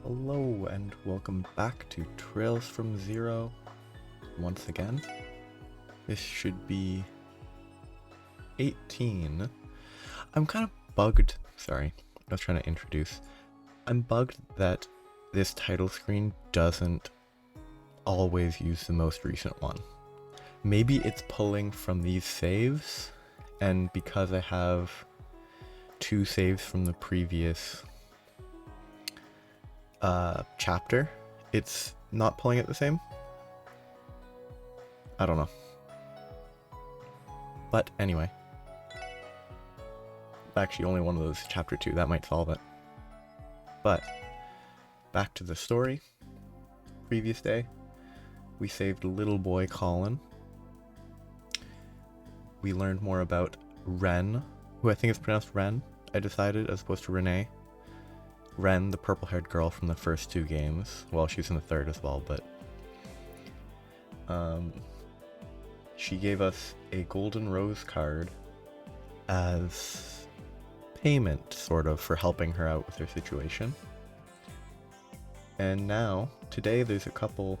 Hello and welcome back to Trails from Zero once again. This should be 18. I'm kind of bugged, sorry, I was trying to introduce. I'm bugged that this title screen doesn't always use the most recent one. Maybe it's pulling from these saves, and because I have two saves from the previous chapter, it's not pulling it the same. I don't know. But anyway. Actually, only one of those chapter 2. That might solve it. But back to the story. Previous day, we saved little boy Colin. We learned more about Ren, who I think is pronounced Ren, I decided, as opposed to Renee. Ren, the purple-haired girl from the first two games. Well, she's in the third as well, but she gave us a golden rose card as payment, sort of, for helping her out with her situation. And now, today, there's a couple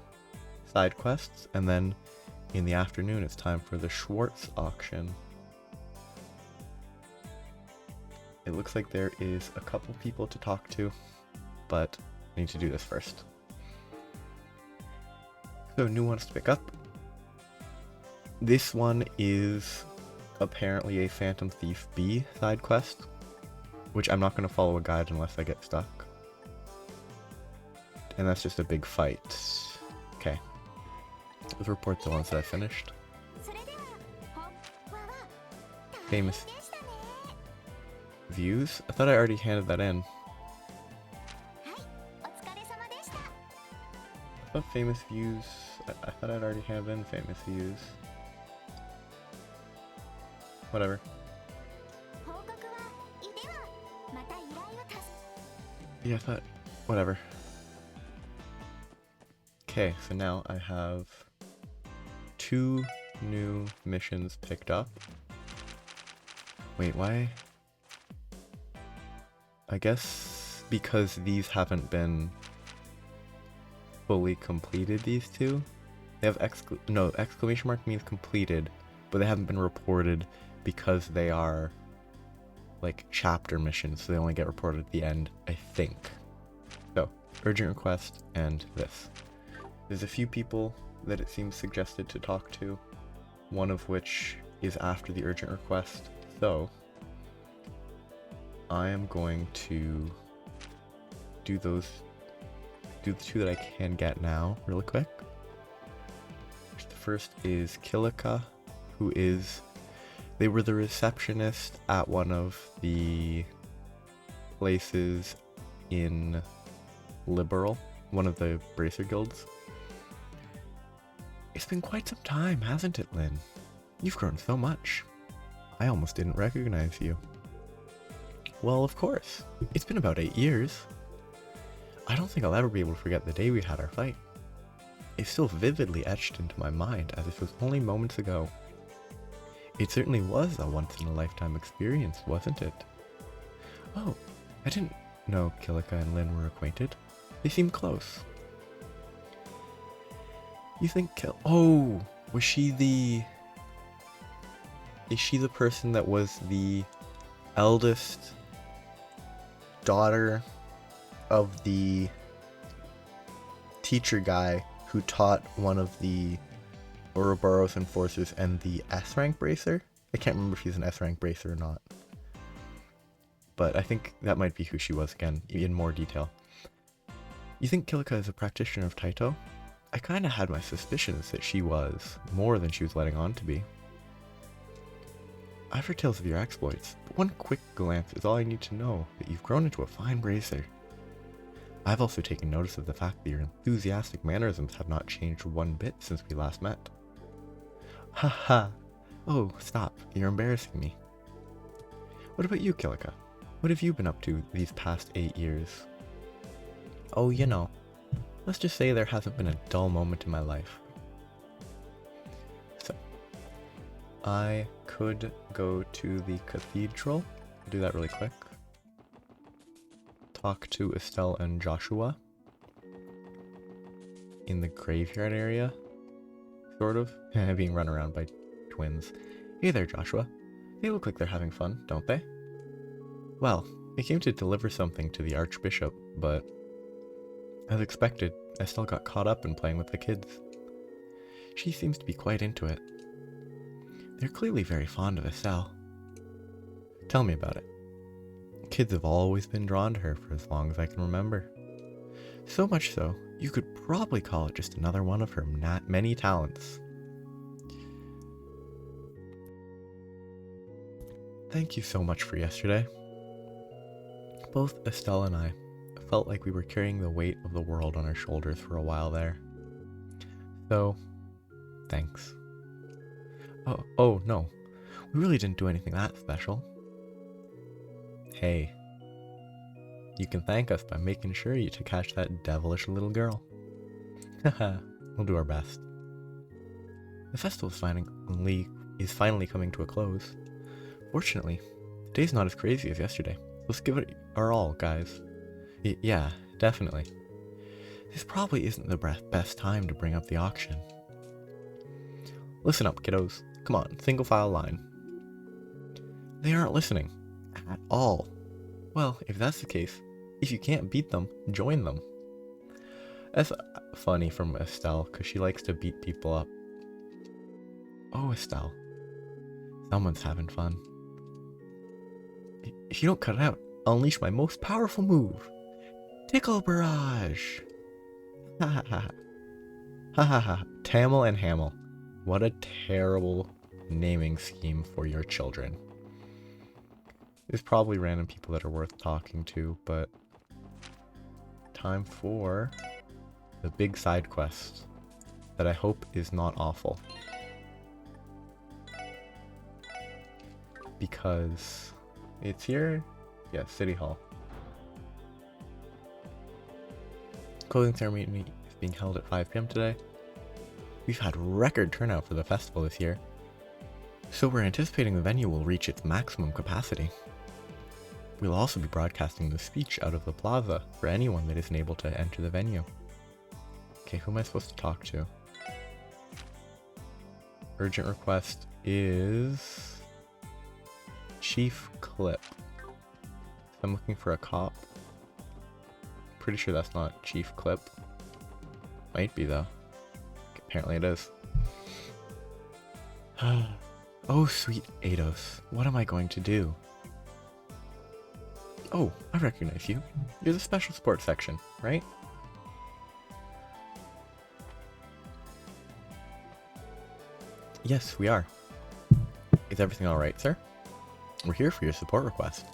side quests, and then in the afternoon, it's time for the Schwarze auction. It looks like there is a couple people to talk to, but I need to do this first. So, new ones to pick up. This one is apparently a Phantom Thief B side quest, which I'm not going to follow a guide unless I get stuck. And that's just a big fight. Okay. Let's report the ones that I finished. Famous views? I thought I already handed that in. I thought famous views... I thought I'd already handed in famous views. Whatever. Yeah, I thought... Whatever. Okay, so now I have 2 new missions picked up. Wait, why? I guess because these haven't been fully completed, these two. They have exclamation mark means completed, but they haven't been reported because they are like chapter missions, so they only get reported at the end, I think. So, urgent request and this. There's a few people that it seems suggested to talk to, one of which is after the urgent request, so I am going to do the 2 that I can get now really quick. The first is Kilika, who is... They were the receptionist at one of the places in Liberal, one of the Bracer guilds. It's been quite some time, hasn't it, Lynn? You've grown so much. I almost didn't recognize you. Well, of course. It's been about 8 years. I don't think I'll ever be able to forget the day we had our fight. It's still vividly etched into my mind as if it was only moments ago. It certainly was a once-in-a-lifetime experience, wasn't it? Oh, I didn't know Kilika and Lynn were acquainted. They seem close. You think Oh, was she the... Is she the person that was the eldest daughter of the teacher guy who taught one of the Ouroboros enforcers and the S-rank bracer? I can't remember if she's an S-rank bracer or not. But I think that might be who she was again, in more detail. You think Kilika is a practitioner of Taito? I kinda had my suspicions that she was, more than she was letting on to be. I've heard tales of your exploits, but one quick glance is all I need to know that you've grown into a fine bracer. I've also taken notice of the fact that your enthusiastic mannerisms have not changed one bit since we last met. Haha. Oh, stop. You're embarrassing me. What about you, Kilika? What have you been up to these past 8 years? Oh, you know. Let's just say there hasn't been a dull moment in my life. So, I could go to the cathedral. Do that really quick. Talk to Estelle and Joshua. in the graveyard area. Sort of. Being run around by twins. Hey there, Joshua. They look like they're having fun, don't they? Well, I came to deliver something to the Archbishop, but as expected, Estelle got caught up in playing with the kids. She seems to be quite into it. They're clearly very fond of Estelle. Tell me about it. Kids have always been drawn to her for as long as I can remember. So much so, you could probably call it just another one of her many talents. Thank you so much for yesterday. Both Estelle and I felt like we were carrying the weight of the world on our shoulders for a while there. So, thanks. Oh no, we really didn't do anything that special. Hey, you can thank us by making sure to catch that devilish little girl. Haha, we'll do our best. The festival is finally coming to a close. Fortunately, the day's not as crazy as yesterday. Let's give it our all, guys. Yeah, definitely. This probably isn't the best time to bring up the auction. Listen up, kiddos. Come on, single file line. They aren't listening. At all. Well, if that's the case, if you can't beat them, join them. That's funny from Estelle, because she likes to beat people up. Oh, Estelle. Someone's having fun. If you don't cut it out, I'll unleash my most powerful move. Tickle Barrage! Ha ha ha. Ha ha ha. Tamil and Hamel. What a terrible naming scheme for your children. There's probably random people that are worth talking to, but time for the big side quest that I hope is not awful. Because it's here? Yeah, City Hall. Closing ceremony is being held at 5 p.m. today. We've had record turnout for the festival this year, so we're anticipating the venue will reach its maximum capacity. We'll also be broadcasting the speech out of the plaza for anyone that isn't able to enter the venue. Okay, who am I supposed to talk to? Urgent request is Chief Clip. I'm looking for a cop. Pretty sure that's not Chief Clip. Might be though. Apparently it is. Oh, sweet Ados. What am I going to do? Oh, I recognize you. You're the special sports section, right? Yes, we are. Is everything alright, sir? We're here for your support request.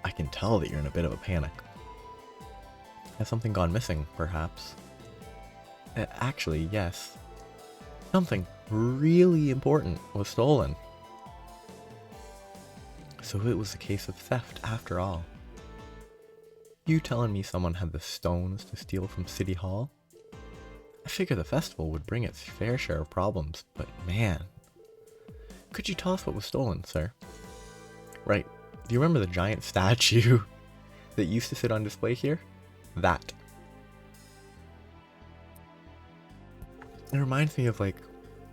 I can tell that you're in a bit of a panic. Has something gone missing, perhaps? Actually, yes. Something really important was stolen. So it was a case of theft after all. You telling me someone had the stones to steal from City Hall? I figure the festival would bring its fair share of problems, but man. Could you tell us what was stolen, sir? Right. Do you remember the giant statue that used to sit on display here? That. It reminds me of, like,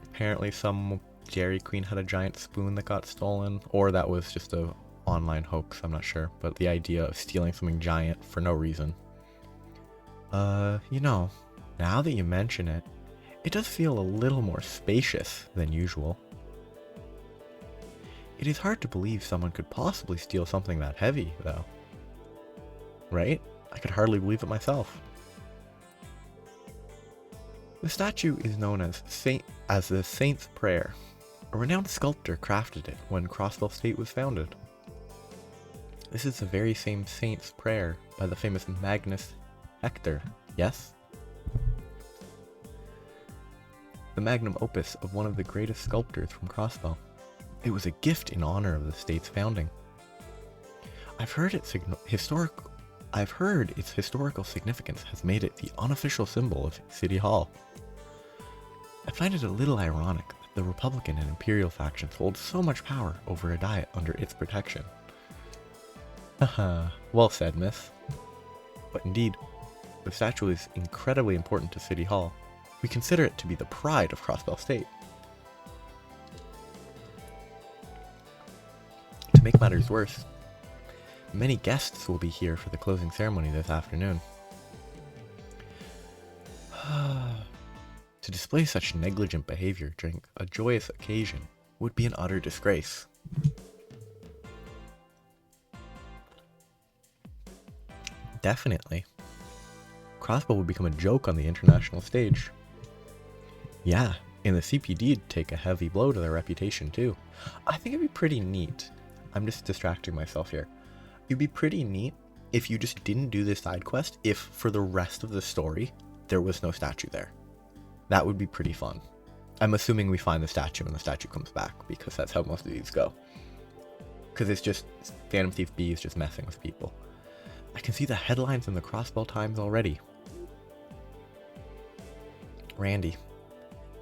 apparently some Dairy Queen had a giant spoon that got stolen, or that was just a online hoax, I'm not sure, but the idea of stealing something giant for no reason. You know, now that you mention it, it does feel a little more spacious than usual. It is hard to believe someone could possibly steal something that heavy, though. Right? I could hardly believe it myself. The statue is known as the Saint's Prayer. A renowned sculptor crafted it when Crossville State was founded. This is the very same Saint's Prayer by the famous Magnus Hector, yes? The magnum opus of one of the greatest sculptors from Crossville. It was a gift in honor of the state's founding. I've heard its historical significance has made it the unofficial symbol of City Hall. I find it a little ironic that the Republican and Imperial factions hold so much power over a diet under its protection. Haha, well said, miss. But indeed, The statue is incredibly important to City Hall. We consider it to be the pride of Crossbell State. To make matters worse, many guests will be here for the closing ceremony this afternoon. To display such negligent behavior during a joyous occasion would be an utter disgrace. Definitely. Crossbow would become a joke on the international stage. Yeah, and the CPD would take a heavy blow to their reputation too. I think it'd be pretty neat. I'm just distracting myself here. It'd be pretty neat if you just didn't do this side quest if for the rest of the story there was no statue there. That would be pretty fun. I'm assuming we find the statue and the statue comes back because that's how most of these go. Because it's just Phantom Thief B is just messing with people. I can see the headlines in the Crossbell Times already. Randy,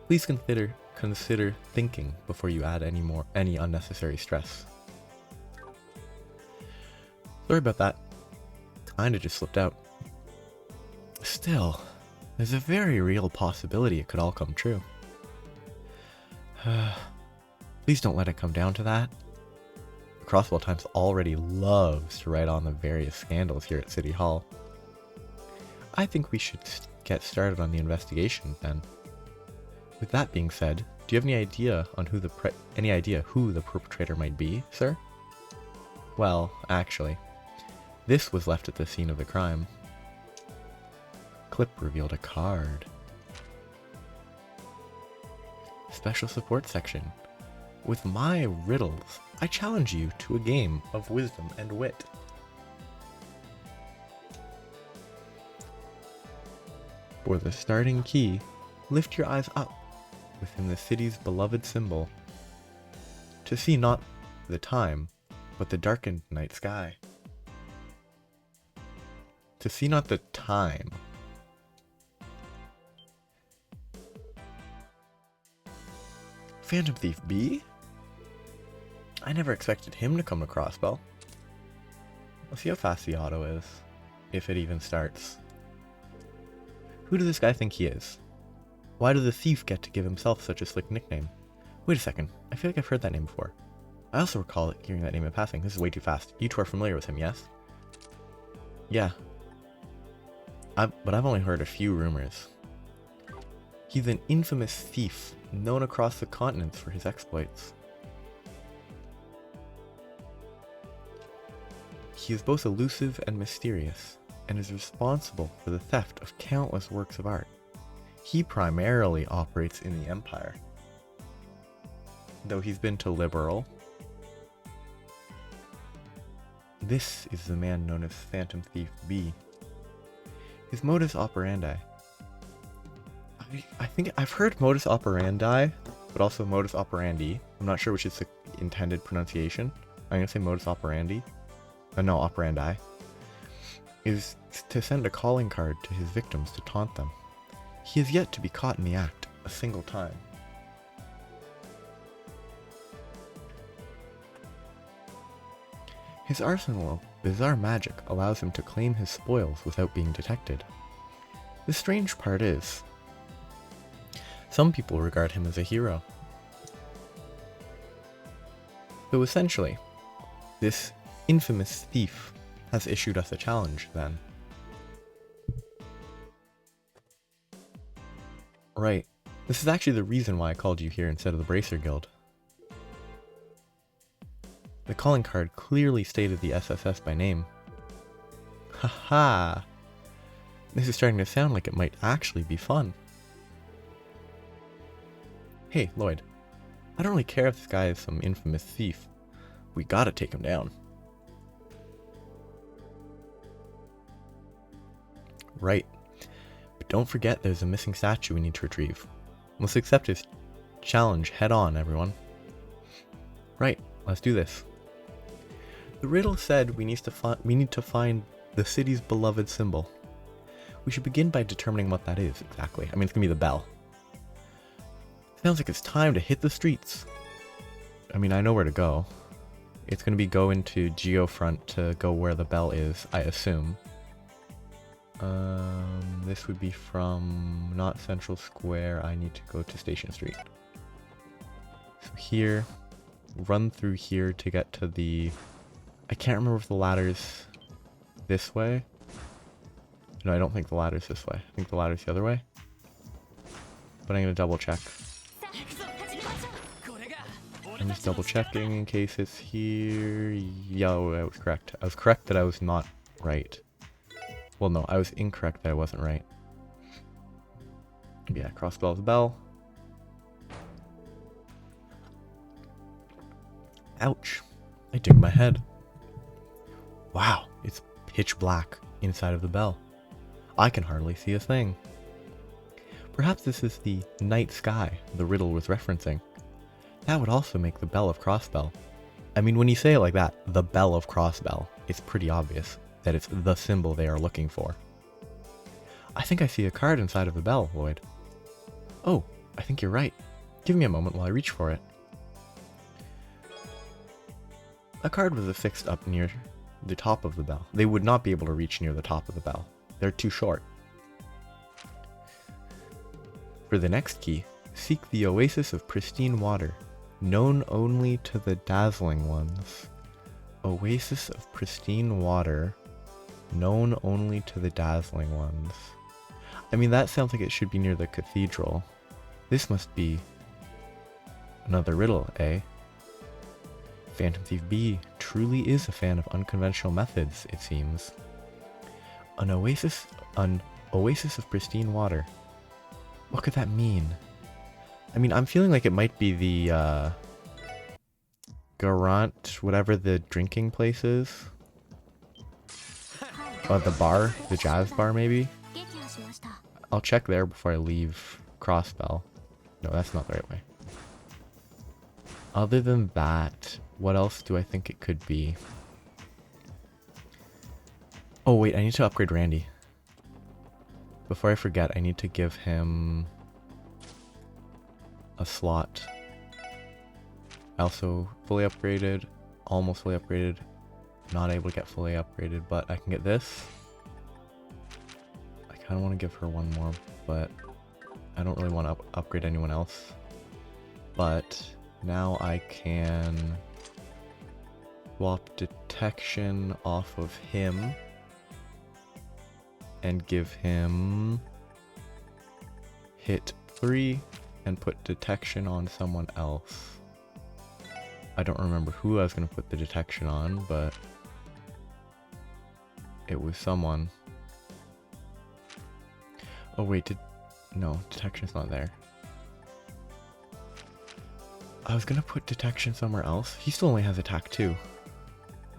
please consider thinking before you add any unnecessary stress. Sorry about that. Kinda just slipped out. Still, there's a very real possibility it could all come true. Please don't let it come down to that. The Crossbell Times already loves to write on the various scandals here at City Hall. I think we should get started on the investigation then. With that being said, do you have any idea on who the perpetrator might be, sir? Well, actually, this was left at the scene of the crime. Clip revealed a card. Special support section. With my riddles, I challenge you to a game of wisdom and wit. For the starting key, lift your eyes up within the city's beloved symbol to see not the time, but the darkened night sky. To see not the time. Phantom Thief B? I never expected him to come to Crossbell. Let's see how fast the auto is, if it even starts. Who does this guy think he is? Why does the thief get to give himself such a slick nickname? Wait a second, I feel like I've heard that name before. I also recall hearing that name in passing. This is way too fast. You two are familiar with him, yes? Yeah. But I've only heard a few rumors. He's an infamous thief, known across the continents for his exploits. He is both elusive and mysterious, and is responsible for the theft of countless works of art. He primarily operates in the Empire, though he's been to Liberal. This is the man known as Phantom Thief B. His modus operandi. I think I've heard modus operandi, but also modus operandi. I'm not sure which is the intended pronunciation. I'm gonna say modus operandi. No, operandi. Is to send a calling card to his victims to taunt them. He has yet to be caught in the act a single time. His arsenal of bizarre magic allows him to claim his spoils without being detected. The strange part is, some people regard him as a hero. So essentially, this infamous thief has issued us a challenge then. Right. This is actually the reason why I called you here instead of the Bracer Guild. The calling card clearly stated the SSS by name. Haha! This is starting to sound like it might actually be fun. Hey, Lloyd. I don't really care if this guy is some infamous thief. We gotta take him down. Right. But don't forget there's a missing statue we need to retrieve. Let's accept his challenge head on, everyone. Right, let's do this. The riddle said we need to find the city's beloved symbol. We should begin by determining what that is exactly. I mean, it's gonna be the bell. Sounds like it's time to hit the streets. I mean, I know where to go. It's gonna be go into Geofront to go where the bell is, I assume. This would be from not Central Square. I need to go to Station Street. So here, run through here to get to the... I can't remember if the ladder's this way. No, I don't think the ladder's this way. I think the ladder's the other way. But I'm gonna double check. I'm just double checking in case it's here. Yo, I was correct. I was correct that I was not right. Well, no, I was incorrect that I wasn't right. Yeah, crossbell's bell. Ouch. I dinged my head. Wow, it's pitch black inside of the bell. I can hardly see a thing. Perhaps this is the night sky the riddle was referencing. That would also make the bell of Crossbell. I mean, when you say it like that, the bell of Crossbell, it's pretty obvious that it's the symbol they are looking for. I think I see a card inside of the bell, Lloyd. Oh, I think you're right. Give me a moment while I reach for it. A card was affixed up near the top of the bell. They would not be able to reach near the top of the bell. They're too short. For the next key, seek the oasis of pristine water, known only to the dazzling ones. Oasis of pristine water, known only to the dazzling ones. I mean, that sounds like it should be near the cathedral. This must be another riddle, eh? Phantom Thief B truly is a fan of unconventional methods, it seems. An oasis of pristine water. What could that mean? I mean, I'm feeling like it might be the, Garant, whatever the drinking place is. The bar, the jazz bar maybe? I'll check there before I leave Crossbell. No, that's not the right way. Other than that, what else do I think it could be? Oh wait, I need to upgrade Randy. Before I forget, I need to give him a slot. Also fully upgraded, almost fully upgraded, not able to get fully upgraded, but I can get this. I kind of want to give her one more, but I don't really want to upgrade anyone else. But now I can swap detection off of him and give him hit 3 and put detection on someone else. I don't remember who I was going to put the detection on, but it was someone. Oh wait, no, detection's not there. I was going to put detection somewhere else. He still only has attack 2.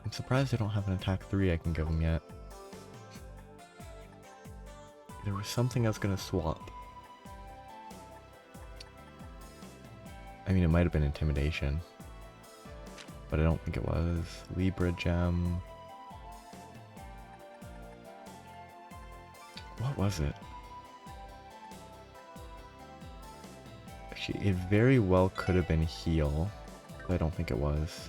I'm surprised I don't have an attack 3 I can give him yet. There was something I was going to swap. I mean, it might have been intimidation, but I don't think it was. Libra gem. What was it? Actually, it very well could have been heal, but I don't think it was.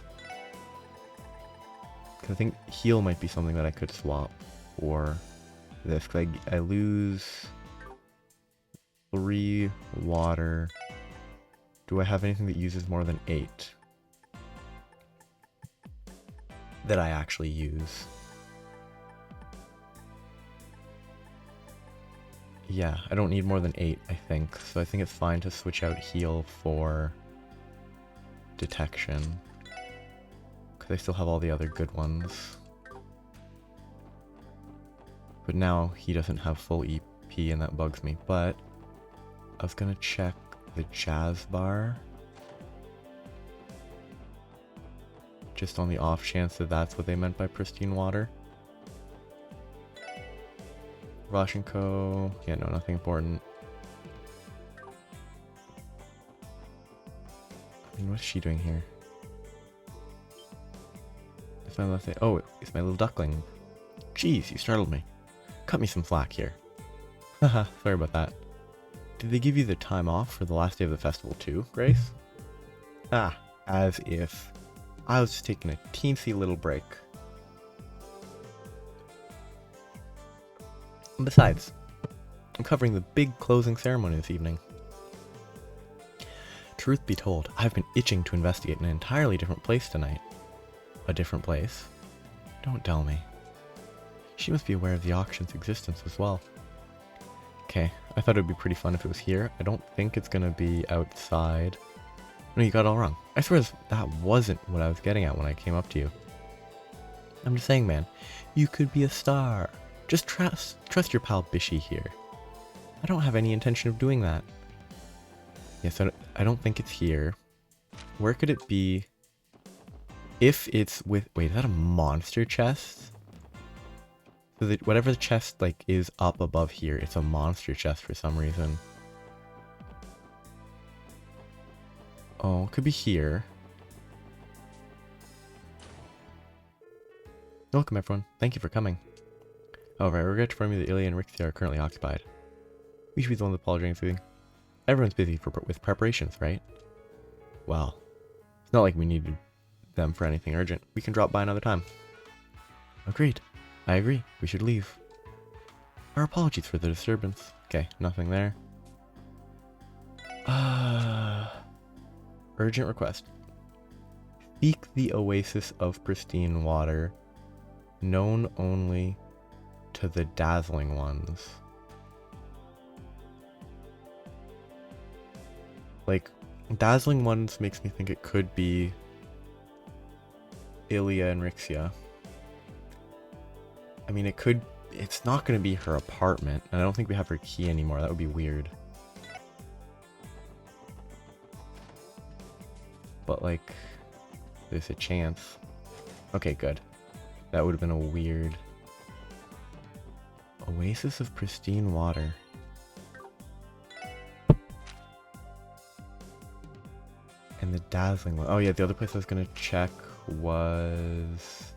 'Cause I think heal might be something that I could swap for this, because I lose 3 water. Do I have anything that uses more than 8 that I actually use? Yeah, I don't need more than 8, I think. So I think it's fine to switch out heal for detection, because I still have all the other good ones. But now he doesn't have full EP and that bugs me. But I was gonna check the jazz bar, just on the off chance that that's what they meant by pristine water. Revache & Co. Yeah, no, nothing important. I mean, what's she doing here? It's my left. Oh, it's my little duckling. Jeez, you startled me. Cut me some slack here. Haha, sorry about that. Did they give you the time off for the last day of the festival too, Grace? Ah, as if. I was just taking a teensy little break. Besides, I'm covering the big closing ceremony this evening. Truth be told, I've been itching to investigate an entirely different place tonight. A different place? Don't tell me. She must be aware of the auction's existence as well. Okay, I thought it would be pretty fun if it was here. I don't think it's gonna be outside. No, you got it all wrong. I swear that wasn't what I was getting at when I came up to you. I'm just saying, man, you could be a star. Just trust your pal Bishy here. I don't have any intention of doing that. Yes, I don't think it's here. Where could it be? If it's with... Wait, is that a monster chest? So that whatever the chest, like, is up above here, it's a monster chest for some reason. Oh, it could be here. Welcome, everyone. Thank you for coming. However, I regret to inform you that Ilya and Rixia are currently occupied. We should be the ones apologizing for anything. Everyone's busy with preparations, right? Well, it's not like we needed them for anything urgent. We can drop by another time. Agreed. I agree. We should leave. Our apologies for the disturbance. Okay, nothing there. Urgent request. Seek the oasis of pristine water, known only to the dazzling ones. Like, dazzling ones makes me think it could be Ilya and Rixia. I mean, it's not going to be her apartment, and I don't think we have her key anymore. That would be weird. But, like, there's a chance. Okay, good. That would have been a weird... Oasis of pristine water. And the dazzling one. Oh yeah, the other place I was gonna check was...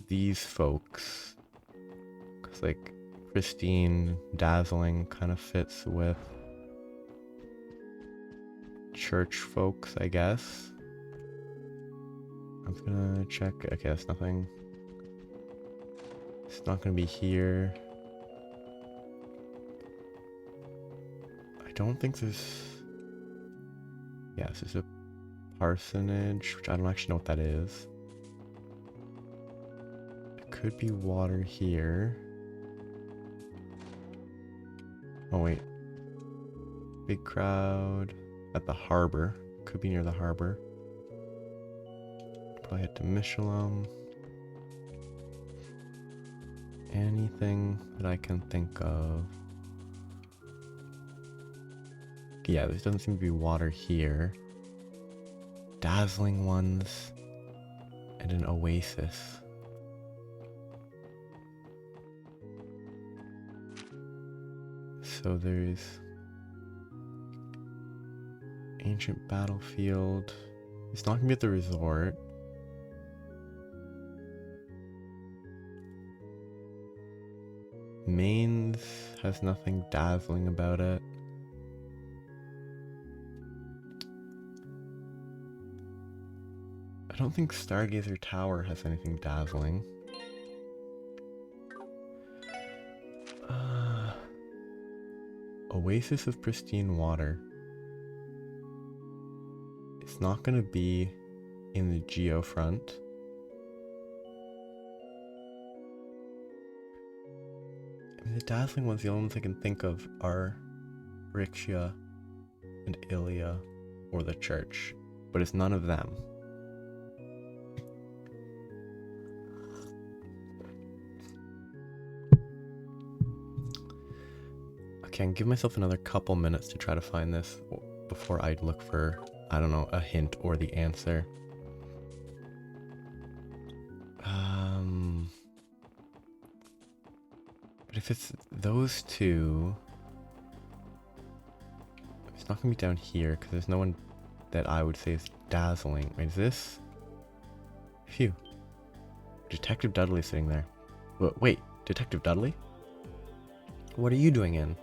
these folks. Because, like, pristine, dazzling kind of fits with church folks, I guess. I'm gonna check. Okay, that's nothing. It's not gonna be here. I don't think there's... Yeah, this is a parsonage, which I don't actually know what that is. It could be water here. Oh wait. Big crowd at the harbor. Could be near the harbor. Probably head to Mishelam. Anything that I can think of. Yeah, there doesn't seem to be water here. Dazzling ones. And an oasis. So there's ancient battlefield. It's not gonna be at the resort. Mains has nothing dazzling about it. I don't think Stargazer Tower has anything dazzling. Oasis of pristine water. It's not going to be in the geofront. And the dazzling ones, the only ones I can think of are Rixia and Ilya or the church, but it's none of them. Okay, I can give myself another couple minutes to try to find this before I look for, I don't know, a hint or the answer. But if it's those two, it's not gonna be down here because there's no one that I would say is dazzling. Wait, is this? Phew. Detective Dudley sitting there. Wait, Detective Dudley? What are you doing in?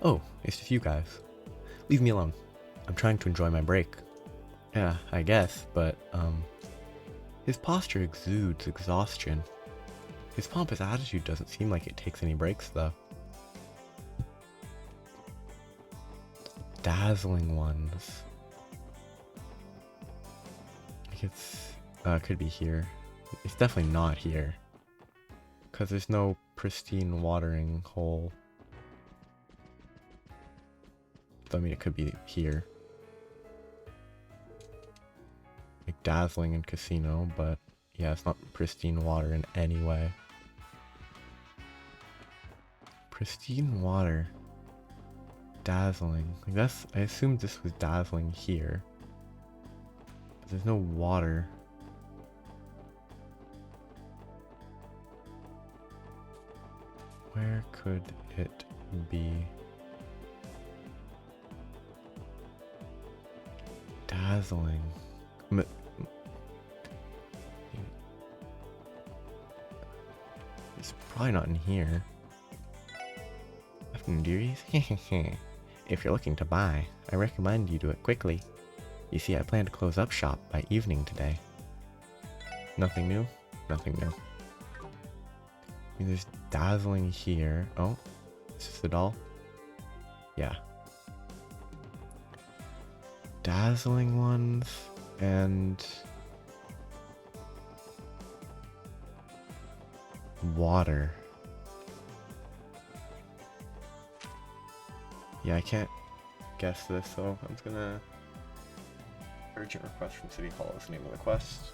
Oh, it's just you guys. Leave me alone. I'm trying to enjoy my break. Yeah, I guess, but, his posture exudes exhaustion. His pompous attitude doesn't seem like it takes any breaks, though. Dazzling ones. It's could be here. It's definitely not here, because there's no pristine watering hole. So, I mean, it could be here, like dazzling and casino, but yeah, it's not pristine water in any way. Pristine water, dazzling. Like that's, I assumed this was dazzling here. But there's no water. Where could it be? Dazzling. It's probably not in here. Afternoon, dearies. If you're looking to buy, I recommend you do it quickly. You see, I plan to close up shop by evening today. Nothing new? Nothing new. I mean, there's dazzling here. Oh, is this the doll? Yeah. Dazzling ones and water. Yeah, I can't guess this, so I'm just gonna... Urgent request from City Hall is the name of the quest.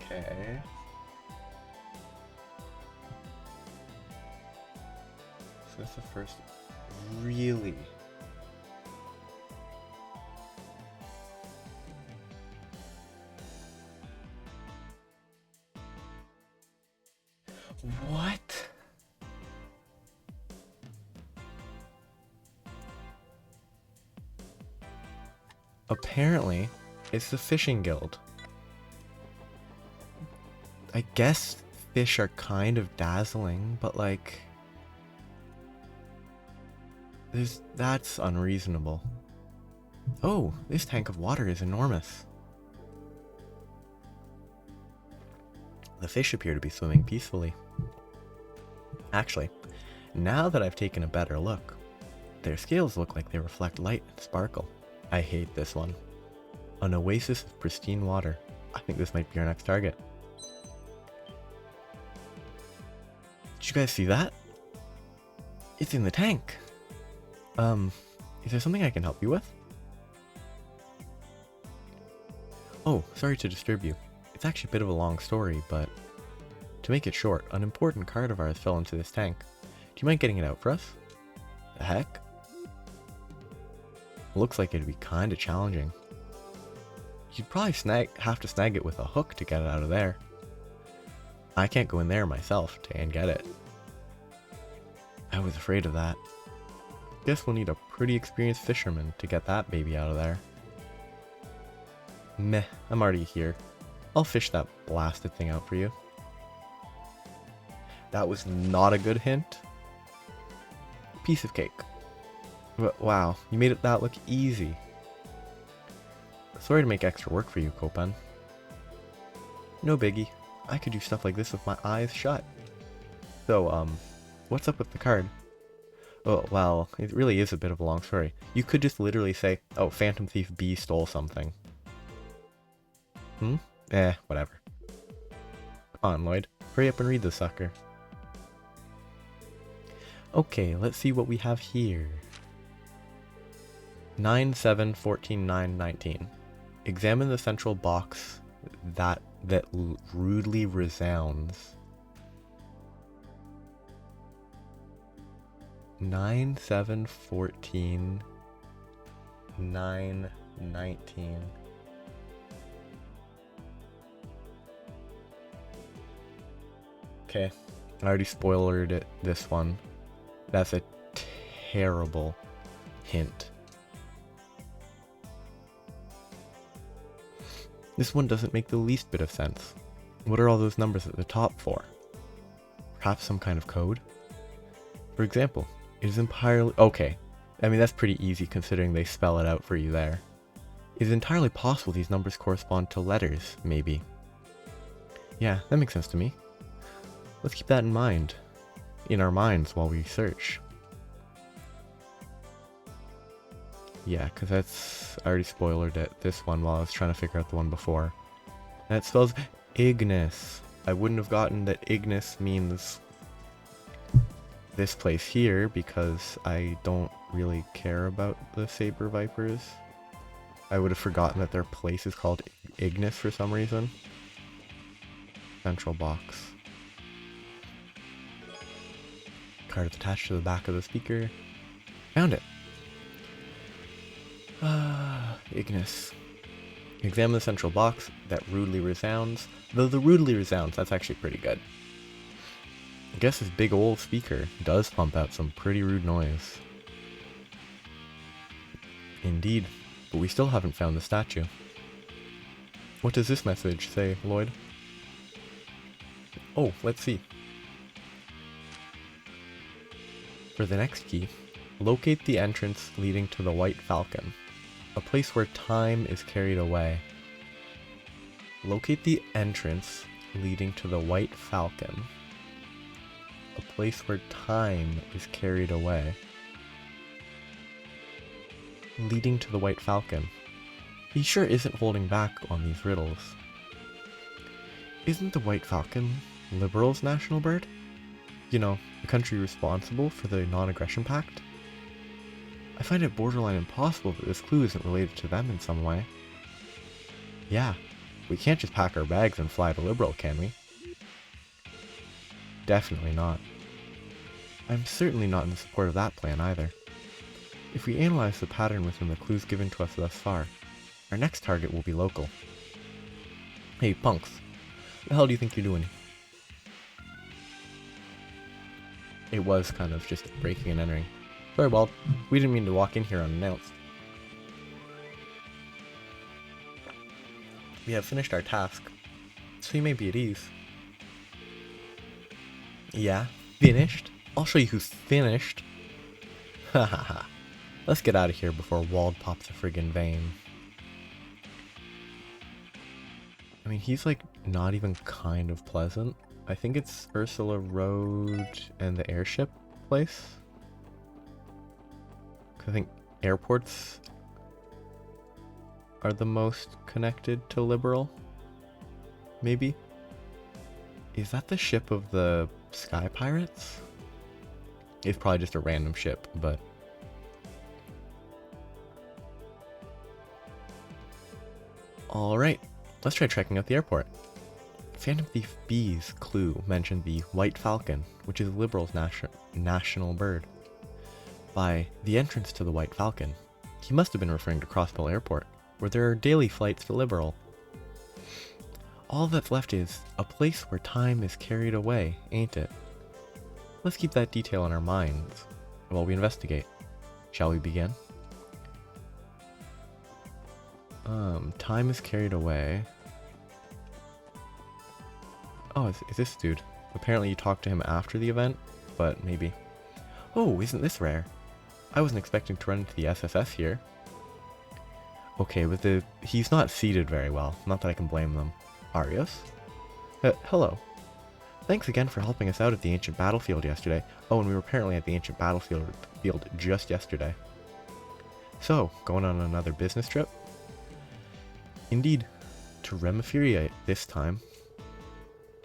Okay. So that's the first really... What? Apparently, it's the fishing guild. I guess fish are kind of dazzling, but like... that's unreasonable. Oh, this tank of water is enormous. The fish appear to be swimming peacefully. Actually, now that I've taken a better look, their scales look like they reflect light and sparkle. I hate this one. An oasis of pristine water. I think this might be our next target. Did you guys see that? It's in the tank. Is there something I can help you with? Oh, sorry to disturb you. It's actually a bit of a long story, but to make it short, an important card of ours fell into this tank. Do you mind getting it out for us? The heck? Looks like it'd be kinda challenging. You'd probably have to snag it with a hook to get it out of there. I can't go in there myself and get it. I was afraid of that. Guess we'll need a pretty experienced fisherman to get that baby out of there. Meh, I'm already here. I'll fish that blasted thing out for you. That was not a good hint. Piece of cake. Wow, you made that look easy. Sorry to make extra work for you, Copan. No biggie. I could do stuff like this with my eyes shut. So, what's up with the card? Oh, well, it really is a bit of a long story. You could just literally say, oh, Phantom Thief B stole something. Whatever. Come on, Lloyd. Hurry up and read this sucker. Okay, let's see what we have here. 9/7/14/9/19. Examine the central box that rudely resounds. 9/7/14/9/19. Okay, I already spoilered it, this one. That's a terrible hint. This one doesn't make the least bit of sense. What are all those numbers at the top for? Perhaps some kind of code? For example, it is entirely... Okay, I mean that's pretty easy considering they spell it out for you there. It is entirely possible these numbers correspond to letters, maybe. Yeah, that makes sense to me. Let's keep that in our minds while we search. Yeah, because I already spoiled it, this one, while I was trying to figure out the one before. And it spells Ignis. I wouldn't have gotten that Ignis means this place here, because I don't really care about the Saber Vipers. I would have forgotten that their place is called Ignis for some reason. Central box. Card is attached to the back of the speaker. Found it. Ignis. Examine the central box that rudely resounds. Though the rudely resounds, that's actually pretty good. I guess this big old speaker does pump out some pretty rude noise. Indeed, but we still haven't found the statue. What does this message say, Lloyd? Oh, let's see. For the next key, locate the entrance leading to the White Falcon, a place where time is carried away. Locate the entrance leading to the White Falcon, a place where time is carried away. Leading to the White Falcon. He sure isn't holding back on these riddles. Isn't the White Falcon Liberals' national bird? You know, the country responsible for the non-aggression pact? I find it borderline impossible that this clue isn't related to them in some way. Yeah, we can't just pack our bags and fly to Liberal, can we? Definitely not. I'm certainly not in support of that plan either. If we analyze the pattern within the clues given to us thus far, our next target will be local. Hey, punks. What the hell do you think you're doing? It was kind of just breaking and entering. Sorry, Walt. We didn't mean to walk in here unannounced. We have finished our task, so you may be at ease. Yeah, finished? I'll show you who's finished. Ha ha ha. Let's get out of here before Wald pops a friggin' vein. I mean, he's like not even kind of pleasant. I think it's Ursula Road and the airship place. I think airports are the most connected to Liberal. Maybe? Is that the ship of the Sky Pirates? It's probably just a random ship, but... Alright, let's try checking out the airport. Phantom Thief B's clue mentioned the White Falcon, which is Liberal's national bird. By the entrance to the White Falcon, he must have been referring to Crossbell Airport, where there are daily flights to Liberal. All that's left is a place where time is carried away, ain't it? Let's keep that detail in our minds while we investigate. Shall we begin? Time is carried away. Oh, is this dude? Apparently you talked to him after the event, but maybe. Oh, isn't this rare? I wasn't expecting to run into the SSS here. Okay, he's not seated very well. Not that I can blame them. Arios? Hello. Thanks again for helping us out at the ancient battlefield yesterday. Oh, and we were apparently at the ancient battlefield just yesterday. So, going on another business trip? Indeed, to Revache this time.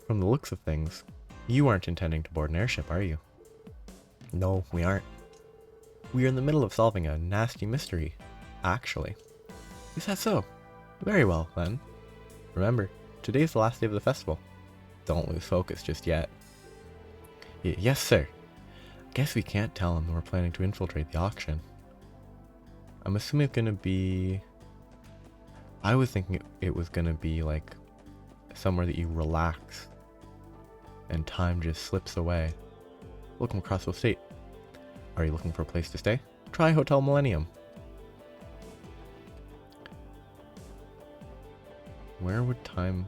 From the looks of things, you aren't intending to board an airship, are you? No, we aren't. We are in the middle of solving a nasty mystery, actually. Is that so? Very well, then. Remember, today's the last day of the festival. Don't lose focus just yet. Yes, sir. Guess we can't tell them we're planning to infiltrate the auction. I'm assuming it's gonna be... I was thinking it was gonna be like somewhere that you relax and time just slips away. Welcome across the state. Are you looking for a place to stay? Try Hotel Millennium. Where would time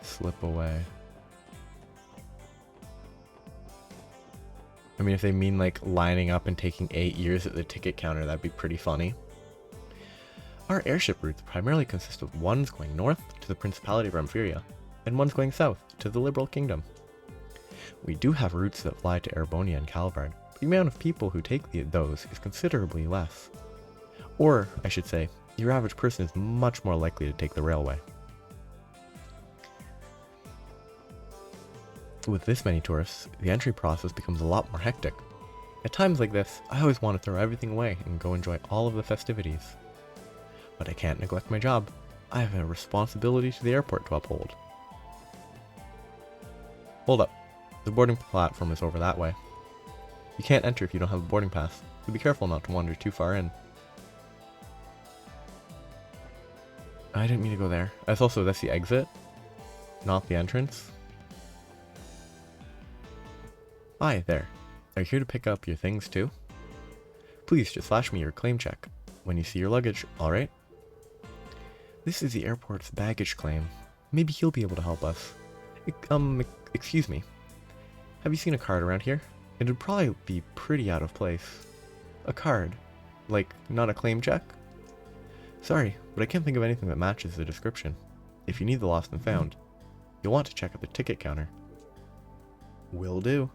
slip away? I mean, if they mean like lining up and taking 8 years at the ticket counter, that'd be pretty funny. Our airship routes primarily consist of ones going north to the Principality of Amphyria, and ones going south to the Liberal Kingdom. We do have routes that fly to Erebonia and Calvard, but the amount of people who take those is considerably less. Or, I should say, your average person is much more likely to take the railway. With this many tourists, the entry process becomes a lot more hectic. At times like this, I always want to throw everything away and go enjoy all of the festivities. But I can't neglect my job. I have a responsibility to the airport to uphold. Hold up. The boarding platform is over that way. You can't enter if you don't have a boarding pass, so be careful not to wander too far in. I didn't mean to go there. That's the exit, not the entrance. Hi, there. Are you here to pick up your things too? Please just flash me your claim check when you see your luggage, alright? This is the airport's baggage claim. Maybe he'll be able to help us. Excuse me. Have you seen a card around here? It'd probably be pretty out of place. A card? Like, not a claim check? Sorry, but I can't think of anything that matches the description. If you need the lost and found, you'll want to check at the ticket counter. Will do.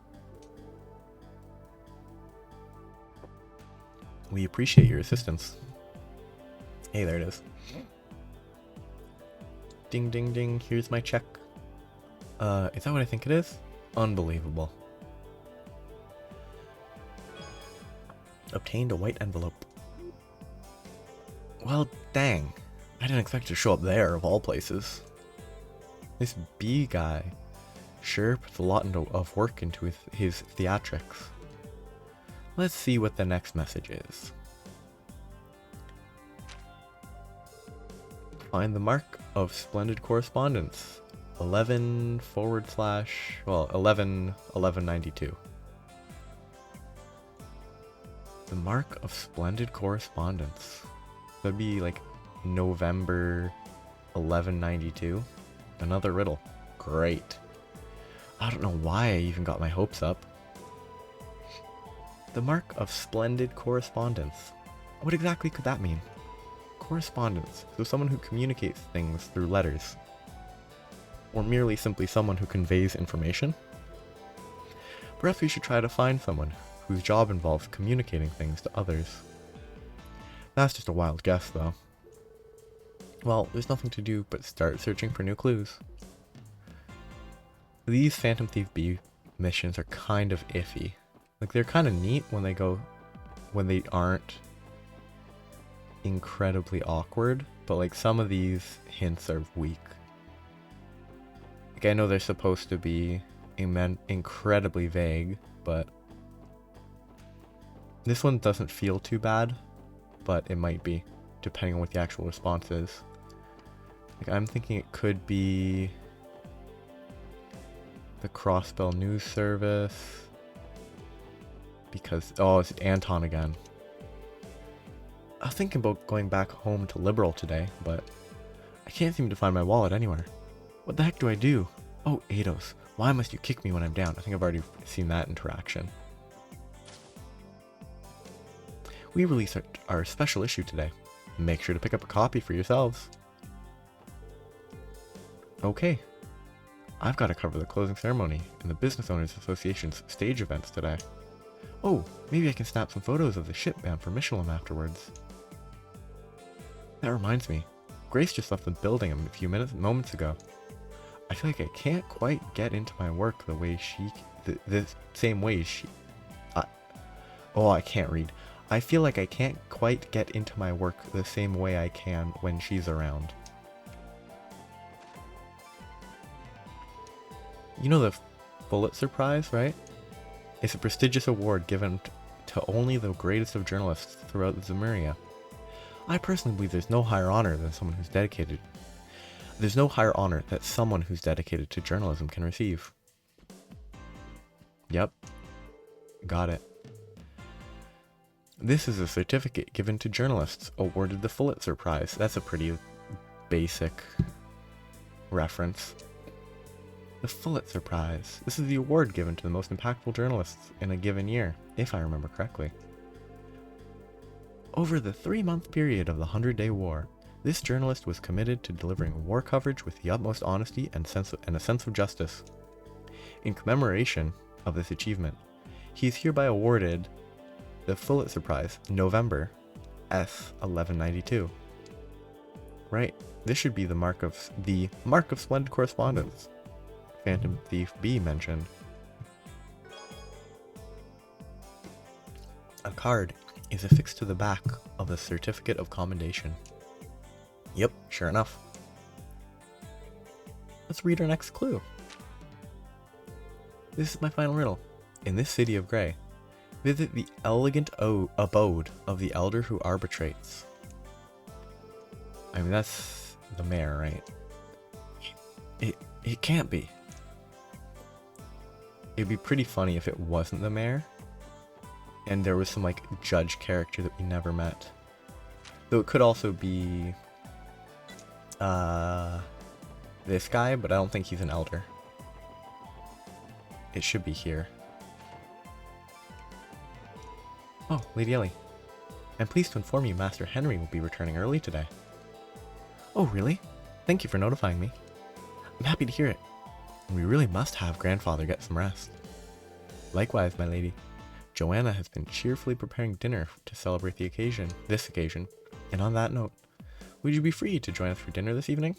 We appreciate your assistance. Hey, there it is. Ding ding ding, here's my check. Is that what I think it is? Unbelievable. Obtained a white envelope. Well, dang. I didn't expect it to show up there, of all places. This B guy sure puts a lot of work into his theatrics. Let's see what the next message is. Find the mark of splendid correspondence. 11/1192. The mark of splendid correspondence. That'd be like November 1192. Another riddle. Great. I don't know why I even got my hopes up. The mark of splendid correspondence. What exactly could that mean? Correspondence. So someone who communicates things through letters. Or merely simply someone who conveys information? Perhaps we should try to find someone whose job involves communicating things to others. That's just a wild guess, though. Well, there's nothing to do but start searching for new clues. These Phantom Thief B missions are kind of iffy. Like, they're kind of neat when they aren't incredibly awkward, but like some of these hints are weak. Like, I know they're supposed to be incredibly vague, but this one doesn't feel too bad, but it might be, depending on what the actual response is. Like, I'm thinking it could be the Crossbell News Service, because, oh, it's Anton again. I was thinking about going back home to Liberal today, but I can't seem to find my wallet anywhere. What the heck do I do? Oh, Eidos, why must you kick me when I'm down? I think I've already seen that interaction. We released our special issue today. Make sure to pick up a copy for yourselves. Okay. I've got to cover the closing ceremony and the Business Owners Association's stage events today. Oh, maybe I can snap some photos of the ship bound for Mishelam afterwards. That reminds me, Grace just left the building a few moments ago. I feel like I can't quite get into my work the way the same way she... I can't read. I feel like I can't quite get into my work the same way I can when she's around. You know the Pulitzer Prize, right? It's a prestigious award given to only the greatest of journalists throughout the Zemuria. I personally believe there's no higher honor than someone who's dedicated. There's no higher honor that someone who's dedicated to journalism can receive. Yep. Got it. This is a certificate given to journalists awarded the Pulitzer Prize. That's a pretty basic reference. The Pulitzer Prize. This is the award given to the most impactful journalists in a given year, if I remember correctly. Over the 3-month period of the 100-Day War, this journalist was committed to delivering war coverage with the utmost honesty and a sense of justice. In commemoration of this achievement, he is hereby awarded the Pulitzer Prize, November S. 1192. Right, this should be the mark of splendid correspondence Phantom Thief B mentioned. A card is affixed to the back of the Certificate of Commendation. Yep, sure enough. Let's read our next clue. This is my final riddle. In this city of Grey, visit the elegant abode of the elder who arbitrates. I mean, that's the mayor, right? It can't be. It'd be pretty funny if it wasn't the mayor, and there was some, like, judge character that we never met. Though it could also be this guy, but I don't think he's an elder. It should be here. Oh, Lady Ellie. I'm pleased to inform you Master Henry will be returning early today. Oh, really? Thank you for notifying me. I'm happy to hear it. And we really must have Grandfather get some rest. Likewise, my lady. Joanna has been cheerfully preparing dinner to celebrate this occasion. And on that note, would you be free to join us for dinner this evening?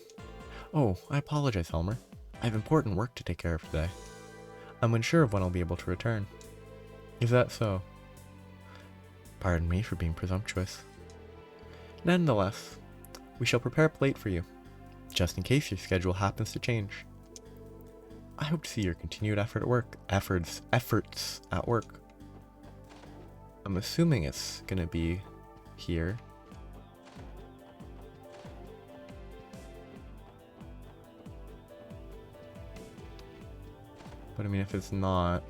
Oh, I apologize, Helmer. I have important work to take care of today. I'm unsure of when I'll be able to return. Is that so? Pardon me for being presumptuous. Nonetheless, we shall prepare a plate for you, just in case your schedule happens to change. I hope to see your continued efforts at work. I'm assuming it's gonna be here. But I mean, if it's not...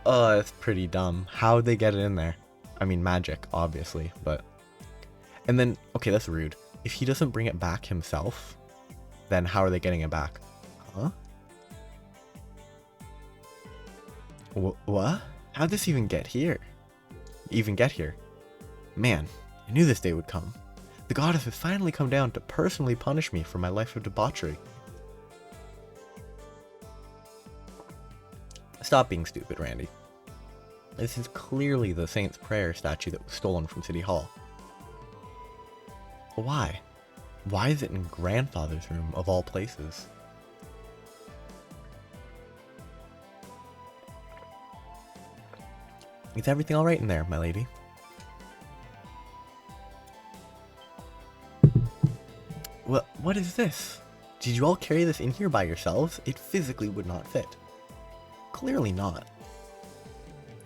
Oh, it's pretty dumb. How'd they get it in there? I mean, magic, obviously, but... And then, okay, that's rude. If he doesn't bring it back himself, then how are they getting it back? Huh? What? How'd this even get here? Man, I knew this day would come. The goddess has finally come down to personally punish me for my life of debauchery. Stop being stupid, Randy. This is clearly the Saint's Prayer statue that was stolen from City Hall. But why? Why is it in Grandfather's room, of all places? Is everything alright in there, my lady? What is this? Did you all carry this in here by yourselves? It physically would not fit. Clearly not.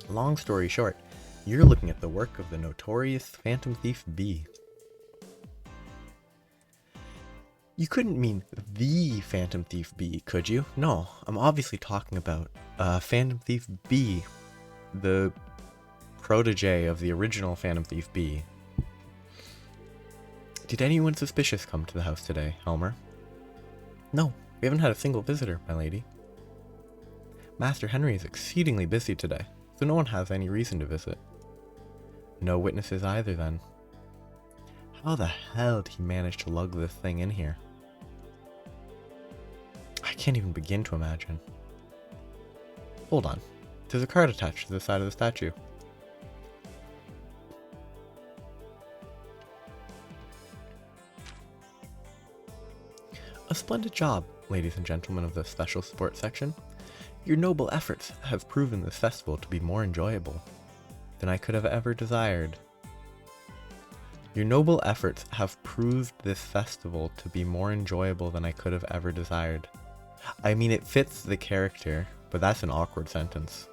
Long story short, you're looking at the work of the notorious Phantom Thief B. You couldn't mean the Phantom Thief B, could you? No, I'm obviously talking about Phantom Thief B, the protege of the original Phantom Thief B. Did anyone suspicious come to the house today, Helmer? No, we haven't had a single visitor, my lady. Master Henry is exceedingly busy today, so no one has any reason to visit. No witnesses either, then. How the hell did he manage to lug this thing in here? I can't even begin to imagine. Hold on. There's a card attached to the side of the statue. A splendid job, ladies and gentlemen of the Special Support Section. Your noble efforts have proven this festival to be more enjoyable than I could have ever desired. Your noble efforts have proved this festival to be more enjoyable than I could have ever desired. I mean, it fits the character, but that's an awkward sentence.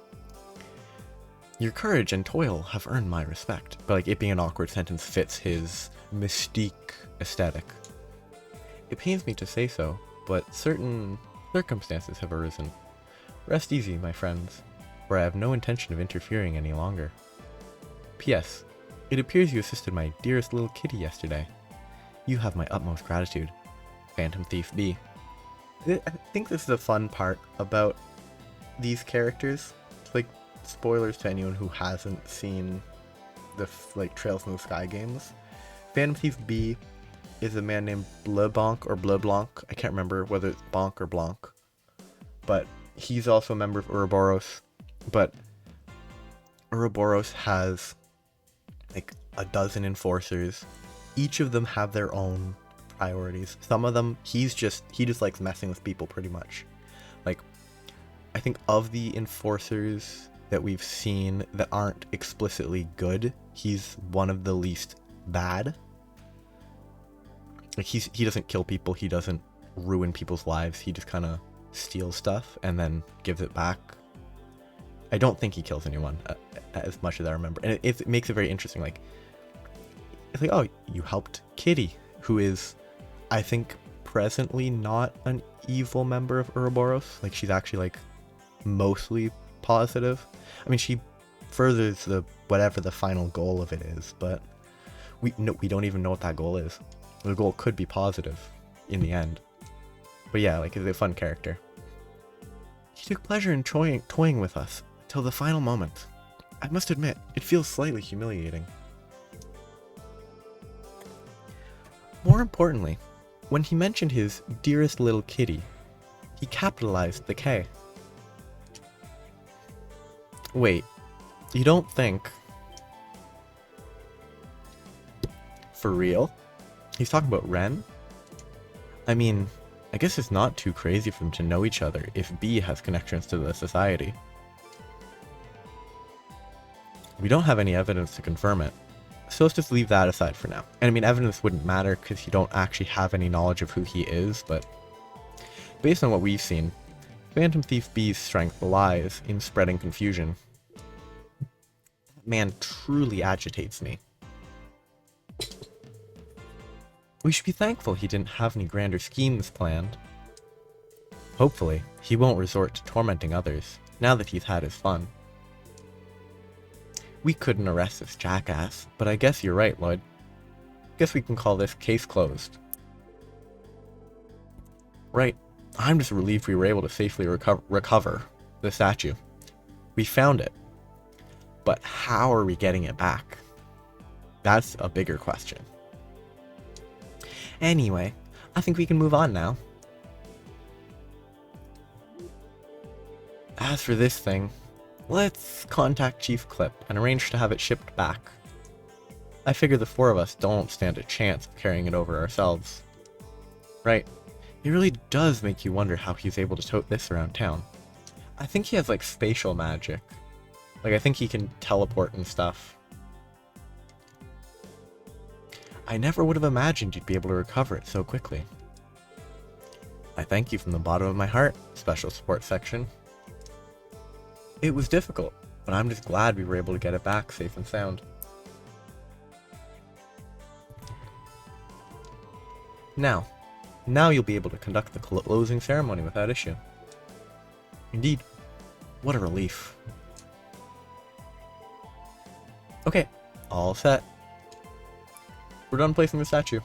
Your courage and toil have earned my respect, but like it being an awkward sentence fits his mystique aesthetic. It pains me to say so, but certain circumstances have arisen. Rest easy, my friends, for I have no intention of interfering any longer. P.S. It appears you assisted my dearest little kitty yesterday. You have my utmost gratitude. Phantom Thief B. I think this is the fun part about these characters. Like, spoilers to anyone who hasn't seen the Trails from the Sky games. Phantom Thief B is a man named Bleblanc or Bleblanc. I can't remember whether it's Bonk or Blanc. But he's also a member of Ouroboros. But Ouroboros has like a dozen enforcers. Each of them have their own priorities. Some of them, he just likes messing with people pretty much. Like, I think of the enforcers that we've seen that aren't explicitly good, he's one of the least bad. Like, he doesn't kill people, he doesn't ruin people's lives, he just kind of steals stuff and then gives it back. I don't think he kills anyone, as much as I remember. And it makes it very interesting. Like, it's like, oh, you helped Kitty, who is, I think, presently not an evil member of Ouroboros. Like, she's actually, like, mostly positive. I mean, she furthers whatever the final goal of it is, but we don't even know what that goal is. The goal could be positive in the end. But yeah, like, it's a fun character. He took pleasure in toying with us till the final moment. I must admit, it feels slightly humiliating. More importantly, when he mentioned his dearest little kitty, he capitalized the K. Wait, you don't think... For real? He's talking about Ren? I mean, I guess it's not too crazy for them to know each other if B has connections to the society. We don't have any evidence to confirm it, so let's just leave that aside for now. And I mean, evidence wouldn't matter because you don't actually have any knowledge of who he is, but based on what we've seen, Phantom Thief B's strength lies in spreading confusion. That man truly agitates me. We should be thankful he didn't have any grander schemes planned. Hopefully, he won't resort to tormenting others, now that he's had his fun. We couldn't arrest this jackass, but I guess you're right, Lloyd. Guess we can call this case closed. Right, I'm just relieved we were able to safely recover the statue. We found it. But how are we getting it back? That's a bigger question. Anyway, I think we can move on now. As for this thing, let's contact Chief Clip and arrange to have it shipped back. I figure the four of us don't stand a chance of carrying it over ourselves. Right, it really does make you wonder how he's able to tote this around town. I think he has like spatial magic. Like, I think he can teleport and stuff. I never would have imagined you'd be able to recover it so quickly. I thank you from the bottom of my heart, Special Support Section. It was difficult, but I'm just glad we were able to get it back safe and sound. Now you'll be able to conduct the closing ceremony without issue. Indeed, what a relief. Okay, all set. We're done placing the statue.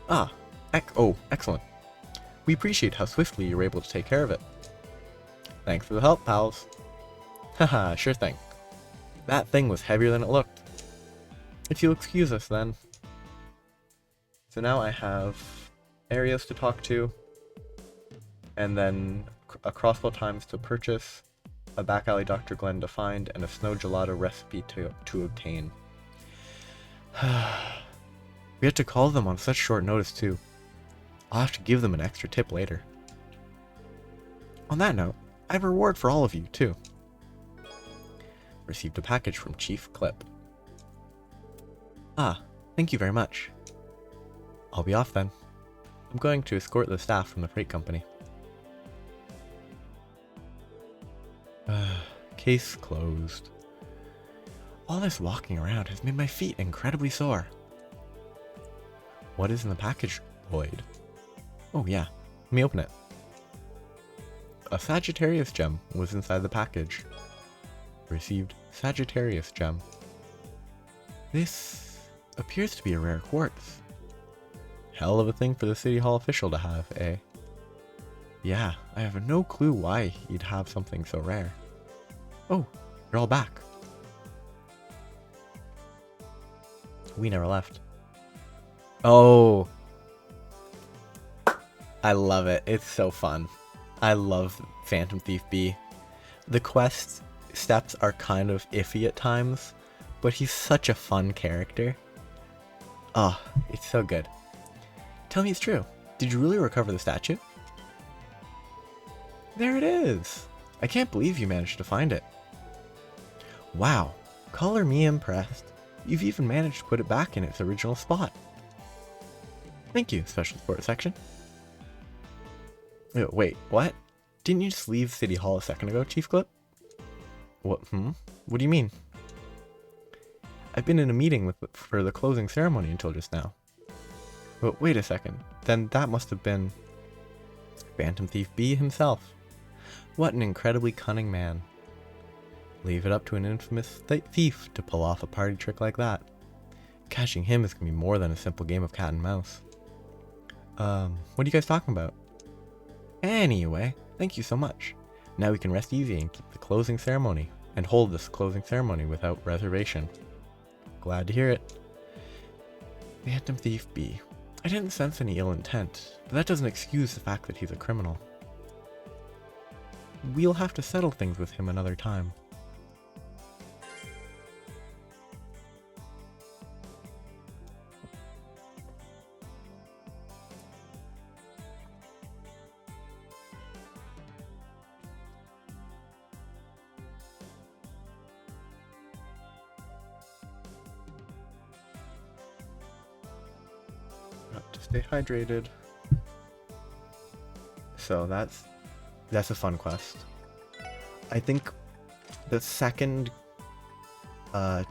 Ah, excellent. We appreciate how swiftly you were able to take care of it. Thanks for the help, pals. Haha, sure thing. That thing was heavier than it looked. If you'll excuse us then. So now I have areas to talk to, and then a crossbow times to purchase, a back alley Dr. Glenn to find, and a snow gelato recipe to obtain. We had to call them on such short notice too. I'll have to give them an extra tip later. On that note, I have a reward for all of you too. Received a package from Chief Clip. Ah, thank you very much. I'll be off then. I'm going to escort the staff from the freight company. Case closed. All this walking around has made my feet incredibly sore. What is in the package, Lloyd? Oh yeah, let me open it. A Sagittarius gem was inside the package. Received Sagittarius gem. This appears to be a rare quartz. Hell of a thing for the City Hall official to have, eh? Yeah, I have no clue why he'd have something so rare. Oh, you're all back. We never left. Oh, I love it. It's so fun. I love Phantom Thief B. The quest steps are kind of iffy at times, but he's such a fun character. Oh, it's so good. Tell me it's true. Did you really recover the statue? There it is. I can't believe you managed to find it. Wow, color me impressed. You've even managed to put it back in its original spot. Thank you, Special Support Section. Wait, what? Didn't you just leave City Hall a second ago, Chief Clip? What, What do you mean? I've been in a meeting for the closing ceremony until just now. But wait a second, then that must have been Phantom Thief B himself. What an incredibly cunning man. Leave it up to an infamous thief to pull off a party trick like that. Catching him is going to be more than a simple game of cat and mouse. What are you guys talking about? Anyway, thank you so much. Now we can rest easy and keep the closing ceremony, and hold this closing ceremony without reservation. Glad to hear it. Phantom Thief B. I didn't sense any ill intent, but that doesn't excuse the fact that he's a criminal. We'll have to settle things with him another time. Got to stay hydrated. So that's a fun quest. I think the second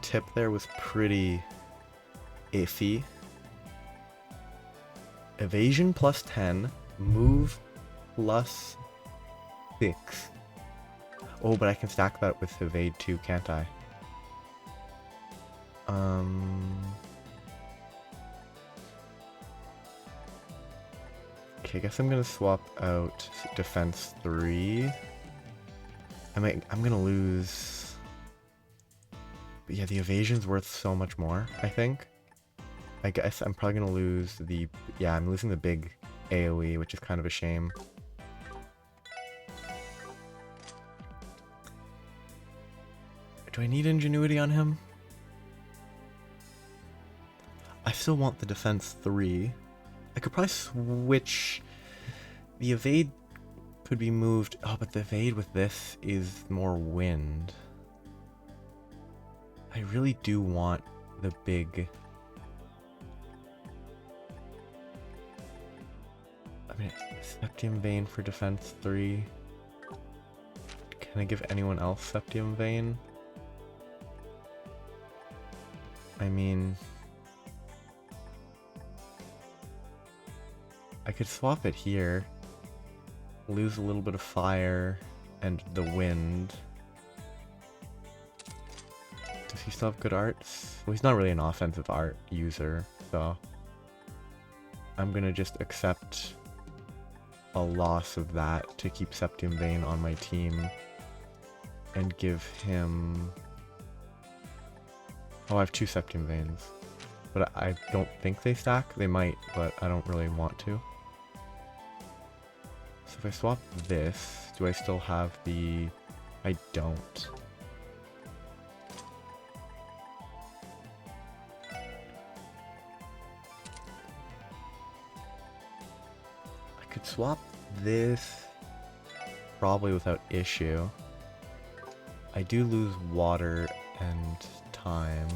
tip there was pretty iffy. Evasion plus 10, move plus 6. Oh, but I can stack that with evade too, can't I? Okay, I guess I'm gonna swap out defense 3. I'm gonna lose. But yeah, the evasion's worth so much more, I think. I guess I'm probably gonna lose the. Yeah, I'm losing the big AoE, which is kind of a shame. Do I need ingenuity on him? I still want the defense 3. I could probably switch. The evade could be moved. Oh, but the evade with this is more wind. I really do want the big. I mean, Septium Vein for defense 3. Can I give anyone else Septium Vein? I mean, I could swap it here, lose a little bit of fire and the wind. Does he still have good arts? Well, he's not really an offensive art user, so I'm gonna just accept a loss of that to keep Septium Vein on my team and give him. Oh, I have 2 Septium Veins, but I don't think they stack. They might, but I don't really want to. So if I swap this, do I still have the... I don't. I could swap this probably without issue. I do lose water and time.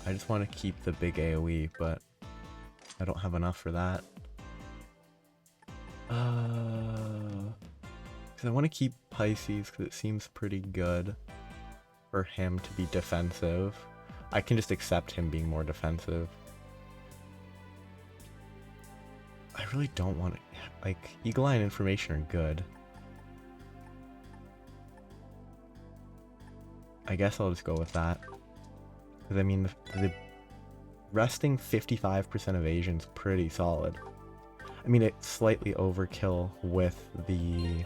I just want to keep the big AoE, but I don't have enough for that. Because I want to keep Pisces because it seems pretty good for him to be defensive. I can just accept him being more defensive. I really don't want to... Like, Eagle Eye and Information are good. I guess I'll just go with that. Because, I mean, the resting 55% evasion's pretty solid. I mean, it's slightly overkill with the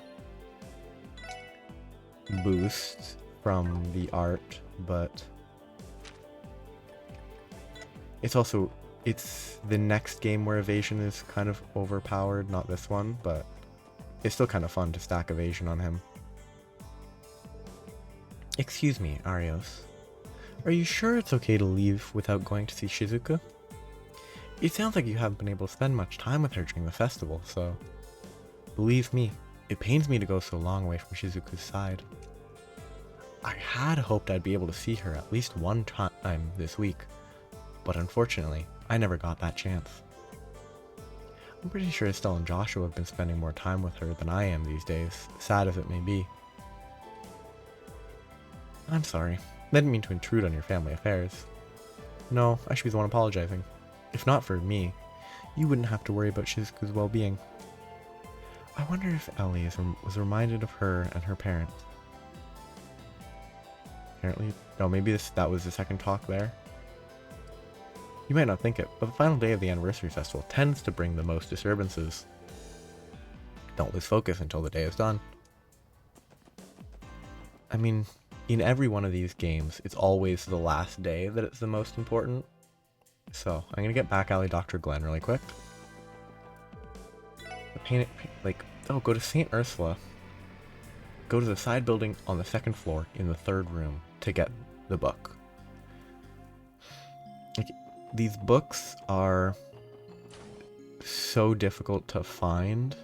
boost from the art, but it's the next game where evasion is kind of overpowered, not this one, but it's still kind of fun to stack evasion on him. Excuse me, Arios. Are you sure it's okay to leave without going to see Shizuka? It sounds like you haven't been able to spend much time with her during the festival, so... Believe me, it pains me to go so long away from Shizuka's side. I had hoped I'd be able to see her at least one time this week, but unfortunately, I never got that chance. I'm pretty sure Estelle and Joshua have been spending more time with her than I am these days, sad as it may be. I'm sorry. I didn't mean to intrude on your family affairs. No, I should be the one apologizing. If not for me, you wouldn't have to worry about Shizuka's well-being. I wonder if Ellie was reminded of her and her parents. Apparently, no, maybe that was the second talk there. You might not think it, but the final day of the anniversary festival tends to bring the most disturbances. Don't lose focus until the day is done. I mean, in every one of these games, it's always the last day that it's the most important. So, I'm gonna get back alley Dr. Glenn really quick. Go to St. Ursula. Go to the side building on the second floor in the third room to get the book. These books are so difficult to find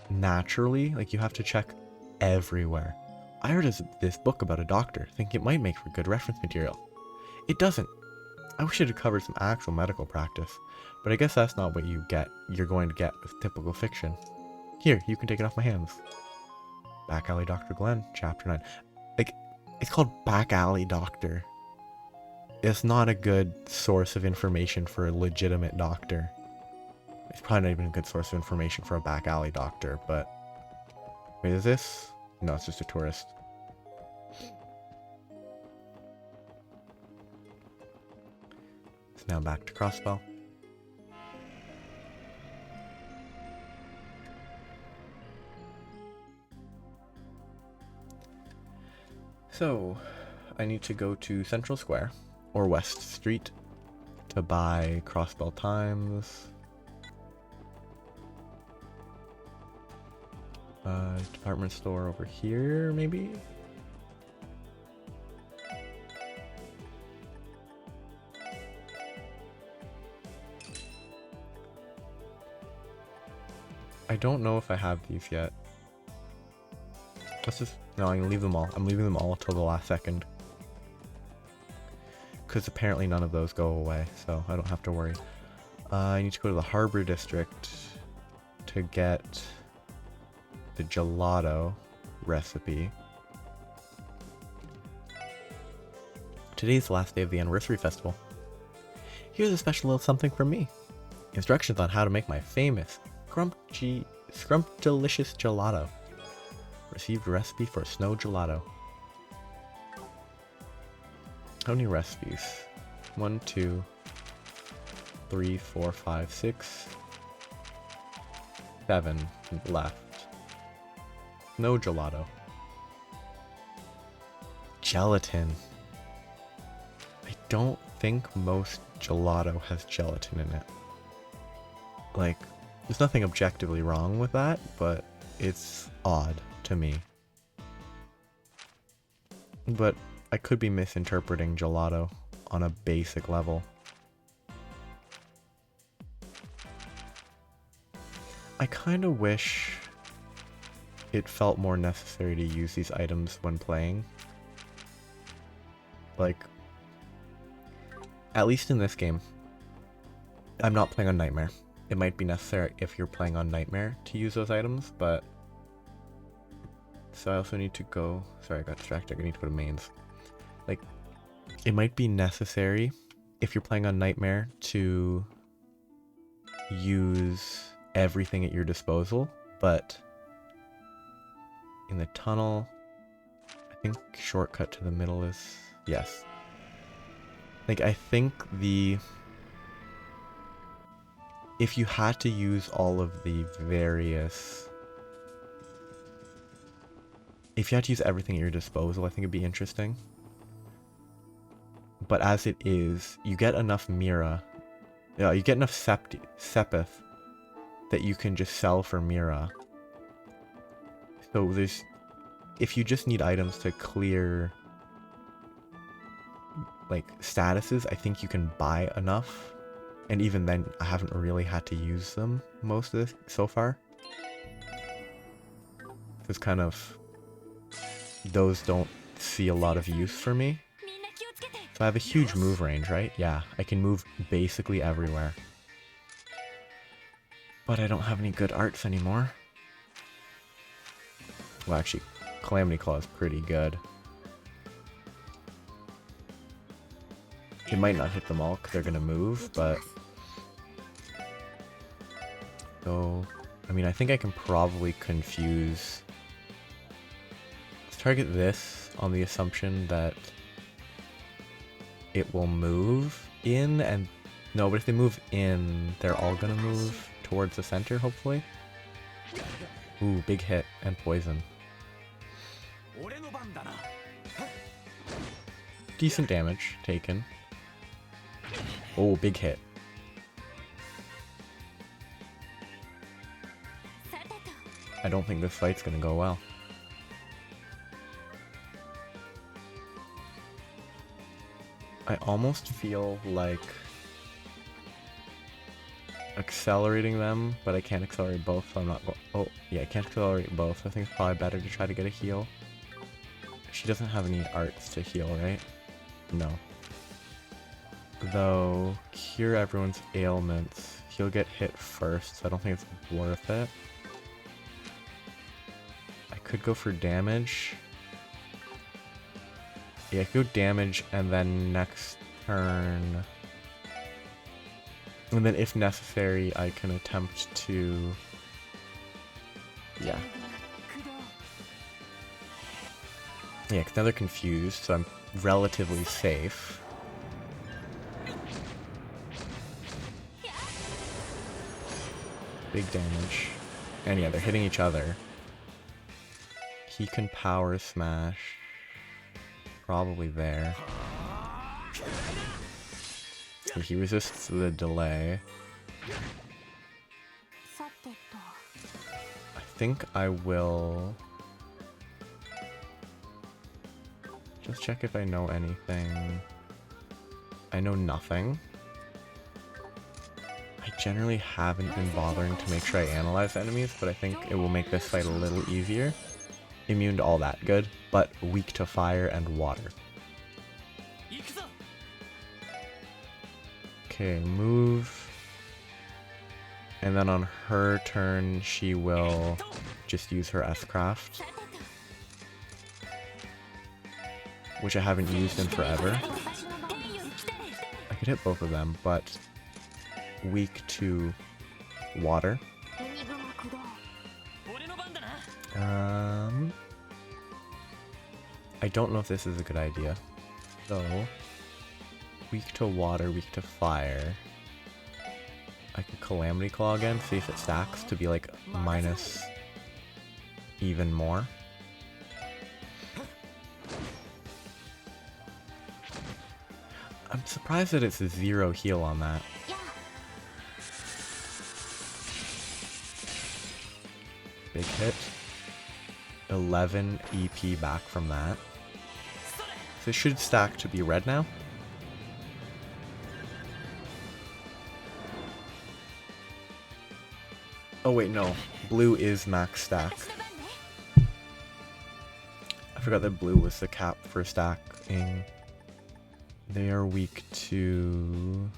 naturally. Like, you have to check everywhere. I heard this book about a doctor, thinking it might make for good reference material. It doesn't. I wish it had covered some actual medical practice, but I guess that's not what you're going to get with typical fiction. Here, you can take it off my hands. Back Alley Dr. Glenn, Chapter 9. It's called Back Alley Doctor. It's not a good source of information for a legitimate doctor. It's probably not even a good source of information for a back alley doctor, but... Wait, is this? No, it's just a tourist. It's now back to Crossbell. So, I need to go to Central Square, or West Street, to buy Crossbell Times. Department store over here, maybe? I don't know if I have these yet. No, I'm gonna leave them all. I'm leaving them all till the last second. Because apparently none of those go away, so I don't have to worry. I need to go to the Harbor District to get the gelato recipe. Today's the last day of the anniversary festival. Here's a special little something from me. Instructions on how to make my famous Scrumpdelicious gelato. Received recipe for snow gelato. How many recipes? 1, 2, 3, 4, 5, 6, 7 left. No gelato. Gelatin. I don't think most gelato has gelatin in it. Like, there's nothing objectively wrong with that, but it's odd to me. But I could be misinterpreting gelato on a basic level. I kind of wish it felt more necessary to use these items when playing. Like, at least in this game, I'm not playing on Nightmare. It might be necessary if you're playing on Nightmare to use those items, but... So I also need to go... Sorry, I got distracted. I need to go to mains. Like, it might be necessary if you're playing on Nightmare to use everything at your disposal, but in the tunnel, I think shortcut to the middle is... Yes. Like, I think if you had to use all of the various If you had to use everything at your disposal, I think it'd be interesting. But as it is, you get enough Mira. Yeah, you get enough Sepith that you can just sell for Mira. So there's... If you just need items to clear, like, statuses, I think you can buy enough. And even then, I haven't really had to use them most of this so far. It's kind of... Those don't see a lot of use for me. So I have a huge move range, right? Yeah, I can move basically everywhere. But I don't have any good arts anymore. Well, actually, Calamity Claw is pretty good. It might not hit them all because they're gonna move, but... So, I mean, I think I can probably confuse... Let's target this on the assumption that it will move in and... No, but if they move in, they're all gonna move towards the center, hopefully. Ooh, big hit and poison. Decent damage taken. Oh, big hit. I don't think this fight's gonna go well. I almost feel like accelerating them, but I can't accelerate both, so I'm not going... Oh, yeah, I can't accelerate both. I think it's probably better to try to get a heal. She doesn't have any arts to heal, right? No. Though, cure everyone's ailments. He'll get hit first, so I don't think it's worth it. I could go for damage. Yeah, I could go damage, and then next turn... And then if necessary, I can attempt to... Yeah. Yeah, because now they're confused, so I'm relatively safe. Big damage. And yeah, they're hitting each other. He can power smash. Probably there. Okay, he resists the delay. I think I will... Just check if I know anything. I know nothing. I generally haven't been bothering to make sure I analyze enemies, but I think it will make this fight a little easier. Immune to all that, good, but weak to fire and water. Okay, move. And then on her turn, she will just use her S-Craft. Which I haven't used in forever. I could hit both of them, but weak to water. I don't know if this is a good idea. So, weak to water, weak to fire. I could Calamity Claw again, see if it stacks to be like minus even more. I'm surprised that it's a 0 heal on that. Big hit. 11 EP back from that. So it should stack to be red now. Oh wait, no. Blue is max stack. I forgot that blue was the cap for stacking. They are weak to...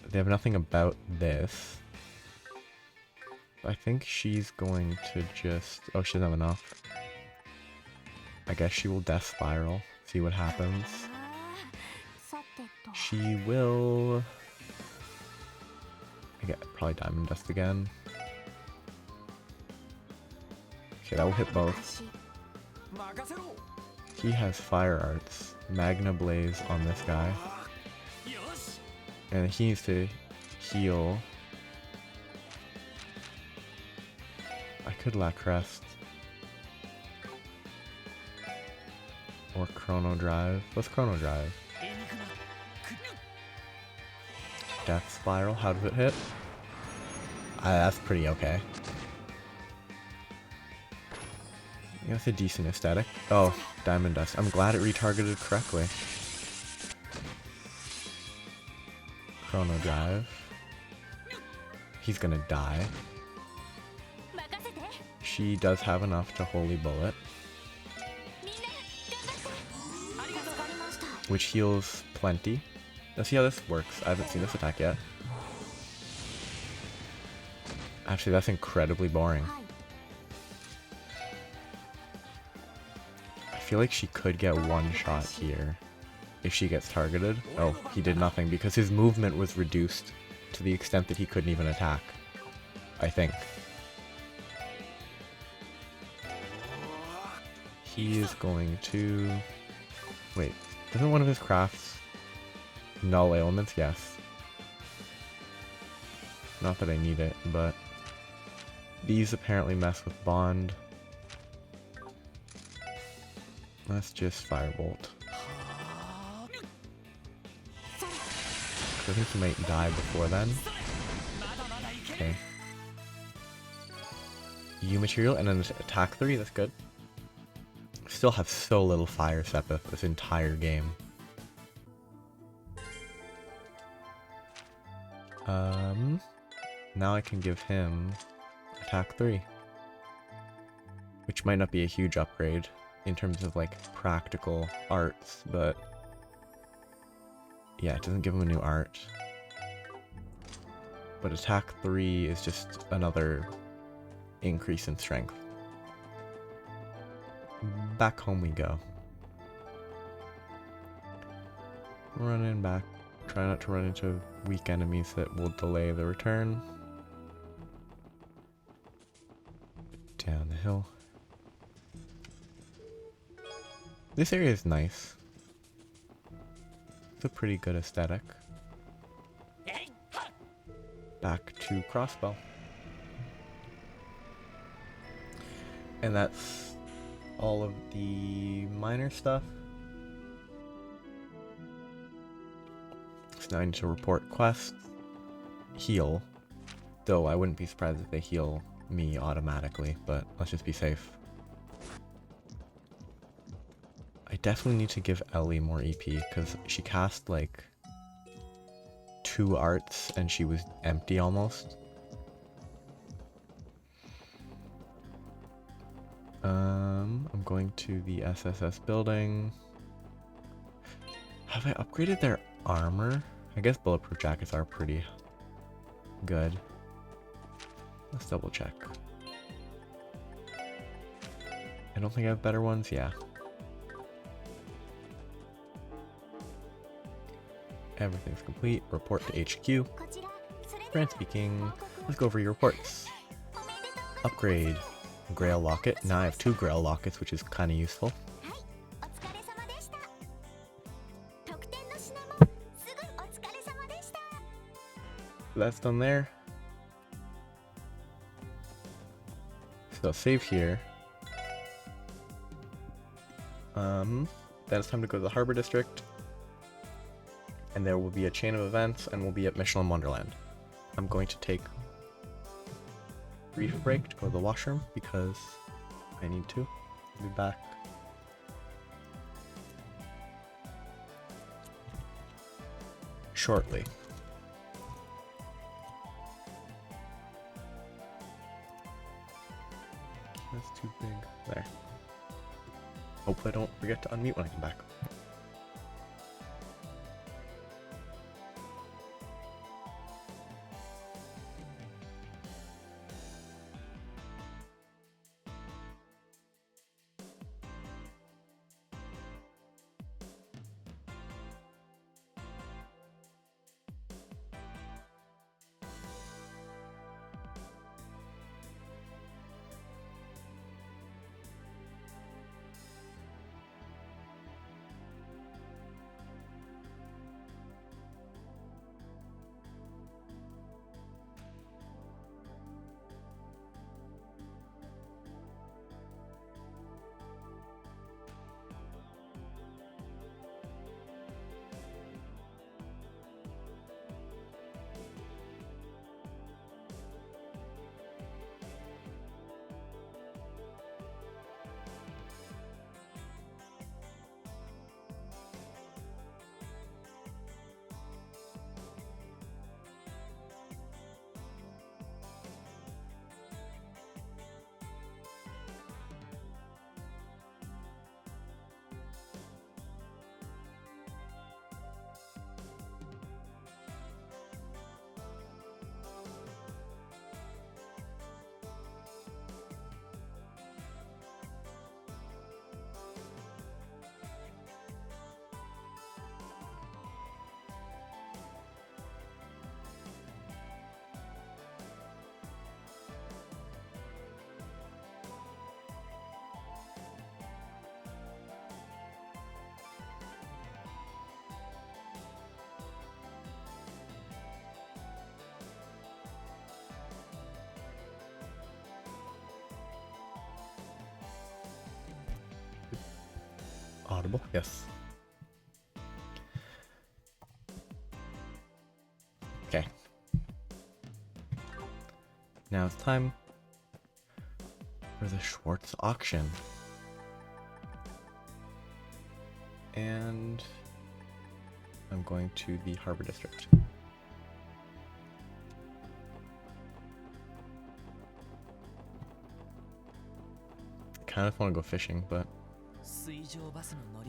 They have nothing about this. I think she's going to just... Oh, she doesn't have enough. I guess she will Death Spiral. See what happens. She will... I get probably Diamond Dust again. Okay, that will hit both. He has Fire Arts. Magna Blaze on this guy. And he needs to heal. I could Lacrest. Or Chrono Drive. What's Chrono Drive? Death Spiral, how does it hit? That's pretty okay. Yeah, it's a decent aesthetic. Oh, Diamond Dust. I'm glad it retargeted correctly. Chrono Drive. He's gonna die. She does have enough to Holy Bullet, which heals plenty. Let's see how this works. I haven't seen this attack yet. Actually, that's incredibly boring. I feel like she could get one shot here if she gets targeted. Oh, he did nothing because his movement was reduced to the extent that he couldn't even attack, I think. He is going to... Wait, isn't one of his crafts null elements? Yes. Not that I need it, but these apparently mess with bond. Let's just Firebolt. I think he might die before then. Okay. U material and then attack 3, that's good. Still have so little fire Sepith this entire game. Now I can give him attack 3. Which might not be a huge upgrade in terms of like practical arts, but yeah, it doesn't give him a new art. But attack 3 is just another increase in strength. Back home we go. Running back. Try not to run into weak enemies that will delay the return. Down the hill. This area is nice. It's a pretty good aesthetic. Back to crossbow. And that's all of the minor stuff. So now I need to report quests. Heal. Though I wouldn't be surprised if they heal me automatically, but let's just be safe. I definitely need to give Ellie more EP, because she cast like 2 arts and she was empty almost. I'm going to the SSS building. Have I upgraded their armor? I guess bulletproof jackets are pretty good. Let's double check. I don't think I have better ones, yeah. Everything's complete. Report to HQ. Fran speaking. Let's go over your reports. Upgrade. Grail locket. Now I have 2 Grail lockets, which is kind of useful. That's done there. So save here. Then it's time to go to the Harbor District. And there will be a chain of events, and we'll be at Mishelam Wonderland. I'm going to take a brief break to go to the washroom because I need to. I'll be back. Shortly. That's too big. There. Hopefully I don't forget to unmute when I come back. Audible? Yes. Okay. Now it's time for the Schwarze auction. And I'm going to the Harbor District. Kind of want to go fishing, but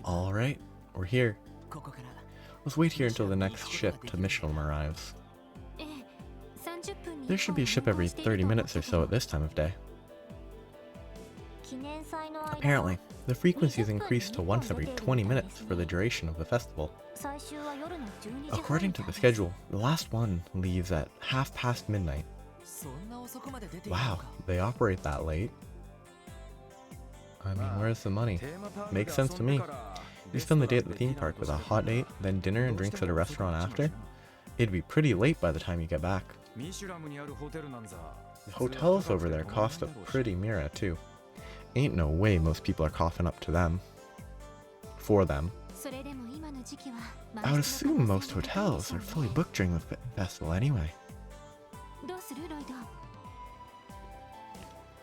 alright, we're here. Let's wait here until the next ship to Mishelam arrives. There should be a ship every 30 minutes or so at this time of day. Apparently, the frequency is increased to once every 20 minutes for the duration of the festival. According to the schedule, the last one leaves at midnight. Wow, they operate that late? I mean, where's the money? Makes sense to me. You spend the day at the theme park with a hot date, then dinner and drinks at a restaurant after? It'd be pretty late by the time you get back. The hotels over there cost a pretty mira too. Ain't no way most people are coughing up to them. For them. I would assume most hotels are fully booked during the festival anyway.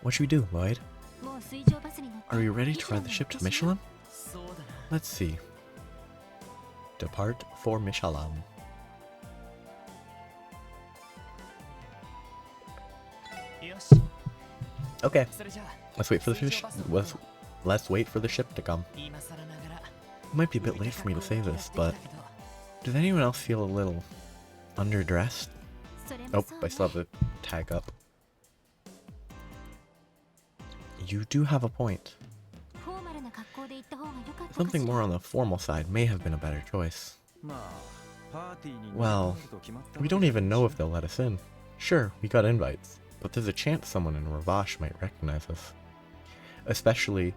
What should we do, Lloyd? Are we ready to ride the ship to Mishelam? Let's see. Depart for Mishelam. Okay. Let's wait for the fish. Let's wait for the ship to come. It might be a bit late for me to say this, but does anyone else feel a little underdressed? Oh, I still have the tag up. You do have a point. Something more on the formal side may have been a better choice. Well, we don't even know if they'll let us in. Sure, we got invites, but there's a chance someone in Revache might recognize us. Especially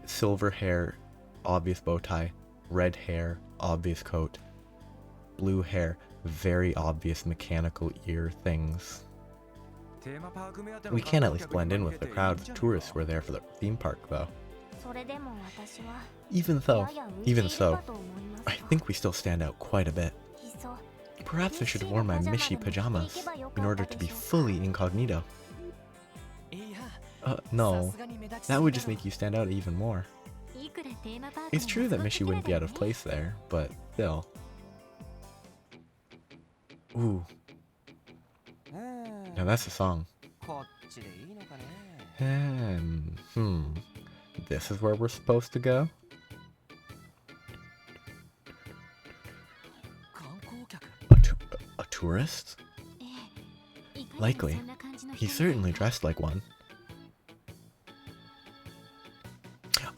silver hair, obvious bow tie, red hair, obvious coat, blue hair, very obvious mechanical ear things. We can at least blend in with the crowd of tourists who are there for the theme park, though. Even so, I think we still stand out quite a bit. Perhaps I should have worn my Mishi pajamas in order to be fully incognito. No, that would just make you stand out even more. It's true that Mishi wouldn't be out of place there, but still. Ooh. Now that's a song. This is where we're supposed to go? A tourist? Likely. He's certainly dressed like one.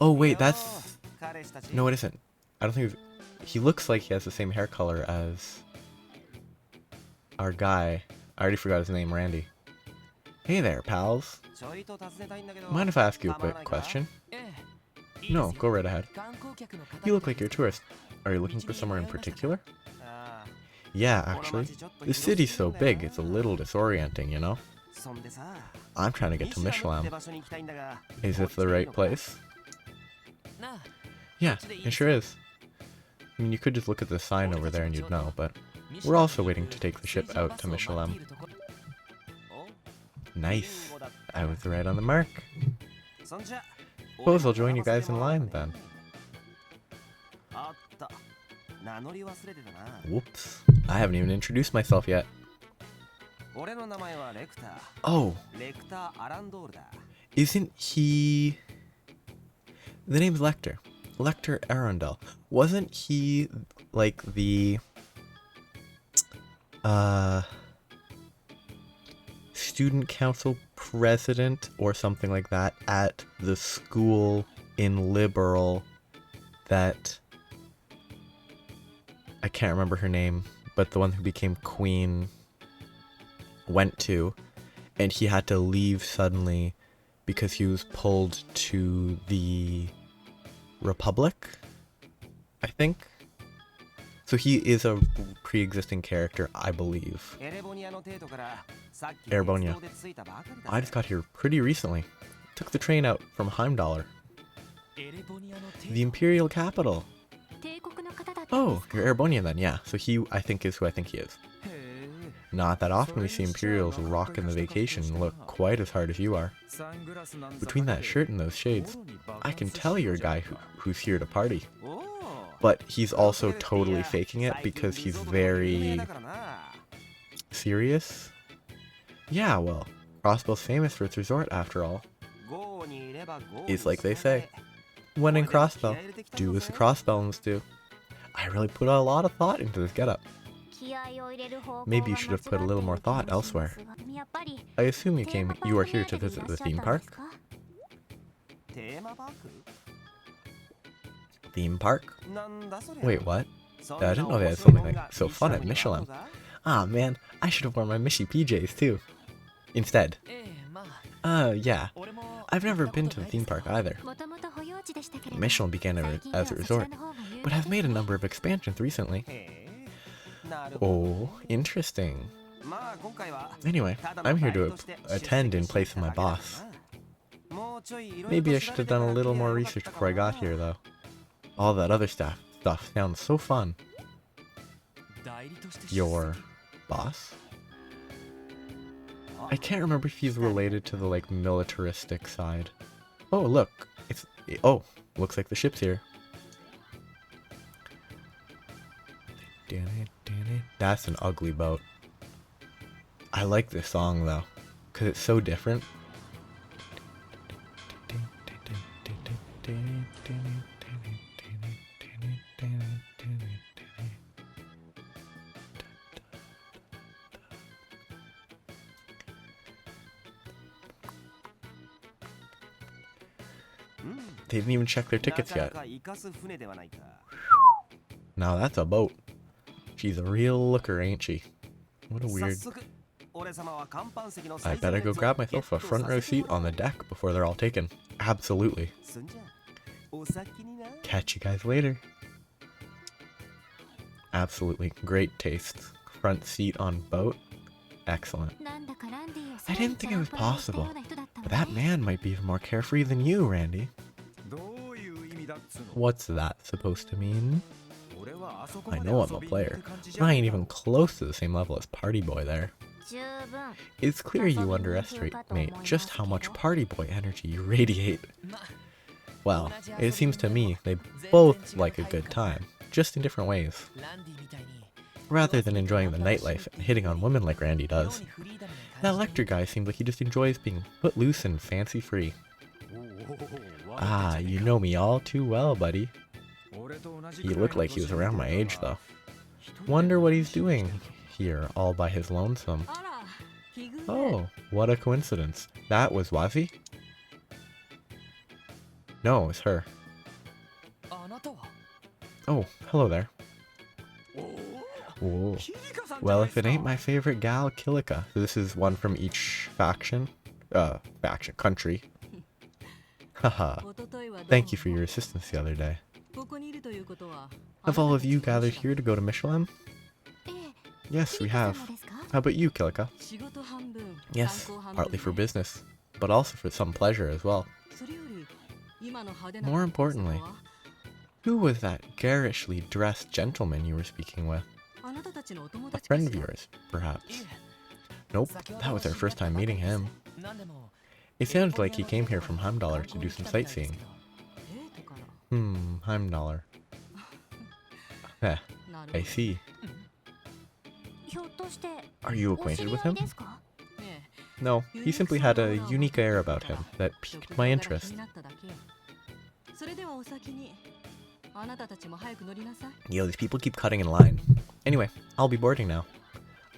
Oh wait, that's... No, it isn't. I don't think... He looks like he has the same hair color as... our guy. I already forgot his name, Randy. Hey there, pals. Mind if I ask you a quick question? No, go right ahead. You look like you're a tourist. Are you looking for somewhere in particular? Yeah, actually. The city's so big, it's a little disorienting, you know? I'm trying to get to Mishelam. Is it the right place? Yeah, it sure is. I mean, you could just look at the sign over there and you'd know, but we're also waiting to take the ship out to Mishelam. Nice. I was right on the mark. Suppose I'll join you guys in line then. Whoops. I haven't even introduced myself yet. Oh. Isn't he... The name's Lecter. Lecter Arundel. Wasn't he like the... student council president or something like that at the school in Liberal that... I can't remember her name, but the one who became queen went to, and he had to leave suddenly because he was pulled to the Republic, I think. So he is a pre-existing character, I believe. Erebonia. I just got here pretty recently. Took the train out from Heimdallr. The imperial capital. Oh, you're Erebonian then, yeah. So he, I think, is who I think he is. Not that often we see Imperials rocking the vacation and look quite as hard as you are. Between that shirt and those shades, I can tell you're a guy who's here to party. But he's also totally faking it because he's very serious. Yeah, well, Crossbell's famous for its resort after all. It's like they say, when in Crossbell, do as the Crossbellans do. I really put a lot of thought into this getup. Maybe you should have put a little more thought elsewhere. I assume you are here to visit the theme park? Theme park? Wait, what? I didn't know they had something like so fun at Mishelam. Ah man, I should have worn my Mishy PJs too. Instead. Yeah. I've never been to the theme park either. Mishelam began as a resort, but has made a number of expansions recently. Oh, interesting. Anyway, I'm here to attend in place of my boss. Maybe I should have done a little more research before I got here, though. All that other stuff sounds so fun. Your boss? I can't remember if he's related to the, like, militaristic side. Oh, look. Looks like the ship's here. That's an ugly boat. I like this song though, because it's so different. They didn't even check their tickets yet. Now that's a boat. She's a real looker, ain't she? What a weird... I better go grab myself a front row seat on the deck before they're all taken. Absolutely. Catch you guys later. Absolutely. Great taste. Front seat on boat. Excellent. I didn't think it was possible. But that man might be even more carefree than you, Randy. What's that supposed to mean? I know I'm a player, but I ain't even close to the same level as Party Boy there. It's clear you underestimate just how much Party Boy energy you radiate. Well, it seems to me they both like a good time, just in different ways. Rather than enjoying the nightlife and hitting on women like Randy does, that Lecter guy seems like he just enjoys being put loose and fancy-free. Ah, you know me all too well, buddy. He looked like he was around my age, though. Wonder what he's doing here, all by his lonesome. Oh, what a coincidence. That was Wazi? No, it's her. Oh, hello there. Whoa. Well, if it ain't my favorite gal, Kilika. This is one from each country. Haha. Thank you for your assistance the other day. Have all of you gathered here to go to Mishelam? Yes, we have. How about you, Kilika? Yes, partly for business, but also for some pleasure as well. More importantly, who was that garishly dressed gentleman you were speaking with? A friend of yours, perhaps? Nope, that was our first time meeting him. It sounded like he came here from Heimdallr to do some sightseeing. Heimdallr. I see. Are you acquainted with him? No, he simply had a unique air about him that piqued my interest. Yo, these people keep cutting in line. Anyway, I'll be boarding now.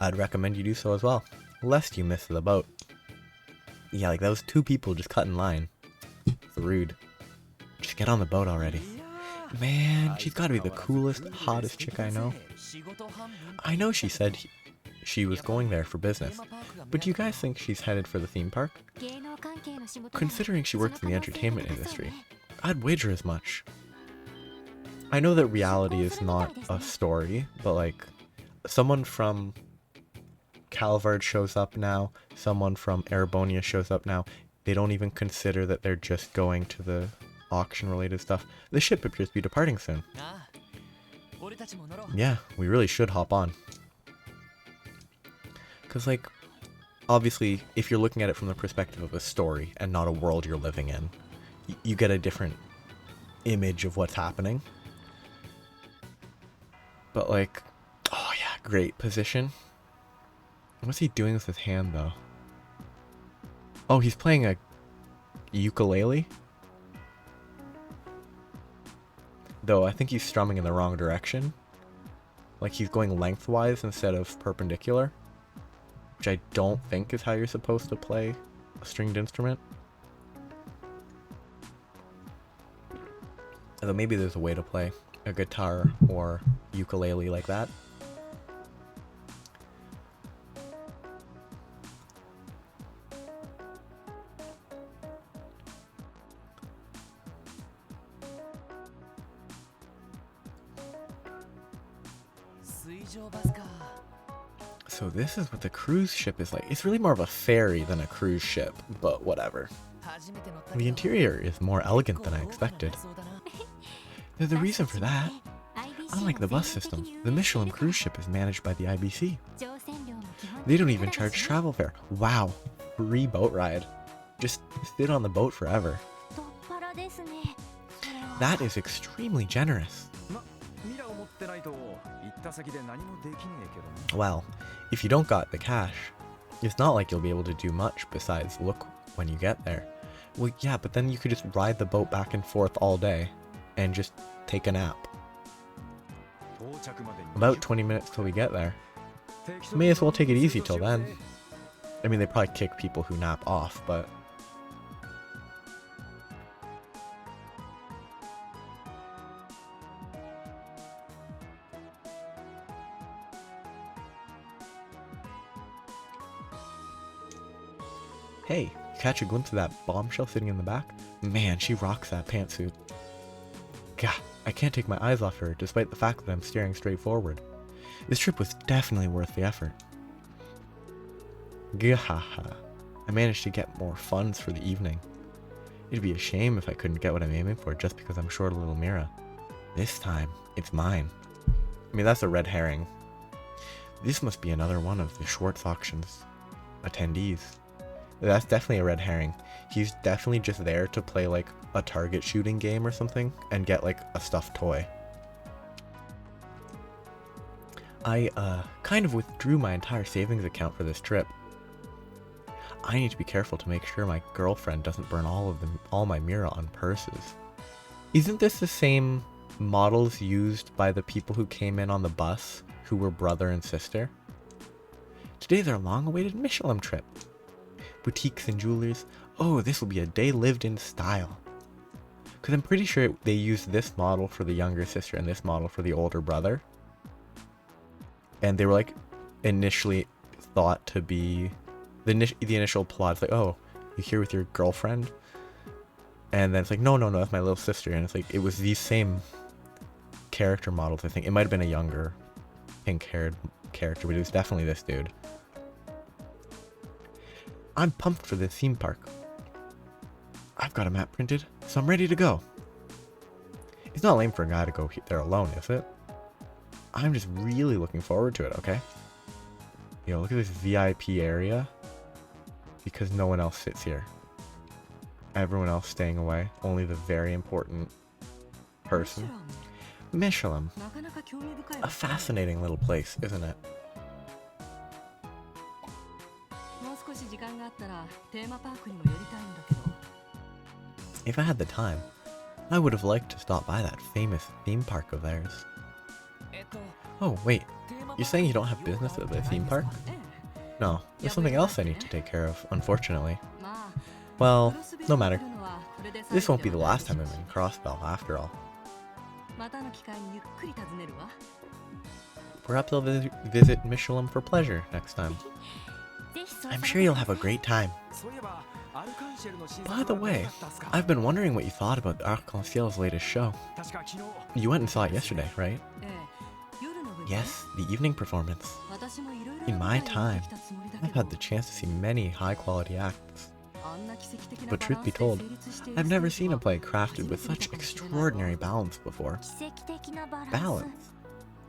I'd recommend you do so as well, lest you miss the boat. Yeah, like those two people just cut in line. It's rude. Just get on the boat already. Man, she's gotta be the coolest, hottest chick I know. I know she said she was going there for business, but do you guys think she's headed for the theme park? Considering she works in the entertainment industry, I'd wager as much. I know that reality is not a story, but like, someone from Calvard shows up now, someone from Erebonia shows up now. They don't even consider that they're just going to the auction-related stuff. The ship appears to be departing soon. Yeah, we really should hop on. Because, like, obviously, if you're looking at it from the perspective of a story and not a world you're living in, you get a different image of what's happening. But, like, oh yeah, great position. What's he doing with his hand, though? Oh, he's playing a ukulele? Though I think he's strumming in the wrong direction. Like he's going lengthwise instead of perpendicular. Which I don't think is how you're supposed to play a stringed instrument. Although maybe there's a way to play a guitar or ukulele like that. So this is what the cruise ship is like. It's really more of a ferry than a cruise ship, but whatever. The interior is more elegant than I expected. There's a reason for that. Unlike the bus system, the Mishelam cruise ship is managed by the IBC. They don't even charge travel fare. Wow, free boat ride. Just sit on the boat forever. That is extremely generous. Well, if you don't got the cash, it's not like you'll be able to do much besides look when you get there. Well, yeah, but then you could just ride the boat back and forth all day and just take a nap. About 20 minutes till we get there. May as well take it easy till then. I mean, they probably kick people who nap off, but... Hey, catch a glimpse of that bombshell sitting in the back? Man, she rocks that pantsuit. Gah, I can't take my eyes off her, despite the fact that I'm staring straight forward. This trip was definitely worth the effort. Gahaha. I managed to get more funds for the evening. It'd be a shame if I couldn't get what I'm aiming for just because I'm short a little Mira. This time, it's mine. I mean, that's a red herring. This must be another one of the Schwarze auction's attendees. That's definitely a red herring. He's definitely just there to play like a target shooting game or something and get like a stuffed toy. I kind of withdrew my entire savings account for this trip. I need to be careful to make sure my girlfriend doesn't burn all my Mira on purses. Isn't this the same models used by the people who came in on the bus who were brother and sister? Today's our long-awaited Mishelam trip. Boutiques and jewelers. Oh, this will be a day lived in style. Because I'm pretty sure they used this model for the younger sister and this model for the older brother. And they were like initially thought to be the initial plot. It's like, oh, you're here with your girlfriend? And then it's like, no, that's my little sister. And it's like, it was these same character models, I think. It might have been a younger pink-haired character, but it was definitely this dude. I'm pumped for this theme park. I've got a map printed, so I'm ready to go. It's not lame for a guy to go there alone, is it? I'm just really looking forward to it, okay? Yo, look at this VIP area. Because no one else sits here. Everyone else staying away. Only the very important person. Mishelam. A fascinating little place, isn't it? If I had the time, I would have liked to stop by that famous theme park of theirs. Oh, wait. You're saying you don't have business at the theme park? No, there's something else I need to take care of, unfortunately. Well, no matter. This won't be the last time I'm in Crossbell, after all. Perhaps I'll visit Mishelam for pleasure next time. I'm sure you'll have a great time. By the way, I've been wondering what you thought about Arc-en-Ciel's latest show. You went and saw it yesterday, right? Yes, the evening performance. In my time, I've had the chance to see many high-quality acts. But truth be told, I've never seen a play crafted with such extraordinary balance before. Balance?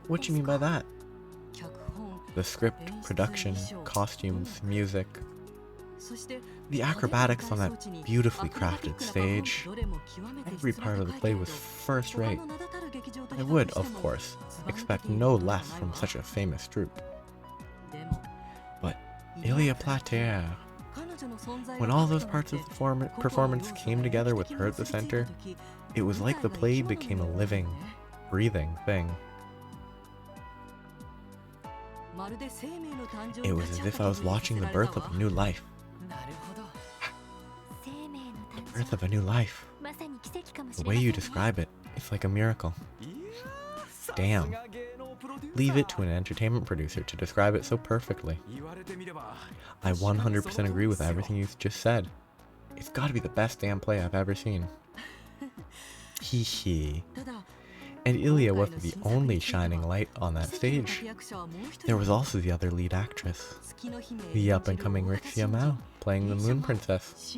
What do you mean by that? The script, production, costumes, music, the acrobatics on that beautifully crafted stage. Every part of the play was first rate. I would, of course, expect no less from such a famous troupe. But Ilia Plater, when all those parts of the performance came together with her at the center, it was like the play became a living, breathing thing. It was as if I was watching the birth of a new life. The birth of a new life. The way you describe it, it's like a miracle. Damn. Leave it to an entertainment producer to describe it so perfectly. I 100% agree with everything you just said. It's gotta be the best damn play I've ever seen. Hee hee. And Ilia wasn't the only shining light on that stage. There was also the other lead actress, the up-and-coming Rixia Mao, playing the Moon Princess.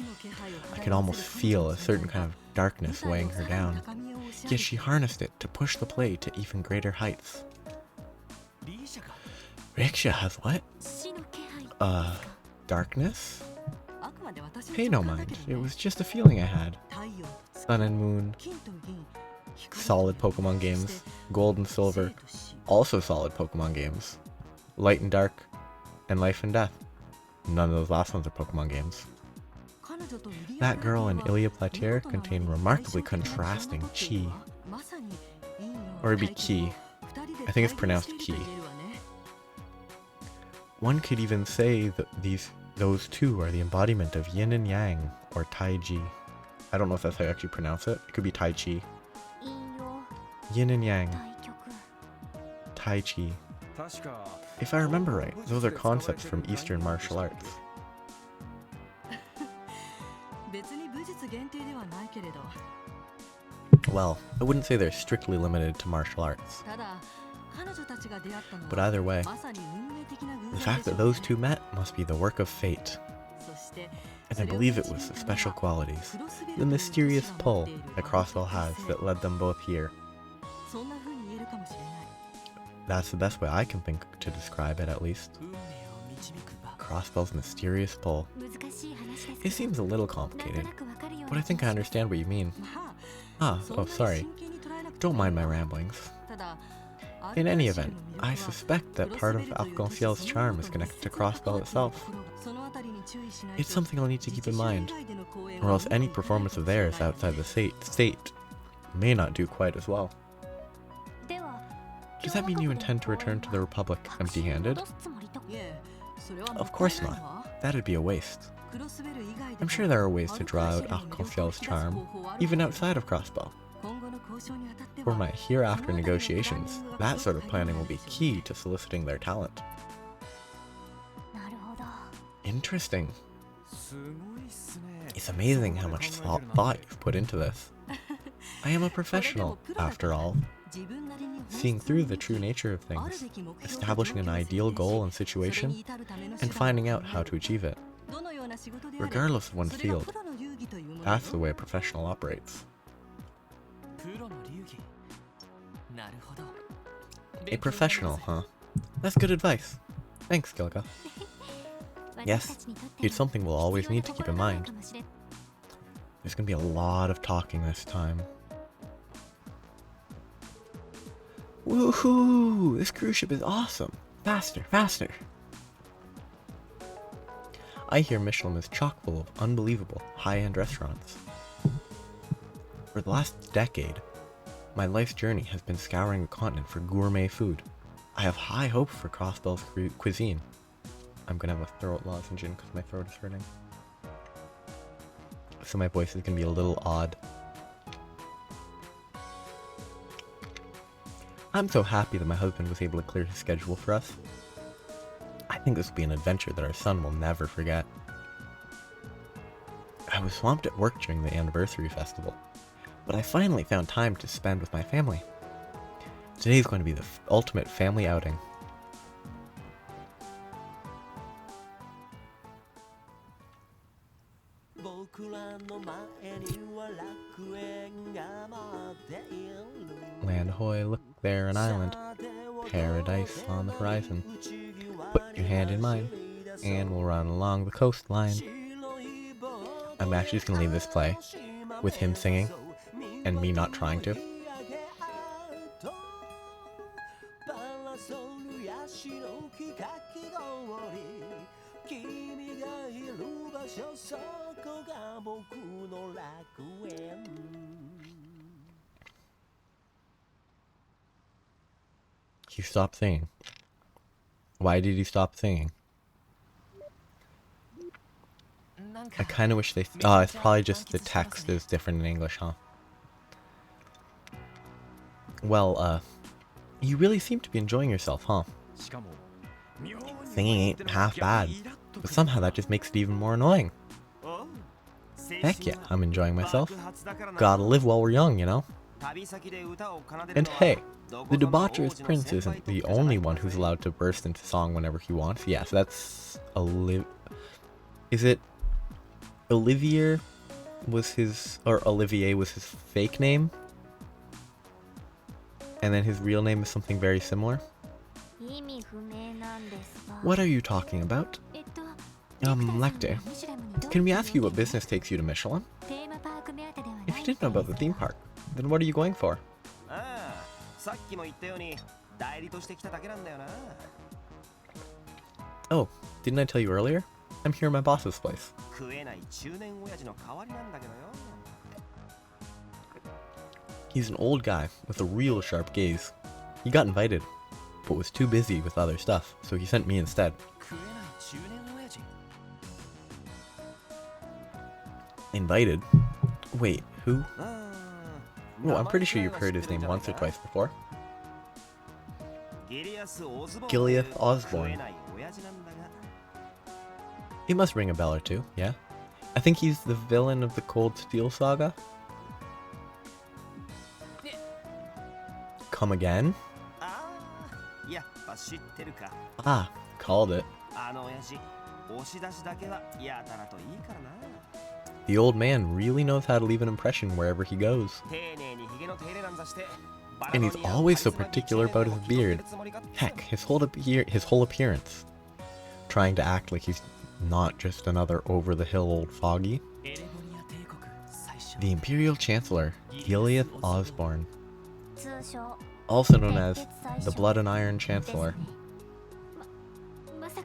I could almost feel a certain kind of darkness weighing her down, yet she harnessed it to push the play to even greater heights. Rixia has what? Darkness? Pay no mind, it was just a feeling I had. Sun and Moon, solid Pokemon games. Gold and Silver, also solid Pokemon games. Light and Dark, and Life and Death. None of those last ones are Pokemon games. That girl and Ilia Plater contain remarkably contrasting chi. Or it'd be ki. I think it's pronounced ki. One could even say that those two are the embodiment of yin and yang, or tai chi. I don't know if that's how you actually pronounce it. It could be tai chi. Yin and yang. Tai chi. If I remember right, those are concepts from Eastern martial arts. Well, I wouldn't say they're strictly limited to martial arts. But either way, the fact that those two met must be the work of fate. And I believe it was the special qualities, the mysterious pull that Crossbell has that led them both here. That's the best way I can think to describe it, at least. Crossbell's mysterious pull. It seems a little complicated, but I think I understand what you mean. Oh, sorry. Don't mind my ramblings. In any event, I suspect that part of Arc-en-Ciel's charm is connected to Crossbell itself. It's something I'll need to keep in mind, or else any performance of theirs outside the state may not do quite as well. Does that mean you intend to return to the Republic empty-handed? Of course not. That'd be a waste. I'm sure there are ways to draw out Arc-en-Ciel's charm, even outside of Crossbell. For my hereafter negotiations, that sort of planning will be key to soliciting their talent. Interesting. It's amazing how much thought you've put into this. I am a professional, after all. Seeing through the true nature of things, establishing an ideal goal and situation, and finding out how to achieve it. Regardless of one's field, that's the way a professional operates. A professional, huh? That's good advice. Thanks, Gilga. Yes, it's something we'll always need to keep in mind. There's gonna be a lot of talking this time. Woohoo! This cruise ship is awesome! Faster, faster! I hear Mishelam is chock full of unbelievable high-end restaurants. For the last decade, my life's journey has been scouring the continent for gourmet food. I have high hopes for Crossbell's cuisine. I'm gonna have a throat lozenge in because my throat is hurting. So my voice is gonna be a little odd. I'm so happy that my husband was able to clear his schedule for us. I think this will be an adventure that our son will never forget. I was swamped at work during the anniversary festival, but I finally found time to spend with my family. Today's going to be the ultimate family outing. Land ahoy, look there, an island. Paradise on the horizon. Put your hand in mine, and we'll run along the coastline. I'm actually just gonna leave this play with him singing and me not trying to. He stopped singing. Why did he stop singing? I kind of wish they... Oh, it's probably just the text is different in English, huh? Well, you really seem to be enjoying yourself, huh? Singing ain't half bad, but somehow that just makes it even more annoying. Heck yeah, I'm enjoying myself. Gotta live while we're young, you know? And hey, the debaucherous prince isn't the only one who's allowed to burst into song whenever he wants. Yes, that's Is it Olivier was his, or Olivier was his fake name? And then his real name is something very similar? What are you talking about? Lecte, can we ask you what business takes you to Mishelam? If you didn't know about the theme park, then what are you going for? Oh, didn't I tell you earlier? I'm here at my boss's place. He's an old guy with a real sharp gaze. He got invited, but was too busy with other stuff, so he sent me instead. Invited? Wait, who? Oh, I'm pretty sure you've heard his name once or twice before. Gilead Osborne. It must ring a bell or two, yeah? I think he's the villain of the Cold Steel Saga. Come again? Ah, called it. The old man really knows how to leave an impression wherever he goes. And he's always so particular about his beard. Heck, his whole appearance. Trying to act like he's not just another over-the-hill old foggy. The Imperial Chancellor, Gilead Osborne. Also known as the Blood and Iron Chancellor.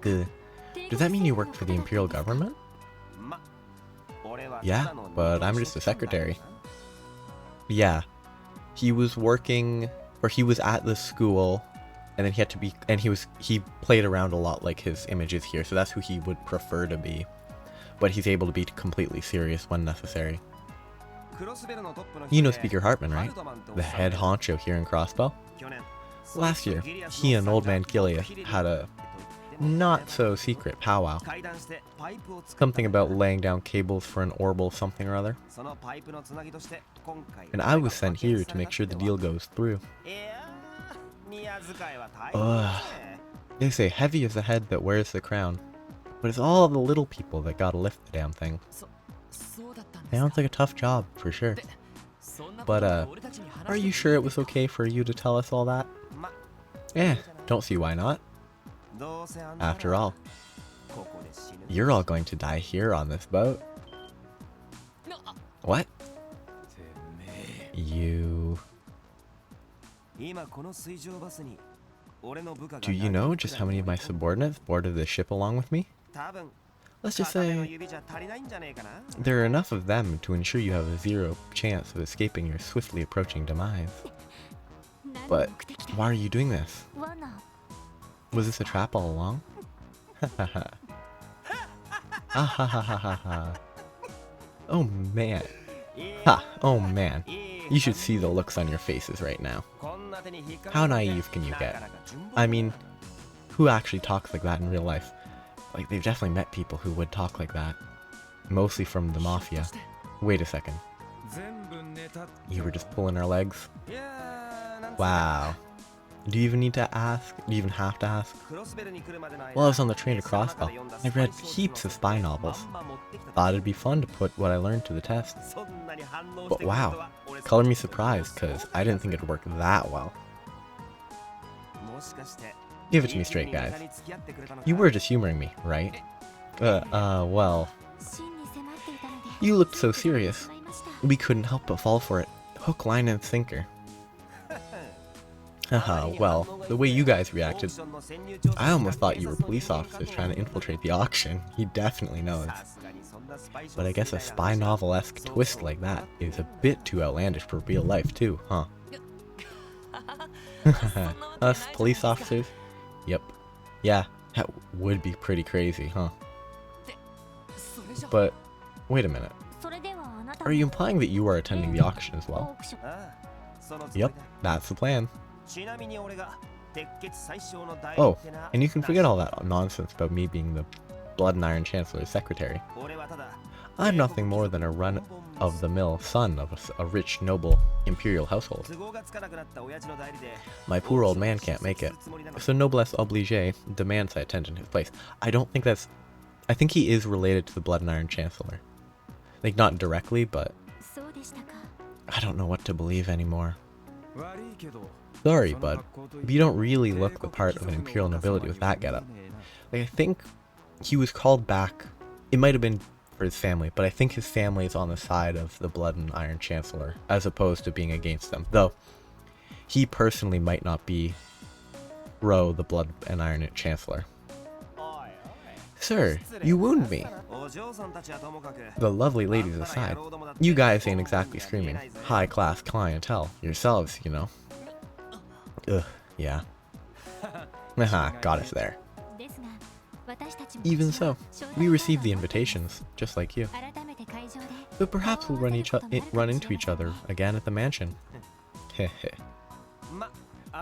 Does that mean you work for the Imperial government? Yeah, but I'm just a secretary. Yeah, he was working, or he was at the school, and then he had to be, and he played around a lot like his images here, so that's who he would prefer to be. But he's able to be completely serious when necessary. You know Speaker Hartman, right? The head honcho here in Crossbow? Last year, he and Old Man Gilead had a not-so-secret powwow. Something about laying down cables for an orbital something or other. And I was sent here to make sure the deal goes through. They say heavy is the head that wears the crown, but it's all the little people that gotta lift the damn thing. Sounds like a tough job, for sure. But, are you sure it was okay for you to tell us all that? Don't see why not. After all, you're all going to die here on this boat. What? You... Do you know just how many of my subordinates boarded this ship along with me? Let's just say there are enough of them to ensure you have a zero chance of escaping your swiftly approaching demise. But why are you doing this? Was this a trap all along? Ha ha ha. Oh man. Ha, oh man. You should see the looks on your faces right now. How naive can you get? I mean, who actually talks like that in real life? Like, they've definitely met people who would talk like that. Mostly from the Mafia. Wait a second. You were just pulling our legs? Wow. Do you even need to ask? Do you even have to ask? While I was on the train to Crossbow, I read heaps of spy novels. Thought it'd be fun to put what I learned to the test. But wow, color me surprised, because I didn't think it'd work that well. Give it to me straight, guys. You were just humoring me, right? Well... You looked so serious. We couldn't help but fall for it. Hook, line, and sinker. Haha, well, the way you guys reacted, I almost thought you were police officers trying to infiltrate the auction. He definitely knows. But I guess a spy novel-esque twist like that is a bit too outlandish for real life too, huh? Us, police officers? Yep. Yeah, that would be pretty crazy, huh? But, wait a minute. Are you implying that you are attending the auction as well? Yep, that's the plan. Oh, and you can forget all that nonsense about me being the Blood and Iron Chancellor's secretary. I'm nothing more than a run-of-the-mill son of a rich, noble, imperial household. My poor old man can't make it, so noblesse oblige demands I attend in his place. I think he is related to the Blood and Iron Chancellor. Like, not directly, but... I don't know what to believe anymore. Sorry, but you don't really look the part of an imperial nobility with that getup. Like, I think he was called back. It might have been for his family, but I think his family is on the side of the Blood and Iron Chancellor, as opposed to being against them. Though, he personally might not be pro the Blood and Iron Chancellor. Sir, you wound me. The lovely ladies aside, you guys ain't exactly screaming high-class clientele yourselves, you know. Ugh, yeah. Haha, got us there. Even so, we received the invitations, just like you. But perhaps we'll run into each other again at the mansion. Heh.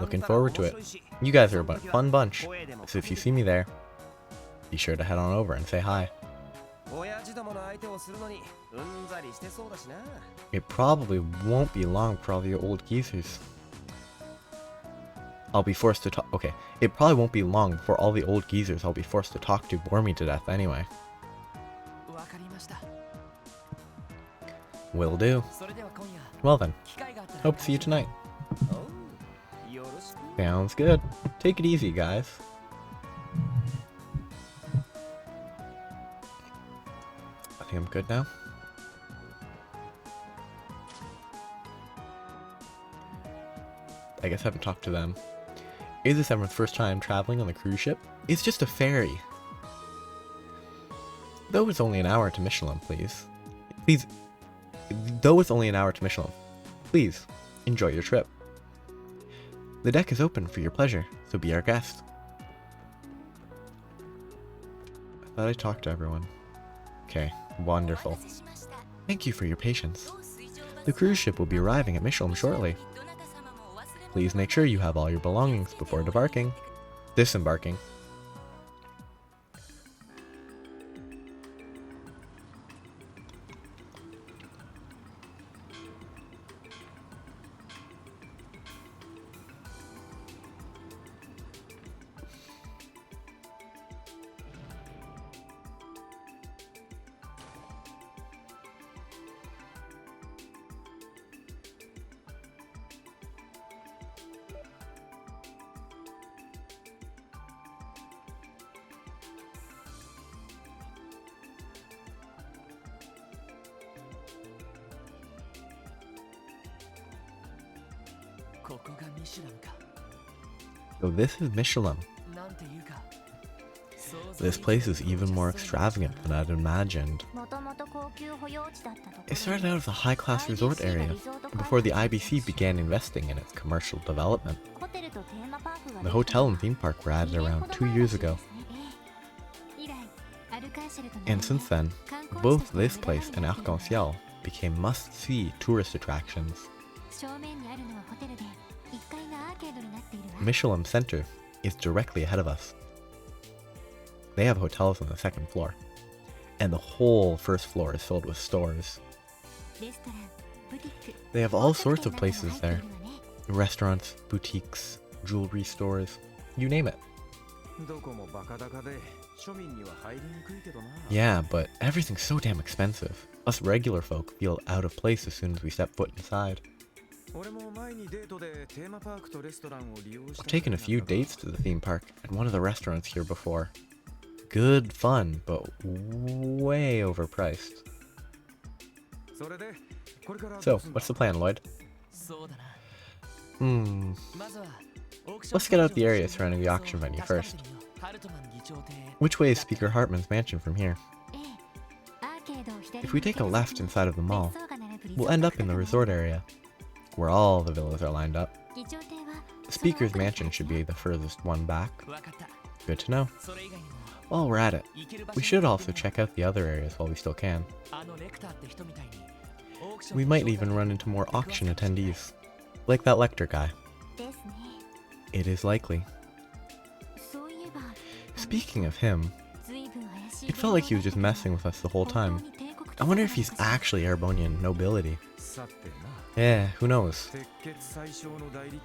Looking forward to it. You guys are a fun bunch, so if you see me there, be sure to head on over and say hi. It probably won't be long for all the old geezers. I'll be forced to talk. Okay, it probably won't be long before all the old geezers I'll be forced to talk to bore me to death anyway. Will do. Well then, hope to see you tonight. Sounds good. Take it easy, guys. I think I'm good now. I guess I haven't talked to them. Is this everyone's first time traveling on the cruise ship? It's just a ferry. Though it's only an hour to Mishelam, please. Though it's only an hour to Mishelam, please enjoy your trip. The deck is open for your pleasure, so be our guest. I thought I talked to everyone. Okay, wonderful. Thank you for your patience. The cruise ship will be arriving at Mishelam shortly. Please make sure you have all your belongings before disembarking. So this is Mishelam. This place is even more extravagant than I'd imagined. It started out as a high-class resort area before the IBC began investing in its commercial development. The hotel and theme park were added around 2 years ago. And since then, both this place and Arc-en-Ciel became must-see tourist attractions. Mishelam Center is directly ahead of us. They have hotels on the second floor, and the whole first floor is filled with stores. They have all sorts of places there. Restaurants, boutiques, jewelry stores, you name it. Yeah, but everything's so damn expensive. Us regular folk feel out of place as soon as we step foot inside. I've taken a few dates to the theme park and one of the restaurants here before. Good fun, but way overpriced. So, what's the plan, Lloyd? Let's get out the area surrounding the auction venue first. Which way is Speaker Hartman's mansion from here? If we take a left inside of the mall, we'll end up in the resort area, where all the villas are lined up. The Speaker's mansion should be the furthest one back. Good to know. While we're at it, we should also check out the other areas while we still can. We might even run into more auction attendees, like that lector guy. It is likely. Speaking of him, it felt like he was just messing with us the whole time. I wonder if he's actually Erebonian nobility. Yeah, who knows?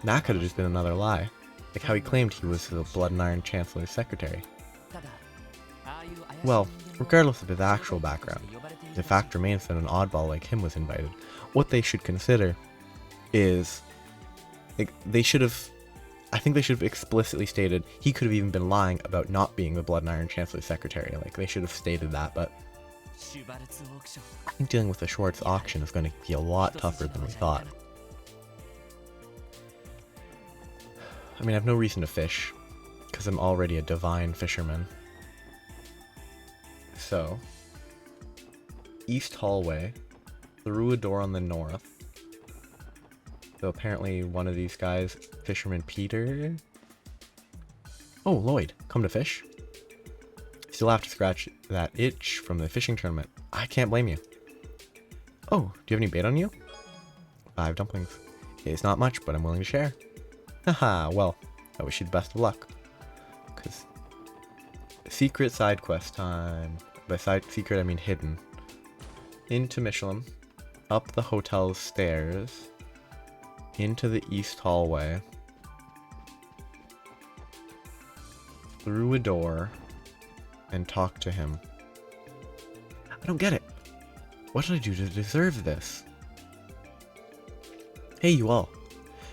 That could have just been another lie, like how he claimed he was the Blood and Iron Chancellor's secretary. Well, regardless of his actual background, the fact remains that an oddball like him was invited. What they should consider is, like, I think they should have explicitly stated he could have even been lying about not being the Blood and Iron Chancellor's secretary. Like, they should have stated that, but I think dealing with the Schwarze auction is going to be a lot tougher than we thought. I mean, I have no reason to fish, because I'm already a divine fisherman. So, east hallway, through a door on the north. So apparently one of these guys, Fisherman Peter. Oh, Lloyd, come to fish? Still have to scratch that itch from the fishing tournament. I can't blame you. Oh, do you have any bait on you? 5 dumplings. It's not much, but I'm willing to share. Haha, well, I wish you the best of luck. Because secret side quest time. By secret, I mean hidden. Into Mishelam, up the hotel's stairs, into the east hallway, through a door, and talk to him. I don't get it. What did I do to deserve this? Hey, you all.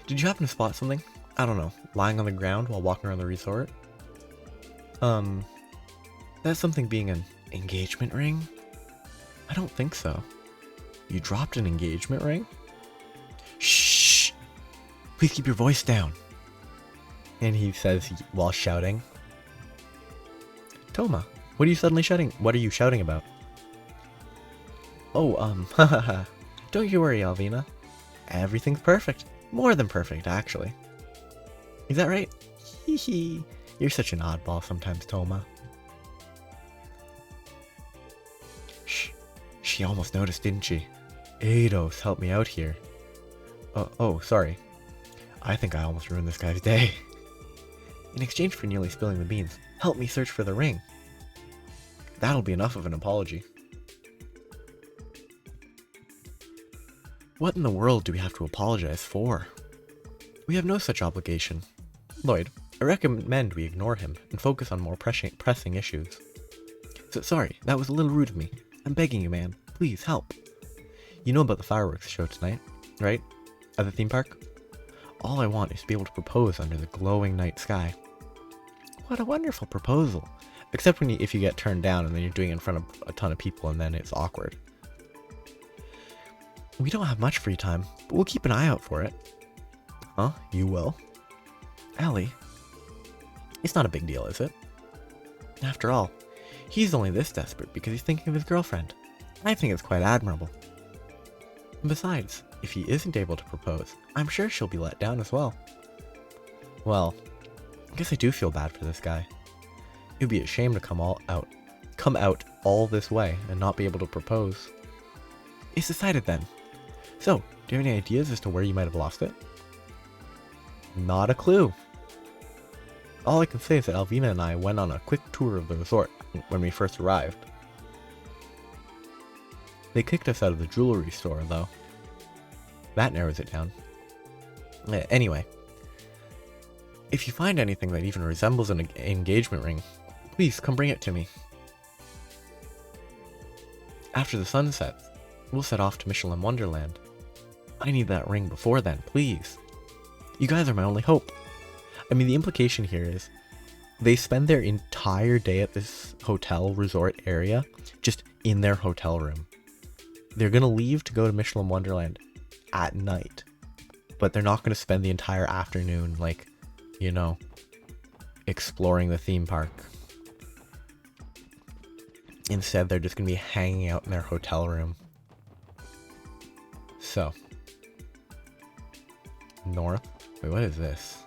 Did you happen to spot something? I don't know, lying on the ground while walking around the resort? That's something being an engagement ring? I don't think so. You dropped an engagement ring? Shh! Please keep your voice down. And he says while shouting. Toma, what are you suddenly shouting? What are you shouting about? Oh, hahaha. Don't you worry, Alvina. Everything's perfect. More than perfect, actually. Is that right? Hee hee. You're such an oddball sometimes, Toma. Shh. She almost noticed, didn't she? Eidos, help me out here. Oh, sorry. I think I almost ruined this guy's day. In exchange for nearly spilling the beans, help me search for the ring. That'll be enough of an apology. What in the world do we have to apologize for? We have no such obligation. Lloyd, I recommend we ignore him and focus on more pressing issues. So, sorry, that was a little rude of me. I'm begging you, man. Please, help. You know about the fireworks show tonight, right? At the theme park? All I want is to be able to propose under the glowing night sky. What a wonderful proposal. Except if you get turned down and then you're doing it in front of a ton of people and then it's awkward. We don't have much free time, but we'll keep an eye out for it. Huh? You will? Allie, it's not a big deal, is it? After all, he's only this desperate because he's thinking of his girlfriend. I think it's quite admirable. And besides, if he isn't able to propose, I'm sure she'll be let down as well. Well, I guess I do feel bad for this guy. It would be a shame to come out all this way and not be able to propose. It's decided then. So, do you have any ideas as to where you might have lost it? Not a clue. All I can say is that Alvina and I went on a quick tour of the resort when we first arrived. They kicked us out of the jewelry store, though. That narrows it down. Anyway, If you find anything that even resembles an engagement ring, please come bring it to me. After the sun sets, we'll set off to Mishelam Wonderland. I need that ring before then, please. You guys are my only hope. I mean, the implication here is they spend their entire day at this hotel resort area just in their hotel room. They're going to leave to go to Mishelam Wonderland at night, but they're not going to spend the entire afternoon, like, you know, exploring the theme park. Instead, they're just going to be hanging out in their hotel room. So, north. Wait, what is this?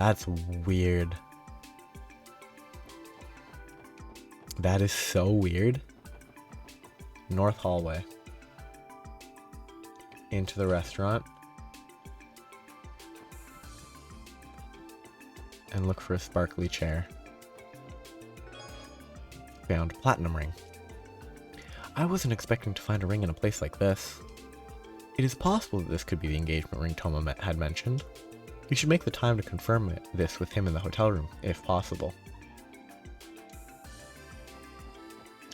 That's weird. That is so weird. North hallway. Into the restaurant. And look for a sparkly chair. Found platinum ring. I wasn't expecting to find a ring in a place like this. It is possible that this could be the engagement ring Toma had mentioned. We should make the time to confirm this with him in the hotel room, if possible.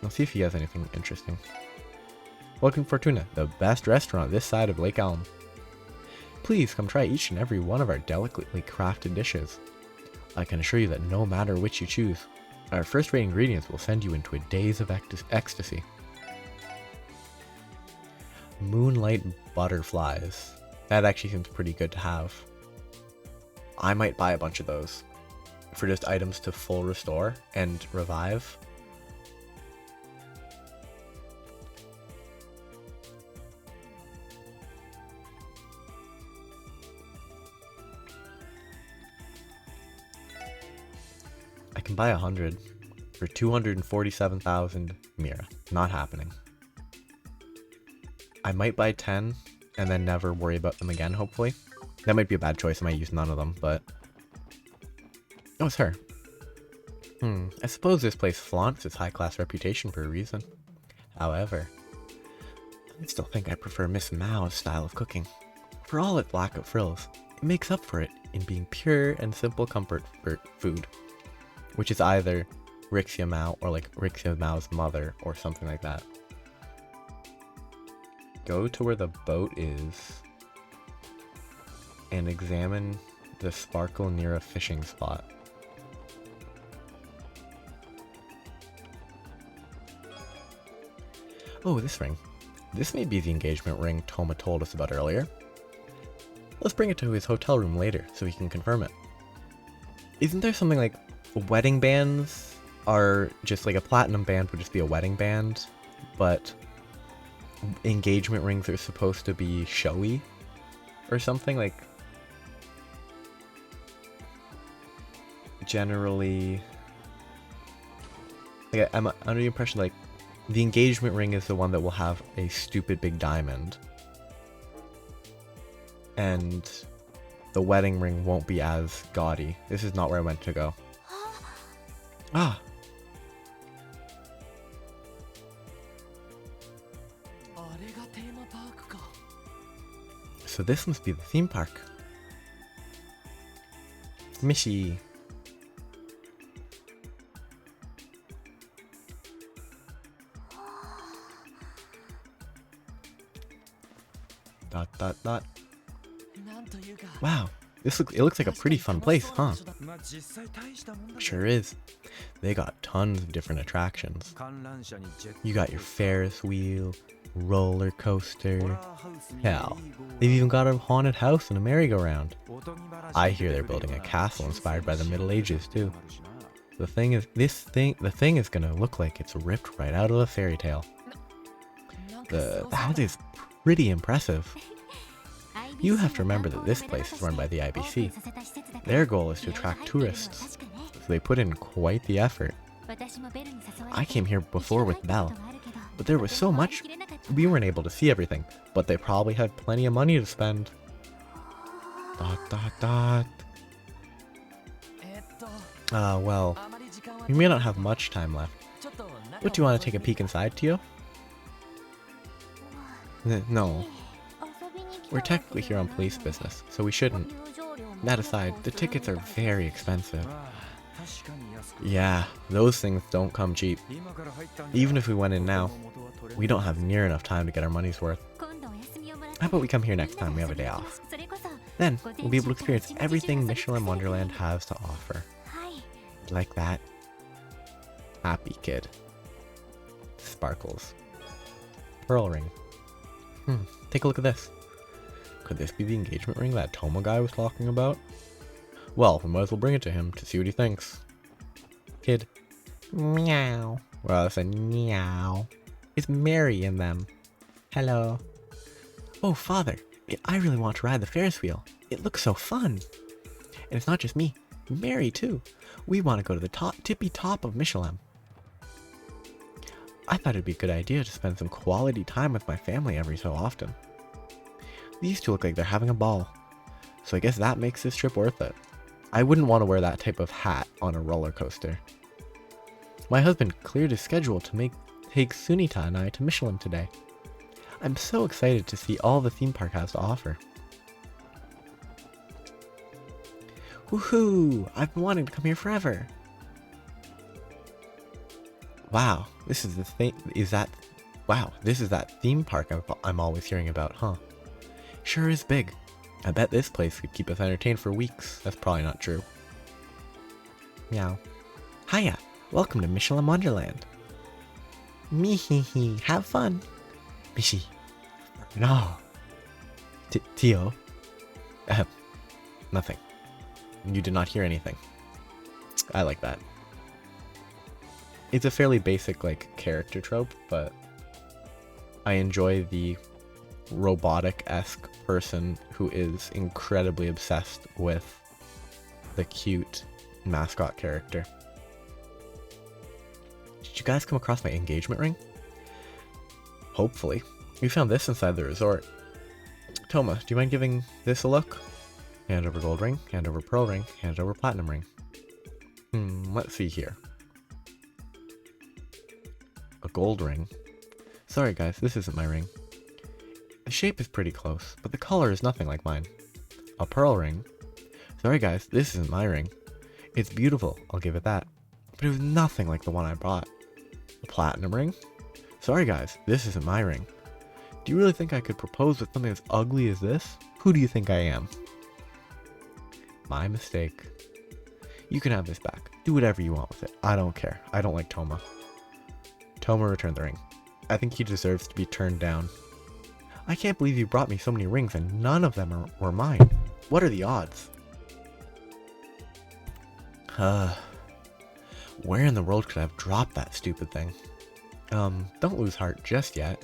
Let's see if he has anything interesting. Welcome Fortuna, the best restaurant this side of Lake Elm. Please come try each and every one of our delicately crafted dishes. I can assure you that no matter which you choose, our first-rate ingredients will send you into a daze of ecstasy. Moonlight butterflies. That actually seems pretty good to have. I might buy a bunch of those for just items to full restore and revive. I can buy 100 for 247,000 Mira. Not happening. I might buy 10 and then never worry about them again, hopefully. That might be a bad choice. I might use none of them, but... Oh, it's her. I suppose this place flaunts its high-class reputation for a reason. However, I still think I prefer Miss Mao's style of cooking. For all its lack of frills, it makes up for it in being pure and simple comfort food. Which is either Rixia Mao or like Rixia Mao's mother or something like that. Go to where the boat is and examine the sparkle near a fishing spot. Oh, this ring. This may be the engagement ring Toma told us about earlier. Let's bring it to his hotel room later so he can confirm it. Isn't there something like wedding bands are just like a platinum band would just be a wedding band, but engagement rings are supposed to be showy or something? Like, generally, like, I'm under the impression like the engagement ring is the one that will have a stupid big diamond, and the wedding ring won't be as gaudy. This is not where I meant to go. Ah. So this must be the theme park. Mishi. Dot dot dot. Wow, it looks like a pretty fun place, huh? Sure is. They got tons of different attractions. You got your Ferris wheel, roller coaster. Hell, they've even got a haunted house and a merry-go-round. I hear they're building a castle inspired by the Middle Ages too. The thing is, the thing is gonna look like it's ripped right out of a fairy tale. That is pretty impressive. You have to remember that this place is run by the IBC. Their goal is to attract tourists, so they put in quite the effort. I came here before with Belle, but there was so much, we weren't able to see everything, but they probably had plenty of money to spend. Dot dot dot. Well, we may not have much time left. But do you want to take a peek inside, Tio? No. We're technically here on police business, so we shouldn't. That aside, the tickets are very expensive. Yeah, those things don't come cheap. Even if we went in now, we don't have near enough time to get our money's worth. How about we come here next time we have a day off? Then, we'll be able to experience everything Mishelam Wonderland has to offer. Like that. Happy kid. Sparkles. Pearl ring. Take a look at this. Could this be the engagement ring that Toma guy was talking about? Well, we might as well bring it to him to see what he thinks. Kid. Meow. Well, I said meow. It's Mary in them. Hello. Oh, father. I really want to ride the Ferris wheel. It looks so fun. And it's not just me. Mary, too. We want to go to the tippy top of Mishelam. I thought it'd be a good idea to spend some quality time with my family every so often. These two look like they're having a ball. So I guess that makes this trip worth it. I wouldn't want to wear that type of hat on a roller coaster. My husband cleared his schedule to take Sunita and I to Mishelam today. I'm so excited to see all the theme park has to offer. Woohoo! I've been wanting to come here forever. Wow, this is the thing. Wow, this is that theme park I'm always hearing about, huh? Sure is big. I bet this place could keep us entertained for weeks. That's probably not true. Meow. Hiya, welcome to Mishelam Wonderland. Me-hee-hee, have fun. Mishi. No. Tio. Nothing. You did not hear anything. I like that. It's a fairly basic, character trope, but I enjoy the robotic-esque person who is incredibly obsessed with the cute mascot character. Did you guys come across my engagement ring? Hopefully. We found this inside the resort. Toma, do you mind giving this a look? Hand over gold ring, hand over pearl ring, hand over platinum ring. Let's see here. A gold ring. Sorry guys, this isn't my ring. The shape is pretty close, but the color is nothing like mine. A pearl ring. Sorry guys, this isn't my ring. It's beautiful, I'll give it that. But it was nothing like the one I bought. A platinum ring. Sorry guys, this isn't my ring. Do you really think I could propose with something as ugly as this? Who do you think I am? My mistake. You can have this back. Do whatever you want with it. I don't care. I don't like Toma. Toma returned the ring. I think he deserves to be turned down. I can't believe you brought me so many rings and none of them were mine. What are the odds? Where in the world could I have dropped that stupid thing? Don't lose heart just yet.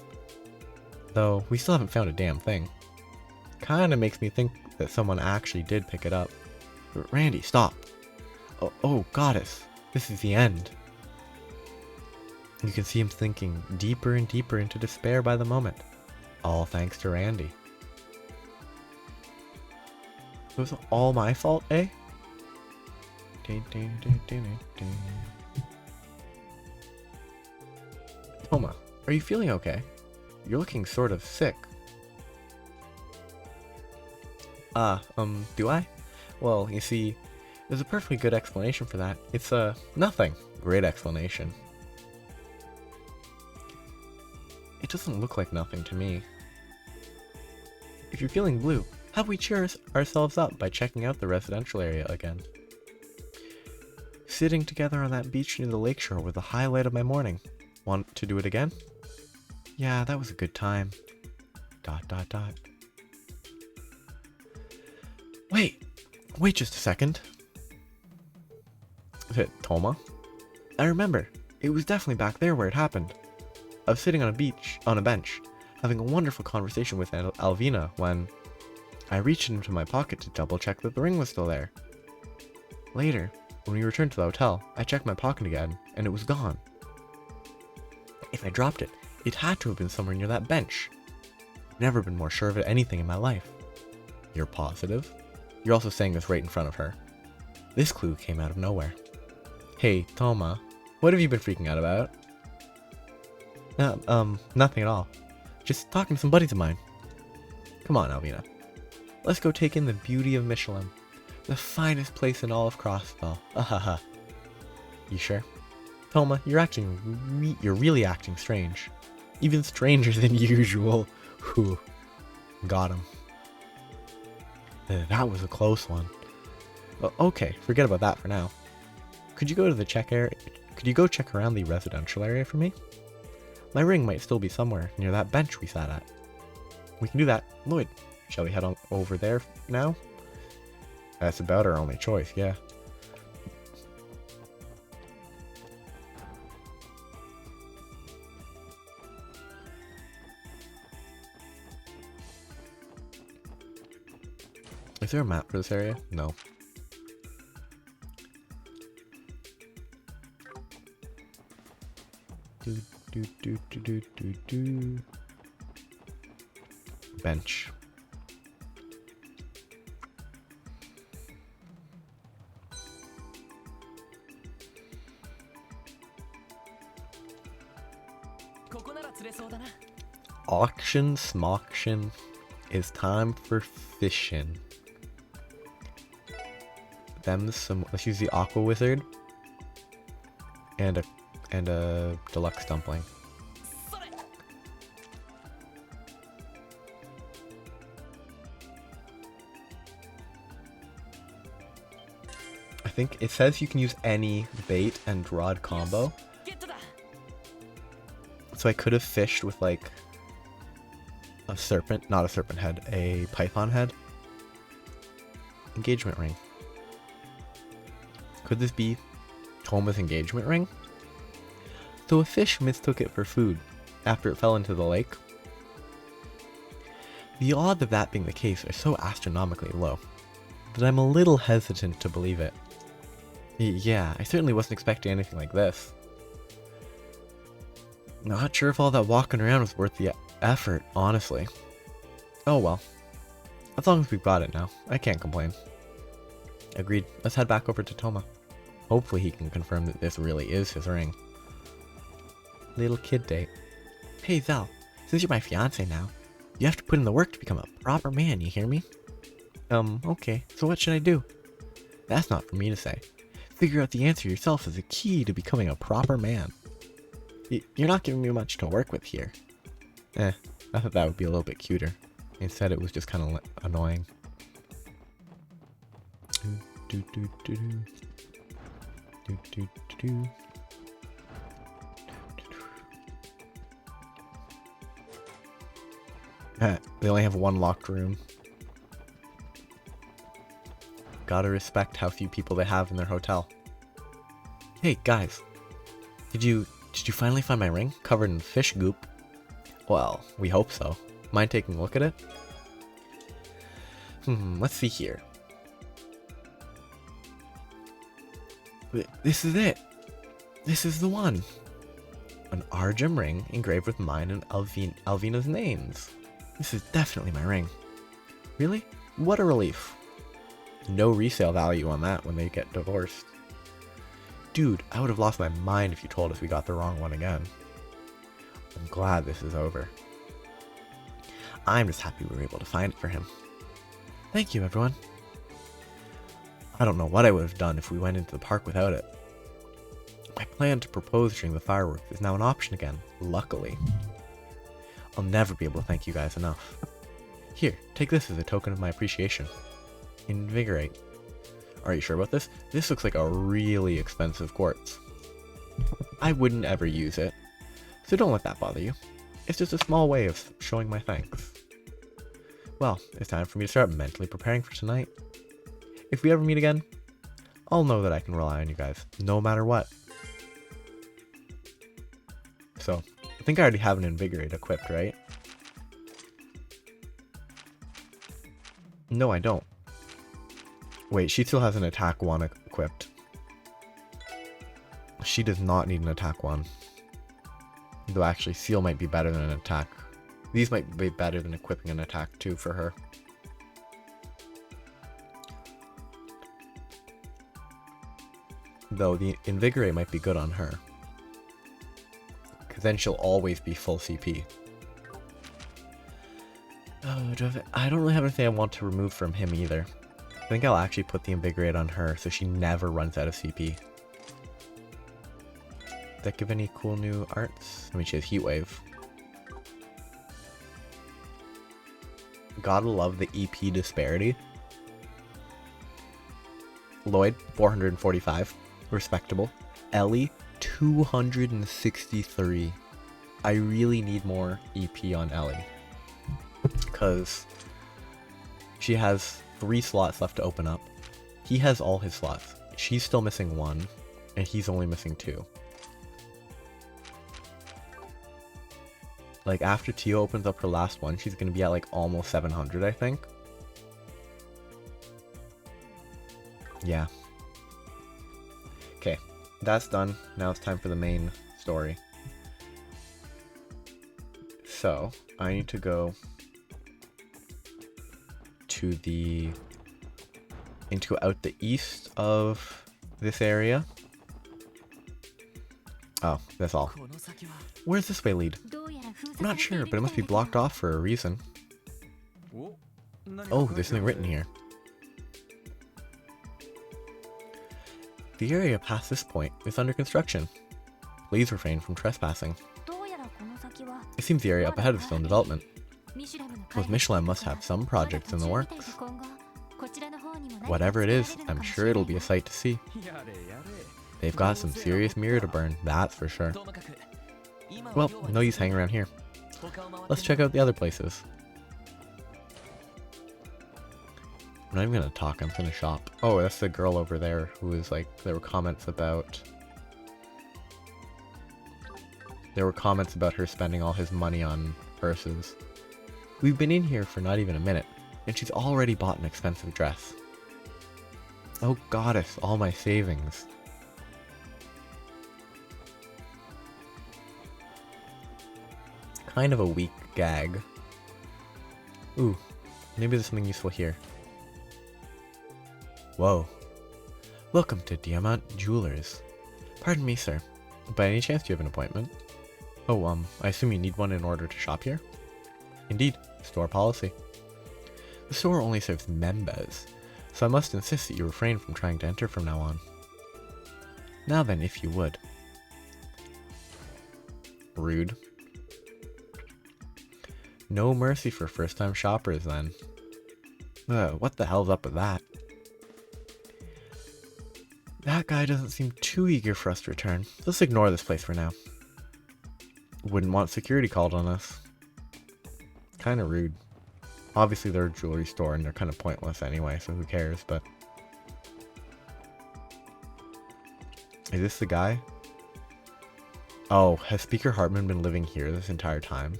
Though, we still haven't found a damn thing. Kinda makes me think that someone actually did pick it up. Randy, stop! Oh, goddess, this is the end. You can see him sinking deeper and deeper into despair by the moment. All thanks to Randy. It was all my fault, eh? Toma, are you feeling okay? You're looking sort of sick. Do I? Well, you see, there's a perfectly good explanation for that. It's, nothing. Great explanation. It doesn't look like nothing to me. If you're feeling blue, how about we cheer ourselves up by checking out the residential area again? Sitting together on that beach near the lakeshore was the highlight of my morning. Want to do it again? Yeah, that was a good time. ... Wait just a second. Is it Toma? I remember. It was definitely back there where it happened. I was sitting on a bench, having a wonderful conversation with Alvina when I reached into my pocket to double check that the ring was still there. Later, when we returned to the hotel, I checked my pocket again, and it was gone. If I dropped it, it had to have been somewhere near that bench. Never been more sure of anything in my life. You're positive? You're also saying this right in front of her. This clue came out of nowhere. Hey, Toma, what have you been freaking out about? Nothing at all. Just talking to some buddies of mine. Come on, Alvina. Let's go take in the beauty of Mishelam. The finest place in all of Crossbell. Ahaha. You sure? Toma, you're really acting strange. Even stranger than usual. Whew. Got him. That was a close one. Okay, forget about that for now. Could you go check around the residential area for me? My ring might still be somewhere near that bench we sat at. We can do that. Lloyd, shall we head on over there now? That's about our only choice, yeah. Is there a map for this area? No. Bench. Auction smoction. It's time for fishing. Let's use the Aqua Wizard and a deluxe dumpling. I think it says you can use any bait and rod combo. So I could have fished with like a serpent, not a serpent head, a python head. Engagement ring. Could this be Toma's engagement ring? Though a fish mistook it for food after it fell into the lake. The odds of that being the case are so astronomically low that I'm a little hesitant to believe it. Yeah, I certainly wasn't expecting anything like this. Not sure if all that walking around was worth the effort, honestly. Oh well. As long as we've got it now, I can't complain. Agreed. Let's head back over to Toma. Hopefully he can confirm that this really is his ring. Little kid date. Hey Zal, since you're my fiance now, you have to put in the work to become a proper man, you hear me? Okay, so what should I do? That's not for me to say. Figure out the answer yourself is the key to becoming a proper man. You're not giving me much to work with here. I thought that would be a little bit cuter. Instead it was just kind of annoying. They only have one locked room. Gotta respect how few people they have in their hotel. Hey guys, did you finally find my ring covered in fish goop? Well, we hope so. Mind taking a look at it? Let's see here. This is it. This is the one. An Argem ring engraved with mine and Alvina's names. This is definitely my ring. Really? What a relief. No resale value on that when they get divorced. Dude, I would have lost my mind if you told us we got the wrong one again. I'm glad this is over. I'm just happy we were able to find it for him. Thank you, everyone. I don't know what I would have done if we went into the park without it. My plan to propose during the fireworks is now an option again, luckily. I'll never be able to thank you guys enough. Here, take this as a token of my appreciation. Invigorate. Are you sure about this? This looks like a really expensive quartz. I wouldn't ever use it, so don't let that bother you. It's just a small way of showing my thanks. Well, it's time for me to start mentally preparing for tonight. If we ever meet again, I'll know that I can rely on you guys, no matter what. So, I think I already have an Invigorate equipped, right? No, I don't. Wait, she still has an attack 1 equipped. She does not need an attack 1. Though actually, Seal might be better than an attack. These might be better than equipping an attack 2 for her. Though the Invigorate might be good on her. Because then she'll always be full CP. Oh, I don't really have anything I want to remove from him either. think I'll actually put the Invigorate on her so she never runs out of CP. Did that give any cool new arts? I mean, she has Heat Wave. Gotta love the EP disparity. Lloyd, 445. Respectable. Ellie, 263. I really need more EP on Ellie. Because she has 3 slots left to open up. He has all his slots. She's still missing 1. And he's only missing 2. Like, after Tio opens up her last one, she's gonna be at like almost 700, I think. Yeah. Okay, that's done. Now it's time for the main story. So, I need to go to the... I need to go out the east of this area. Oh, that's all. Where's this way lead? I'm not sure, but it must be blocked off for a reason. Oh, there's something written here. The area past this point is under construction. Please refrain from trespassing. It seems the area up ahead is still in development. Those Mishelam must have some projects in the works. Whatever it is, I'm sure it'll be a sight to see. They've got some serious mirror to burn, that's for sure. Well, no use hanging around here. Let's check out the other places. I'm not even gonna talk, I'm gonna shop. Oh, that's the girl over there who was like, there were comments about her spending all his money on purses. We've been in here for not even a minute, and she's already bought an expensive dress. Oh goddess, all my savings. Kind of a weak gag. Ooh, maybe there's something useful here. Whoa. Welcome to Diamant Jewelers. Pardon me, sir. By any chance do you have an appointment? Oh, I assume you need one in order to shop here? Indeed, store policy. The store only serves members, so I must insist that you refrain from trying to enter from now on. Now then, if you would. Rude. No mercy for first-time shoppers, then. What the hell's up with that? That guy doesn't seem too eager for us to return. Let's ignore this place for now. Wouldn't want security called on us. Kinda rude. Obviously they're a jewelry store and they're kind of pointless anyway, so who cares, but... Is this the guy? Oh, has Speaker Hartman been living here this entire time?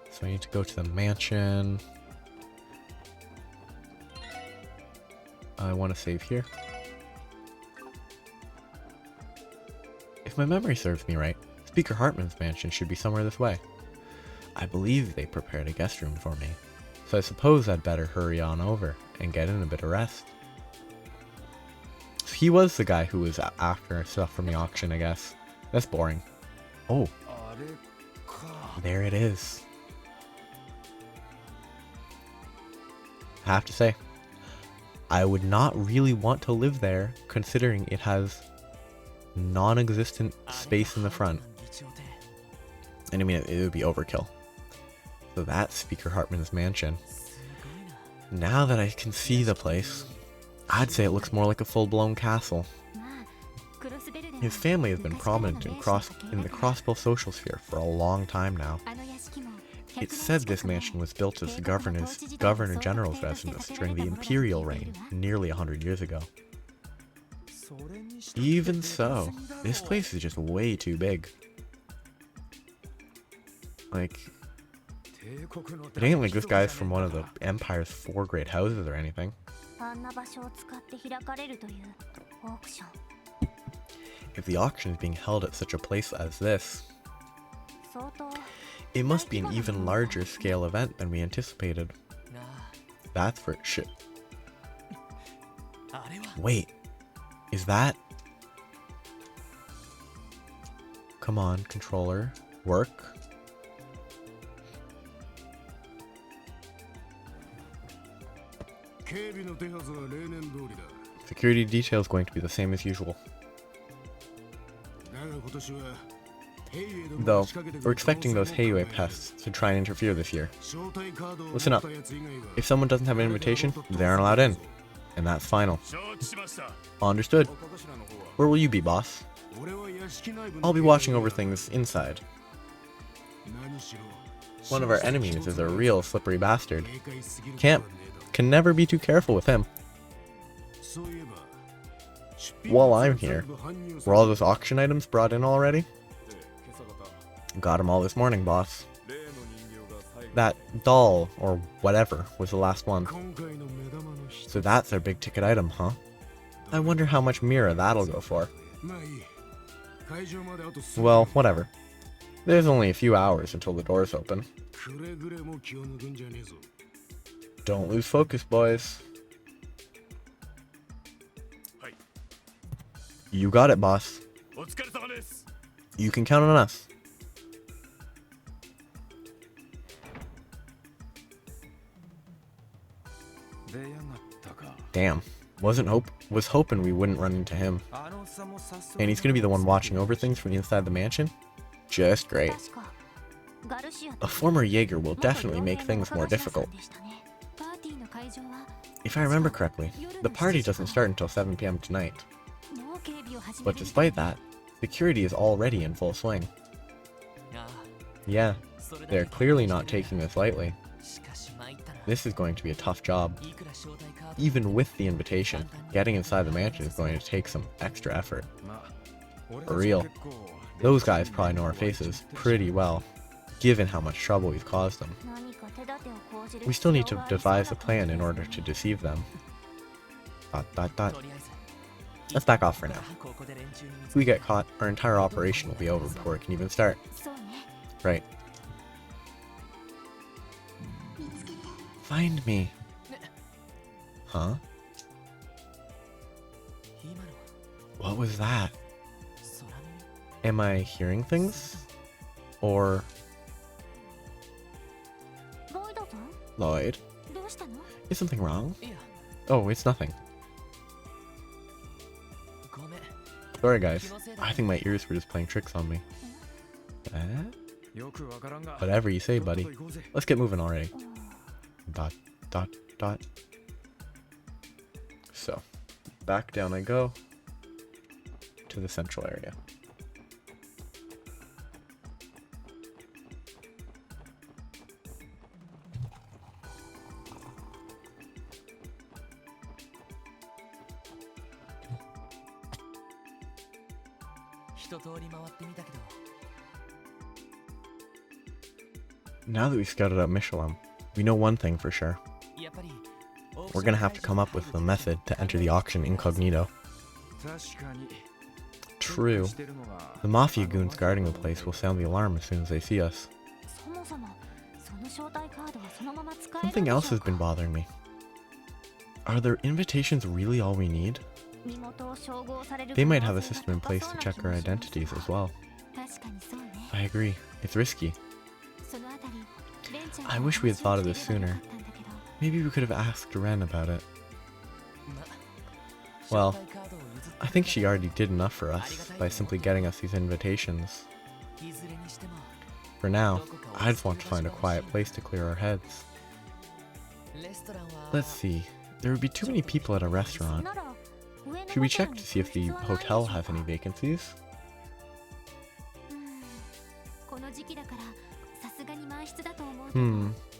So I need to go to the mansion. I want to save here. If my memory serves me right, Speaker Hartman's mansion should be somewhere this way. I believe they prepared a guest room for me, so I suppose I'd better hurry on over and get in a bit of rest. So he was the guy who was after stuff from the auction, I guess. That's boring. Oh, there it is. I have to say, I would not really want to live there, considering it has non-existent space in the front. And I mean, it would be overkill. So that's Speaker Hartman's mansion. Now that I can see the place, I'd say it looks more like a full-blown castle. His family has been prominent in the Crossbow social sphere for a long time now. It's said this mansion was built as the Governor General's residence during the Imperial reign, nearly 100 years ago. Even so, this place is just way too big. Like, it ain't like this guy's from one of the Empire's 4 great houses or anything. If the auction is being held at such a place as this, it must be an even larger scale event than we anticipated. That's for shit. Wait, is that... Come on, controller. Work. Security detail is going to be the same as usual. Though, we're expecting those Heiyue pests to try and interfere this year. Listen up. If someone doesn't have an invitation, they aren't allowed in. And that's final. Understood. Where will you be, boss? I'll be watching over things inside. One of our enemies is a real slippery bastard. Can never be too careful with him. While I'm here, were all those auction items brought in already? Got them all this morning, boss. That doll, or whatever, was the last one. So that's our big ticket item, huh? I wonder how much Mira that'll go for. Well, whatever. There's only a few hours until the doors open. Don't lose focus, boys. You got it, boss. You can count on us. Damn. Was hoping we wouldn't run into him. And he's gonna be the one watching over things from inside the mansion? Just great. A former Jaeger will definitely make things more difficult. If I remember correctly, the party doesn't start until 7 PM tonight. But despite that, security is already in full swing. Yeah, they're clearly not taking this lightly. This is going to be a tough job. Even with the invitation, getting inside the mansion is going to take some extra effort. For real. Those guys probably know our faces pretty well, given how much trouble we've caused them. We still need to devise a plan in order to deceive them. Let's back off for now. If we get caught, our entire operation will be over before it can even start. Right. Find me. Huh? What was that? Am I hearing things? Or... Lloyd? Is something wrong? Oh, it's nothing. Sorry guys, I think my ears were just playing tricks on me. Whatever you say, buddy. Let's get moving already. ... So, back down I go to the central area. Now that we've scouted out Mishelam, we know one thing for sure. We're gonna have to come up with a method to enter the auction incognito. True. The mafia goons guarding the place will sound the alarm as soon as they see us. Something else has been bothering me. Are their invitations really all we need? They might have a system in place to check our identities as well. I agree. It's risky. I wish we had thought of this sooner. Maybe we could have asked Ren about it. Well, I think she already did enough for us by simply getting us these invitations. For now, I just want to find a quiet place to clear our heads. Let's see, there would be too many people at a restaurant. Should we check to see if the hotel has any vacancies?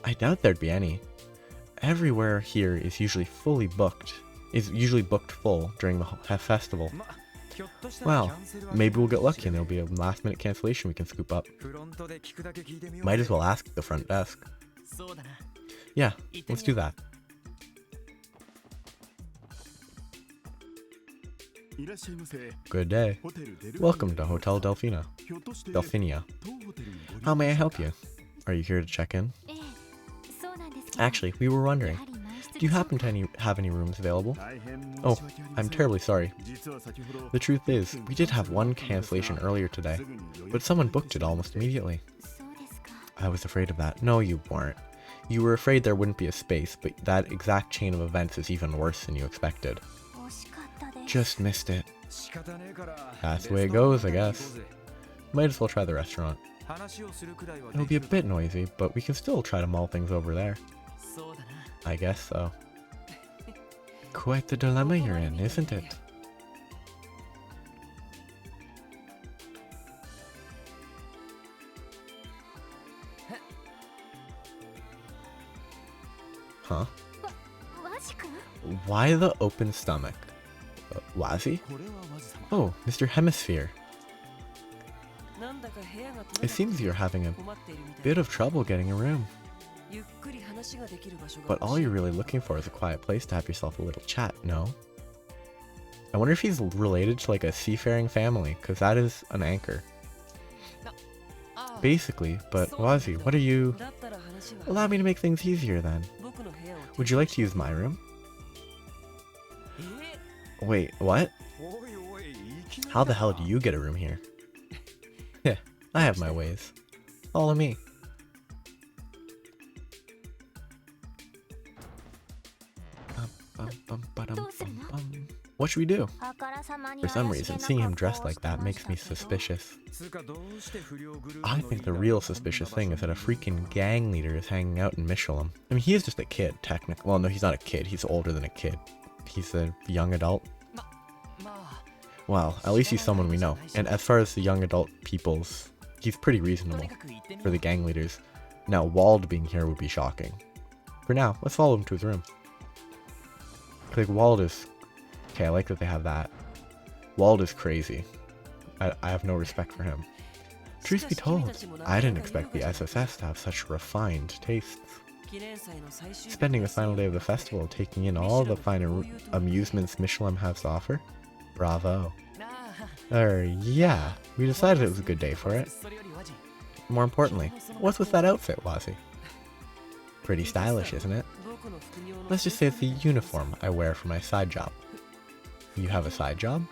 I doubt there'd be any. Everywhere here is usually booked full during the festival. Well, maybe we'll get lucky and there'll be a last minute cancellation we can scoop up. Might as well ask at the front desk. Yeah, let's do that. Good day. Welcome to Hotel Delphinia. How may I help you? Are you here to check in? Actually, we were wondering, Do you happen to have any rooms available? Oh, I'm terribly sorry. The truth is, we did have one cancellation earlier today, but someone booked it almost immediately. I was afraid of that. No, you weren't. You were afraid there wouldn't be a space, but that exact chain of events is even worse than you expected. Just missed it. That's the way it goes, I guess. Might as well try the restaurant. It'll be a bit noisy, but we can still try to mull things over there. I guess so. Quite the dilemma you're in, isn't it? Huh? Why the open stomach? Wazi? Oh, Mr. Hemisphere. It seems you're having a bit of trouble getting a room. But all you're really looking for is a quiet place to have yourself a little chat, no? I wonder if he's related to like a seafaring family, because that is an anchor. Basically, but Wazi, what are you... Allow me to make things easier then. Would you like to use my room? Wait, what? How the hell do you get a room here? Yeah, I have my ways. Follow me. What should we do? For some reason, seeing him dressed like that makes me suspicious. I think the real suspicious thing is that a freaking gang leader is hanging out in Mishelam. I mean, he is just a kid, technically. Well, no, he's not a kid. He's older than a kid. He's a young adult. Well, at least he's someone we know. And as far as the young adult peoples, he's pretty reasonable for the gang leaders. Now, Wald being here would be shocking. For now, let's follow him to his room. Like, Wald is... Okay, I like that they have that. Wald is crazy. I have no respect for him. Truth be told, I didn't expect the SSS to have such refined tastes. Spending the final day of the festival taking in all the finer amusements Mishelam has to offer? Bravo. Yeah, we decided it was a good day for it. More importantly, what's with that outfit, Wazi? Pretty stylish, isn't it? Let's just say it's the uniform I wear for my side job. You have a side job?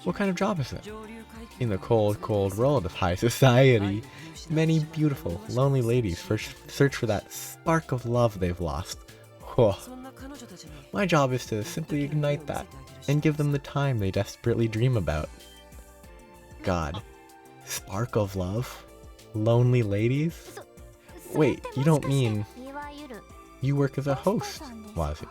What kind of job is it? In the cold, cold world of high society, many beautiful, lonely ladies search for that spark of love they've lost. Whoa. My job is to simply ignite that and give them the time they desperately dream about. God. Spark of love? Lonely ladies? Wait, you don't mean... You work as a host, Wazi.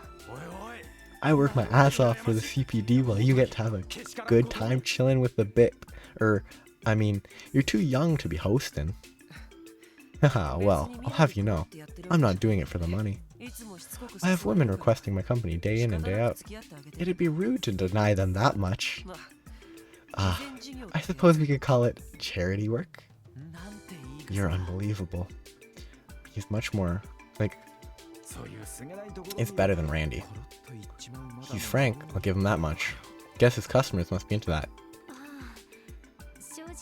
I work my ass off for the CPD while you get to have a good time chilling with the I mean, you're too young to be hosting. Haha, well, I'll have you know, I'm not doing it for the money. I have women requesting my company day in and day out. It'd be rude to deny them that much. I suppose we could call it charity work? You're unbelievable. He's much more, like... It's better than Randy. He's frank, I'll give him that much. Guess his customers must be into that.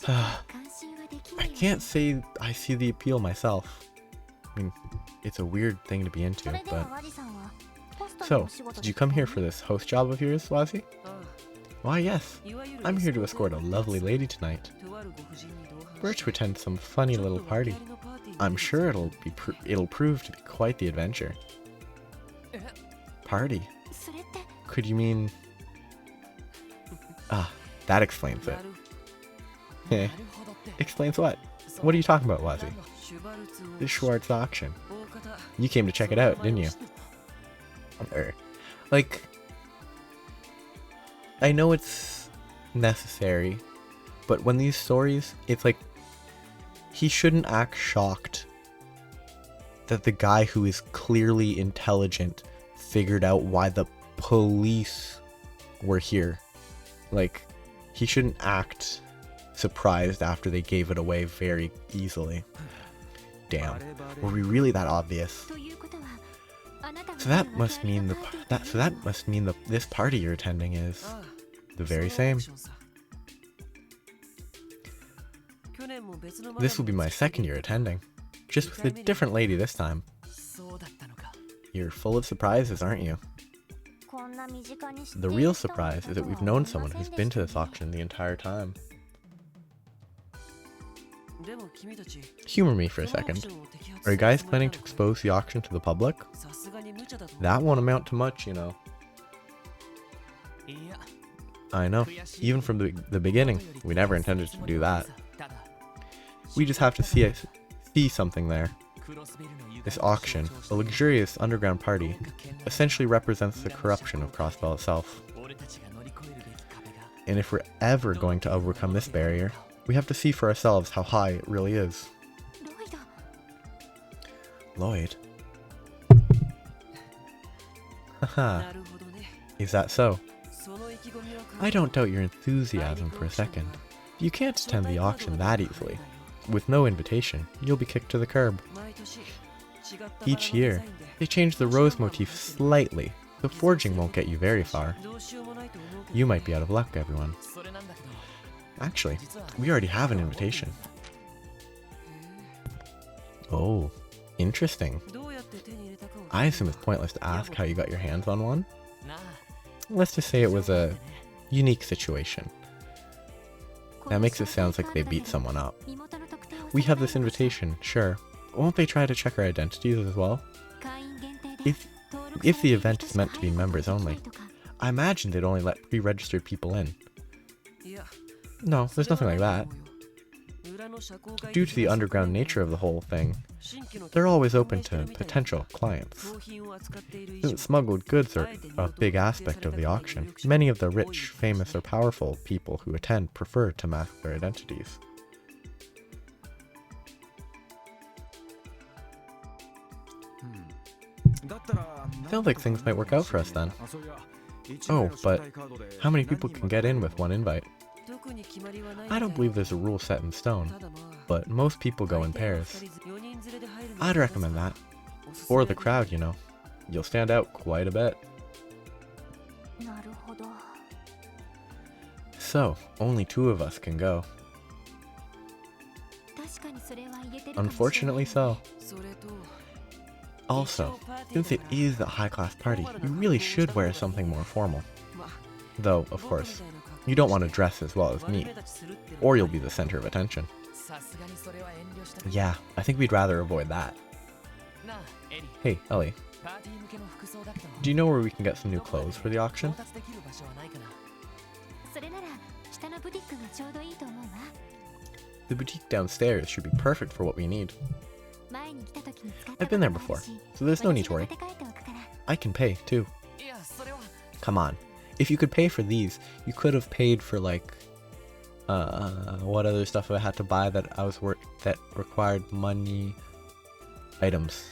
I can't say I see the appeal myself. I mean, it's a weird thing to be into, but... So, did you come here for this host job of yours, Wazi? Why, yes. I'm here to escort a lovely lady tonight. We're to attend some funny little party. I'm sure it'll prove to be quite the adventure. Party? Could you mean... that explains it. Heh. Explains what? What are you talking about, Wazi? The Schwarze auction. You came to check it out, didn't you? Like... I know it's necessary, but when these stories, it's like... He shouldn't act shocked that the guy who is clearly intelligent figured out why the police were here. Like, he shouldn't act surprised after they gave it away very easily. Damn, were we really that obvious? So that must mean this party you're attending is the very same. This will be my second year attending, just with a different lady this time. You're full of surprises, aren't you? The real surprise is that we've known someone who's been to this auction the entire time. Humor me for a second. Are you guys planning to expose the auction to the public? That won't amount to much, you know. I know. Even from the beginning, we never intended to do that. We just have to see something there. This auction, a luxurious underground party, essentially represents the corruption of Crossbell itself. And if we're ever going to overcome this barrier, we have to see for ourselves how high it really is. Lloyd? Haha. Is that so? I don't doubt your enthusiasm for a second. You can't attend the auction that easily. With no invitation, you'll be kicked to the curb. Each year, they change the rose motif slightly, so forging won't get you very far. You might be out of luck, everyone. Actually, we already have an invitation. Oh, interesting. I assume it's pointless to ask how you got your hands on one. Let's just say it was a unique situation. That makes it sound like they beat someone up. We have this invitation, sure. Won't they try to check our identities as well? If the event is meant to be members only, I imagine they'd only let pre-registered people in. No, there's nothing like that. Due to the underground nature of the whole thing, they're always open to potential clients. Since smuggled goods are a big aspect of the auction, many of the rich, famous, or powerful people who attend prefer to mask their identities. Sounds like things might work out for us then. Oh, but how many people can get in with one invite? I don't believe there's a rule set in stone, but most people go in pairs. I'd recommend that. For the crowd, you know. You'll stand out quite a bit. So, only 2 of us can go. Unfortunately so. Also, since it is a high-class party, you really should wear something more formal. Though, of course, you don't want to dress as well as me, or you'll be the center of attention. Yeah, I think we'd rather avoid that. Hey, Ellie. Do you know where we can get some new clothes for the auction? The boutique downstairs should be perfect for what we need. I've been there before, so there's no need to worry. I can pay, too. Come on. If you could pay for these, you could have paid for, like, what other stuff I had to buy that that required money. Items.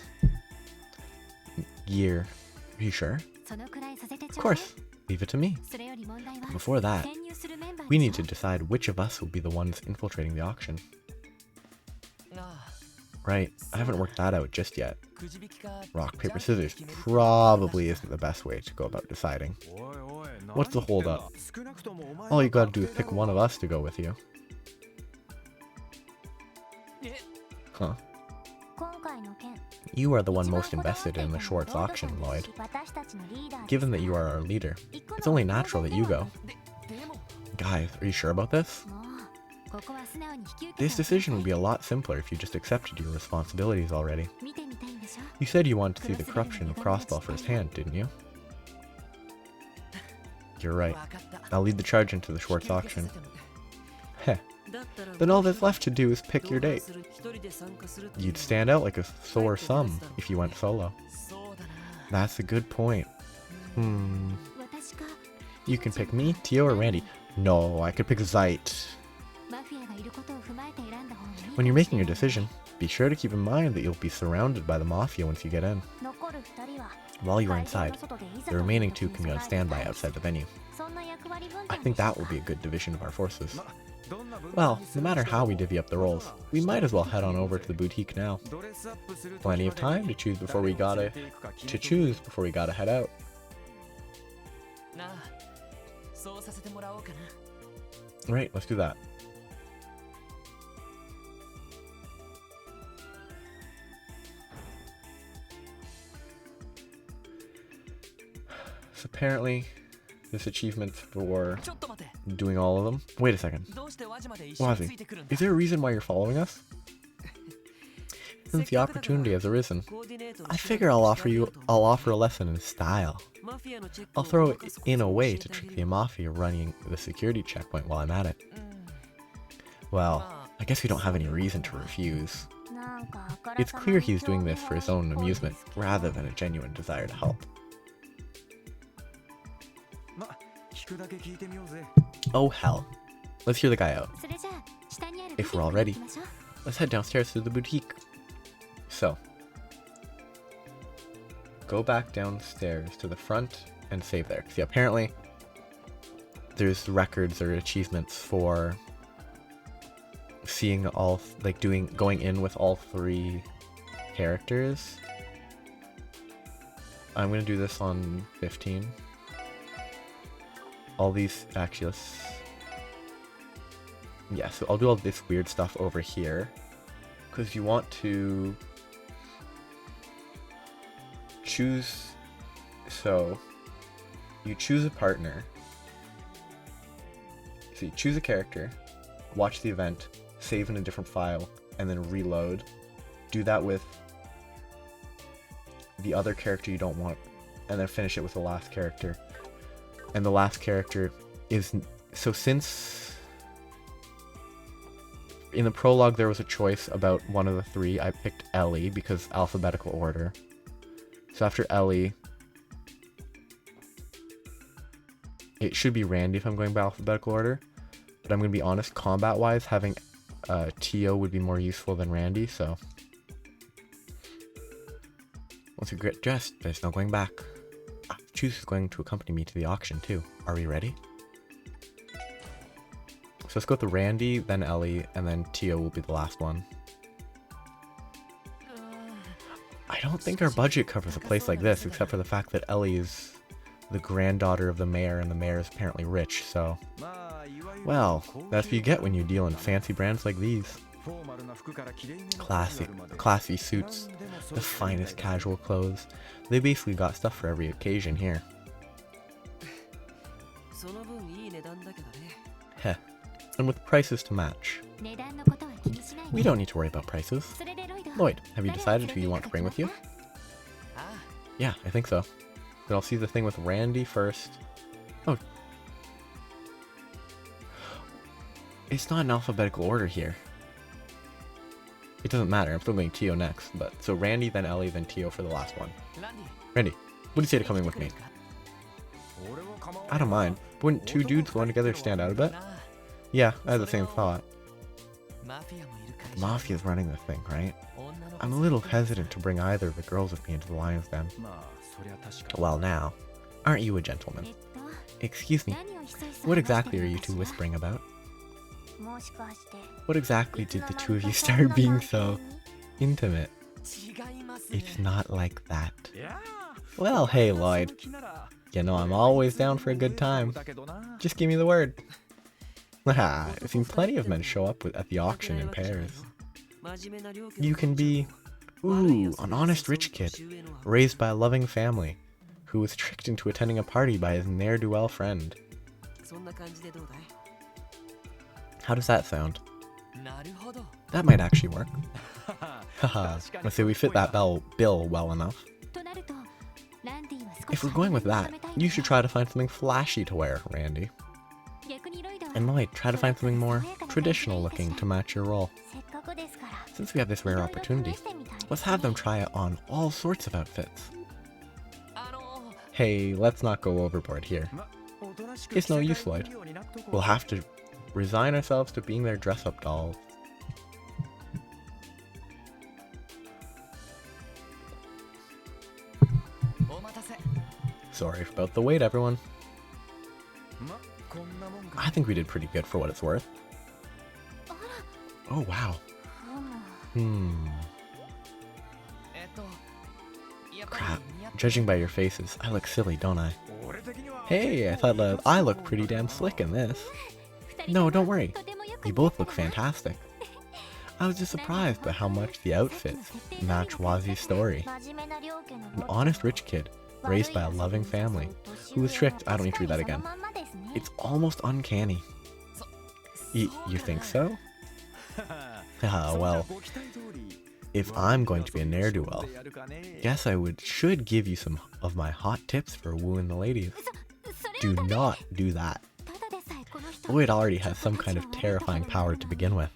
Gear. Are you sure? Of course. Leave it to me. But before that, we need to decide which of us will be the ones infiltrating the auction. Right, I haven't worked that out just yet. Rock, paper, scissors probably isn't the best way to go about deciding. What's the holdup? All you gotta do is pick one of us to go with you. Huh? You are the one most invested in the Schwarze auction, Lloyd. Given that you are our leader, it's only natural that you go. Guys, are you sure about this? This decision would be a lot simpler if you just accepted your responsibilities already. You said you wanted to see the corruption of Crossbell firsthand, didn't you? You're right. I'll lead the charge into the Schwarze auction. Heh. Then all that's left to do is pick your date. You'd stand out like a sore thumb if you went solo. That's a good point. You can pick me, Tio, or Randy. No, I could pick Zeit. When you're making your decision, be sure to keep in mind that you'll be surrounded by the Mafia once you get in. While you are inside, the remaining 2 can be on standby outside the venue. I think that will be a good division of our forces. Well, no matter how we divvy up the roles, we might as well head on over to the boutique now. Plenty of time to choose before we gotta head out. Right, let's do that. apparently this achievement's for doing all of them. Wait a second. Wazi, is there a reason why you're following us? Since the opportunity has arisen, I figure I'll offer a lesson in style. I'll throw in a way to trick the Mafia running the security checkpoint while I'm at it. Well, I guess we don't have any reason to refuse. It's clear he's doing this for his own amusement, rather than a genuine desire to help. Oh hell. Let's hear the guy out. If we're all ready, let's head downstairs to the boutique. So, go back downstairs to the front and save there. See, apparently, there's records or achievements for seeing all, like going in with all 3 characters. I'm gonna do this on 15. All these, actually, yeah, so I'll do all this weird stuff over here. Because you want to choose, so you choose a partner. So you choose a character, watch the event, save in a different file, and then reload. Do that with the other character you don't want, and then finish it with the last character. And the last character is, so since in the prologue there was a choice about one of the 3, I picked Ellie because alphabetical order. So after Ellie, it should be Randy if I'm going by alphabetical order. But I'm going to be honest, combat-wise, having Tio would be more useful than Randy, so. Once we get dressed, there's no going back. Choose is going to accompany me to the auction too. Are we ready? So let's go with Randy, then Ellie, and then Tio will be the last one. I don't think our budget covers a place like this, except for the fact that Ellie is the granddaughter of the mayor, and the mayor is apparently rich, so. Well, that's what you get when you deal in fancy brands like these. Classy suits, the finest casual clothes. They basically got stuff for every occasion here. Heh, and with prices to match. We don't need to worry about prices. Lloyd, have you decided who you want to bring with you? Yeah, I think so. But I'll see the thing with Randy first. Oh. It's not in alphabetical order here. It doesn't matter, I'm still going Tio next, but so Randy, then Ellie, then Tio for the last one. Randy, what do you say to coming with me? I don't mind. Wouldn't 2 dudes going together stand out a bit? Yeah, I had the same thought. The Mafia's running the thing, right? I'm a little hesitant to bring either of the girls with me into the lion's den. Well now, aren't you a gentleman? Excuse me, what exactly are you 2 whispering about? What exactly did the 2 of you start being so intimate? It's not like that. Well, hey Lloyd. You know I'm always down for a good time. Just give me the word. Haha, I've seen plenty of men show up at the auction in pairs. You can be, ooh, an honest rich kid, raised by a loving family, who was tricked into attending a party by his ne'er-do-well friend. How does that sound? That might actually work. Haha, let's say we fit that bill well enough. If we're going with that, you should try to find something flashy to wear, Randy. And Lloyd, try to find something more traditional looking to match your role. Since we have this rare opportunity, let's have them try it on all sorts of outfits. Hey, let's not go overboard here. It's no use, Lloyd. We'll have to resign ourselves to being their dress-up dolls. Sorry about the wait, everyone. I think we did pretty good for what it's worth. Oh, wow. Crap. Judging by your faces, I look silly, don't I? Hey, I thought I look pretty damn slick in this. No, don't worry. You both look fantastic. I was just surprised by how much the outfits match Wazi's story. An honest rich kid, raised by a loving family. Who was tricked? I don't need to read that again. It's almost uncanny. You think so? Haha, well, if I'm going to be a ne'er-do-well, guess I should give you some of my hot tips for wooing the ladies. Do not do that. Lloyd already has some kind of terrifying power to begin with.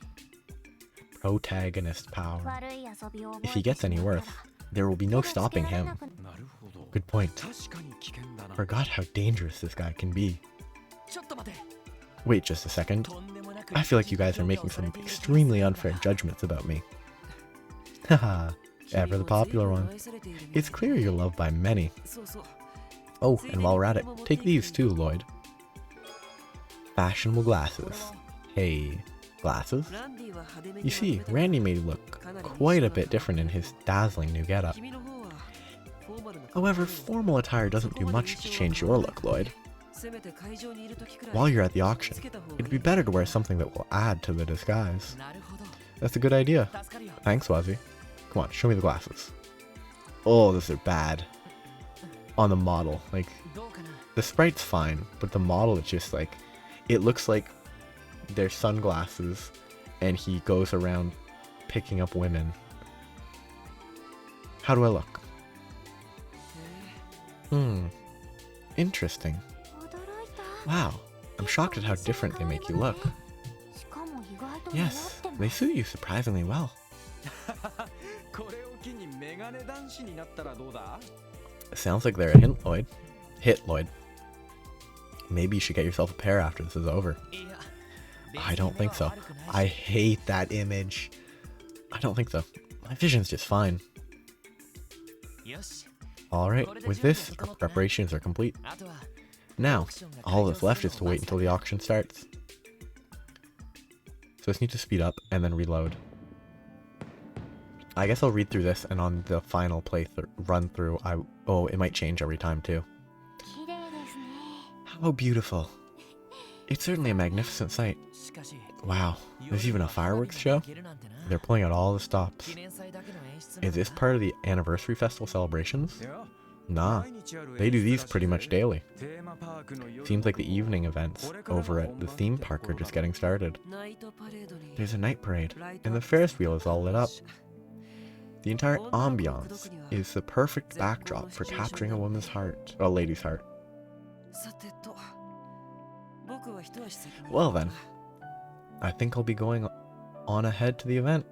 Protagonist power. If he gets any worse, there will be no stopping him. Good point. Forgot how dangerous this guy can be. Wait just a second. I feel like you guys are making some extremely unfair judgments about me. Haha, ever the popular one. It's clear you're loved by many. Oh, and while we're at it, take these too, Lloyd. Fashionable glasses. Hey, glasses? You see, Randy made you look quite a bit different in his dazzling new getup. However, formal attire doesn't do much to change your look, Lloyd. While you're at the auction, it'd be better to wear something that will add to the disguise. That's a good idea. Thanks, Schwarze. Come on, show me the glasses. Oh, those are bad. On the model, like, the sprite's fine, but the model is just like, it looks like they're sunglasses and he goes around picking up women. How do I look? Interesting. Wow, I'm shocked at how different they make you look. Yes, they suit you surprisingly well. Sounds like they're a hint, Lloyd. Hit, Lloyd. Maybe you should get yourself a pair after this is over. I don't think so. I hate that image. I don't think so. My vision's just fine. Alright, with this, our preparations are complete. Now, all that's left is to wait until the auction starts. So I just need to speed up and then reload. I guess I'll read through this, and on the final run through, oh, it might change every time too. How beautiful. It's certainly a magnificent sight. Wow, there's even a fireworks show? They're pulling out all the stops. Is this part of the anniversary festival celebrations? Nah, they do these pretty much daily. Seems like the evening events over at the theme park are just getting started. There's a night parade, and the Ferris wheel is all lit up. The entire ambiance is the perfect backdrop for capturing a lady's heart. Well then, I think I'll be going on ahead to the event.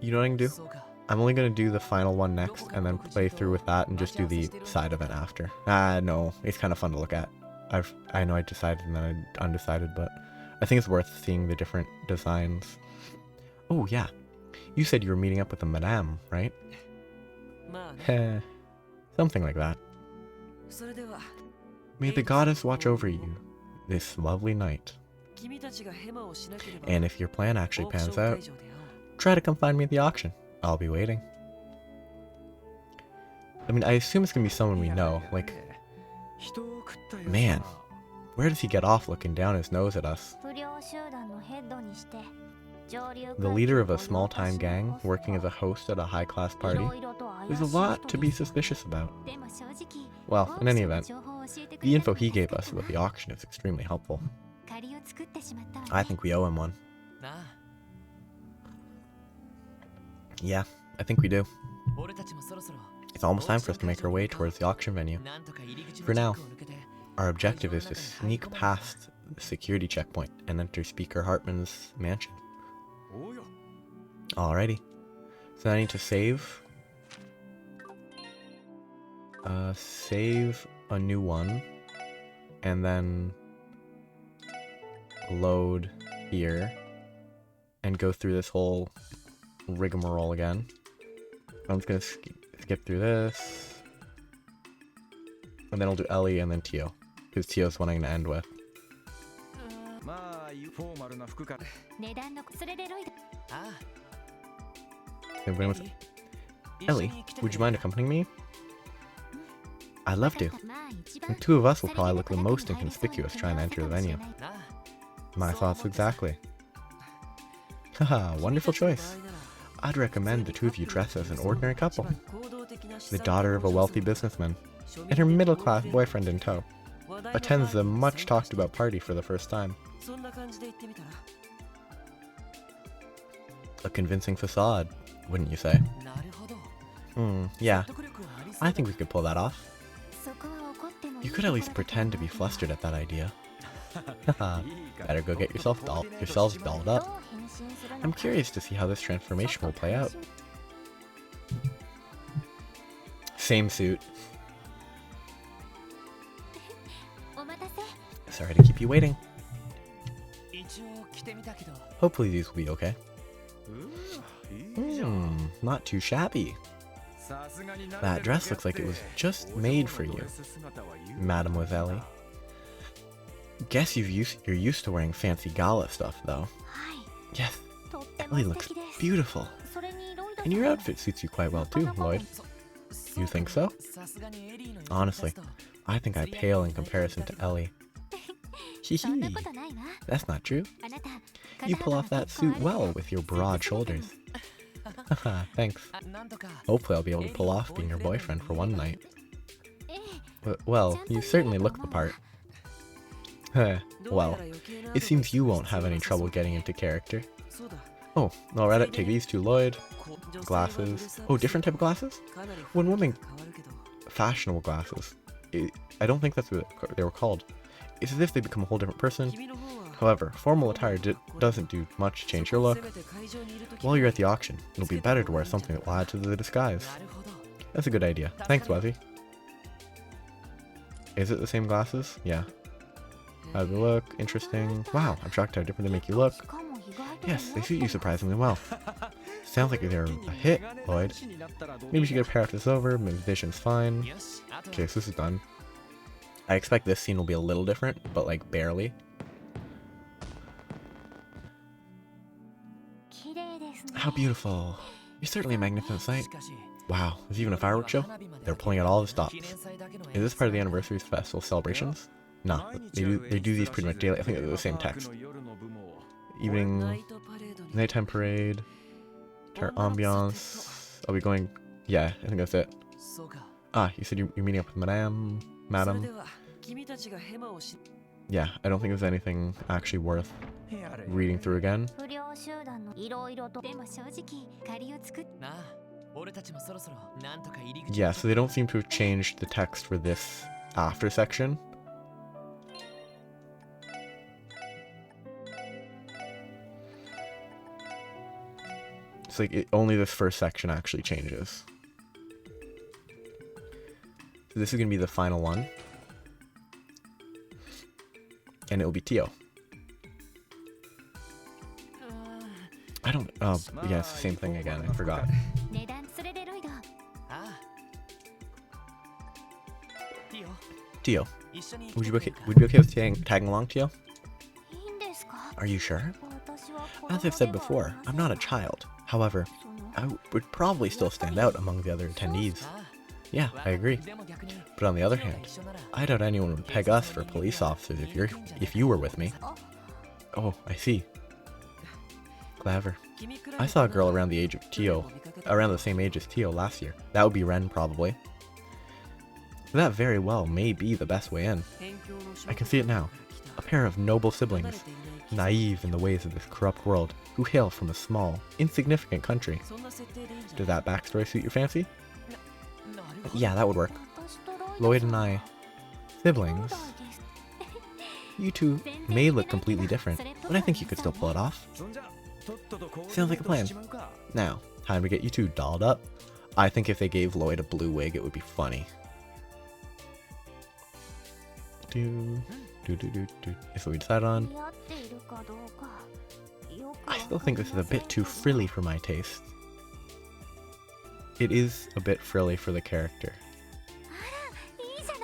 You know what I can do? I'm only going to do the final one next and then play through with that and just do the side event after. No, it's kind of fun to look at. I know I decided and then I undecided, but I think it's worth seeing the different designs. Oh yeah, you said you were meeting up with a madame, right? Heh, something like that. May the goddess watch over you this lovely night. And if your plan actually pans out, try to come find me at the auction. I'll be waiting. I mean, I assume it's gonna be someone we know, like... Man, where does he get off looking down his nose at us? The leader of a small-time gang, working as a host at a high-class party? There's a lot to be suspicious about. Well, in any event, the info he gave us about the auction is extremely helpful. I think we owe him one. Yeah, I think we do. It's almost time for us to make our way towards the auction venue. For now, our objective is to sneak past the security checkpoint and enter Speaker Hartman's mansion. Alrighty. So I need to save. Save a new one. And then load here. And go through this whole rigmarole again. I'm just gonna skip through this. And then I'll do Ellie and then Tio. Because Tio's what I'm gonna end with. Ellie, would you mind accompanying me? I'd love to. The two of us will probably look the most inconspicuous trying to enter the venue. My thoughts exactly. Haha, wonderful choice. I'd recommend the two of you dress as an ordinary couple. the daughter of a wealthy businessman, and her middle-class boyfriend in tow, attends the much-talked-about party for the first time. A convincing facade, wouldn't you say? Yeah. I think we could pull that off. You could at least pretend to be flustered at that idea. Better go get yourselves dolled up. I'm curious to see how this transformation will play out. Same suit. Sorry to keep you waiting. Hopefully these will be okay. Not too shabby. That dress looks like it was just made for you, Mademoiselle. Guess you're used to wearing fancy gala stuff, though. Yes, Ellie looks beautiful. And your outfit suits you quite well too, Lloyd. You think so? Honestly, I think I pale in comparison to Ellie. Hee. That's not true. You pull off that suit well with your broad shoulders. Haha, thanks. Hopefully I'll be able to pull off being your boyfriend for one night. Well, you certainly look the part. Well, it seems you won't have any trouble getting into character. Oh, alright, take these two, Lloyd. Glasses. Oh, different type of glasses? When women... Fashionable glasses. I don't think that's what they were called. It's as if they become a whole different person. However, formal attire doesn't do much to change your look. While you're at the auction, it'll be better to wear something that will add to the disguise. That's a good idea. Thanks, Wazzy. Is it the same glasses? Yeah. How do they look? Interesting. Wow, I'm shocked how different they make you look. Yes, they suit you surprisingly well. Sounds like they're a hit, Lloyd. Maybe we should get a pair after this over. Maybe vision's fine. Okay, so this is done. I expect this scene will be a little different, but like barely. How beautiful. You're certainly a magnificent sight. Wow, there's even a fireworks show? They're pulling out all the stops. Is this part of the anniversary festival celebrations? No, they do these pretty much daily. I think they're the same text. Evening, nighttime parade, ambiance. Are we going? Yeah, I think that's it. Ah, you said you're meeting up with Madame. Yeah, I don't think there's anything actually worth reading through again. Yeah, so they don't seem to have changed the text for this after section. It's like only this first section actually changes. So this is going to be the final one. And it'll be Tio. I don't... Oh, yeah, it's the same thing again. I forgot. Tio. Would you be okay with tagging along, Tio? Are you sure? As I've said before, I'm not a child. However, I would probably still stand out among the other attendees. Yeah, I agree. But on the other hand, I doubt anyone would peg us for police officers if you were with me. Oh, I see. Clever. I saw a girl around the same age as Tio last year. That would be Ren, probably. That very well may be the best way in. I can see it now. A pair of noble siblings, naive in the ways of this corrupt world, who hail from a small, insignificant country. Does that backstory suit your fancy? Yeah, that would work. Lloyd and I, siblings. You two may look completely different, but I think you could still pull it off. Sounds like a plan. Now, time to get you two dolled up. I think if they gave Lloyd a blue wig, it would be funny. If we decide on. I still think this is a bit too frilly for my taste. It is a bit frilly for the character.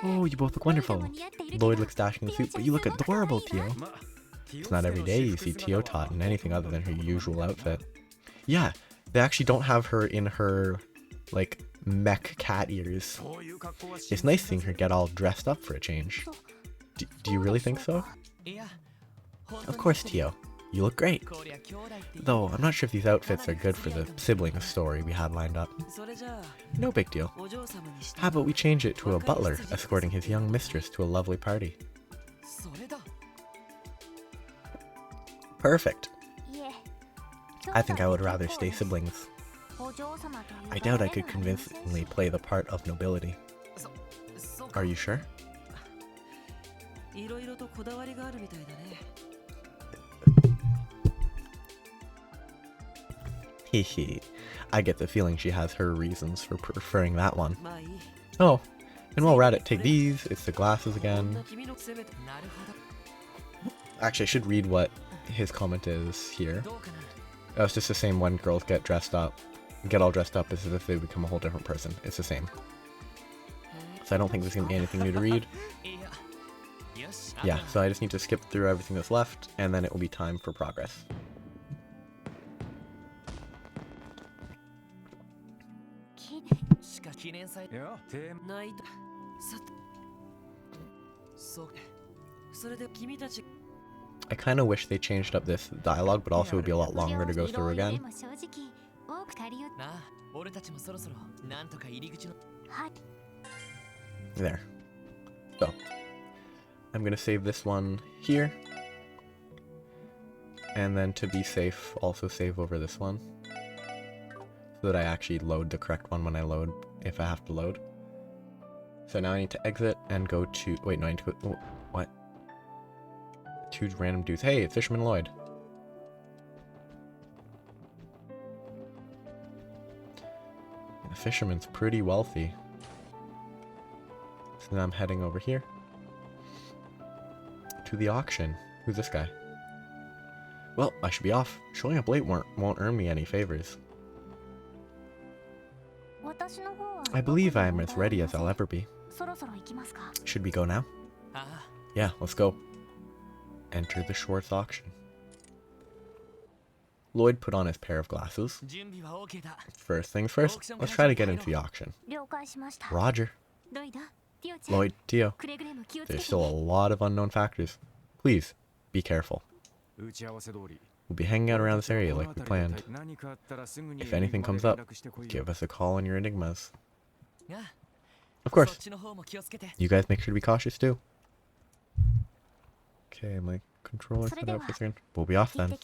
Oh, you both look wonderful. Lloyd looks dashing in the suit, but you look adorable, Tio. It's not every day you see Tio taught in anything other than her usual outfit. Yeah, they actually don't have her in her, like, mech cat ears. It's nice seeing her get all dressed up for a change. Do you really think so? Of course, Tio. You look great. Though, I'm not sure if these outfits are good for the sibling story we had lined up. No big deal. How about we change it to a butler escorting his young mistress to a lovely party? Perfect. I think I would rather stay siblings. I doubt I could convincingly play the part of nobility. Are you sure? Hehe. I get the feeling she has her reasons for preferring that one. Oh, and while we're at it, take these. It's the glasses again. Actually, I should read what his comment is here. Oh, it's just the same when girls get all dressed up as if they become a whole different person. It's the same. So I don't think there's going to be anything new to read. Yeah, so I just need to skip through everything that's left, and then it will be time for progress. I kind of wish they changed up this dialogue, but also it would be a lot longer to go through again. There. So, I'm going to save this one here. And then to be safe, also save over this one. So that I actually load the correct one when I load, if I have to load. So now I need to exit and go to... Wait, no, I need to go... Oh, what? Two random dudes. Hey, Fisherman Lloyd. The fisherman's pretty wealthy. So now I'm heading over here. To the auction. Who's this guy? Well, I should be off. Showing up late won't earn me any favors. I believe I am as ready as I'll ever be. Should we go now? Yeah, let's go. Enter the Schwarze auction. Lloyd put on his pair of glasses. First things first, let's try to get into the auction. Roger. Lloyd, Tio. There's still a lot of unknown factors. Please, be careful. We'll be hanging out around this area like we planned. If anything comes up, give us a call on your enigmas. Of course. You guys make sure to be cautious too. Okay, my controller set up for a second. We'll be off then.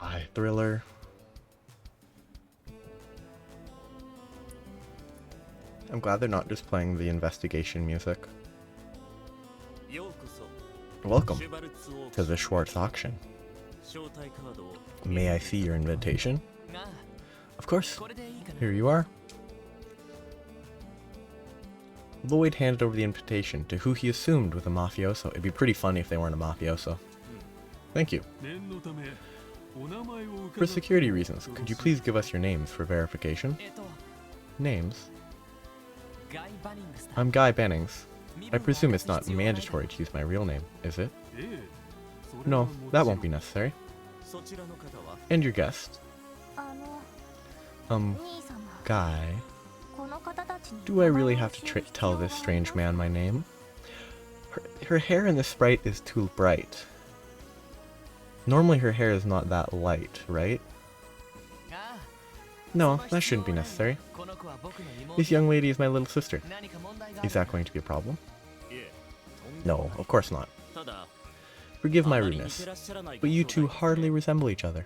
Bye, thriller. I'm glad they're not just playing the investigation music. Welcome to the Schwarze auction. May I see your invitation? Of course. Here you are. Lloyd handed over the invitation to who he assumed was a mafioso. It'd be pretty funny if they weren't a mafioso. Thank you. For security reasons, could you please give us your names for verification? Names? I'm Guy Bennings. I presume it's not mandatory to use my real name, is it? No, that won't be necessary. And your guest? Guy. Do I really have to tell this strange man my name? Her hair in this sprite is too bright. Normally her hair is not that light, right? No, that shouldn't be necessary. This young lady is my little sister. Is that going to be a problem? No, of course not. Forgive my rudeness, but you two hardly resemble each other.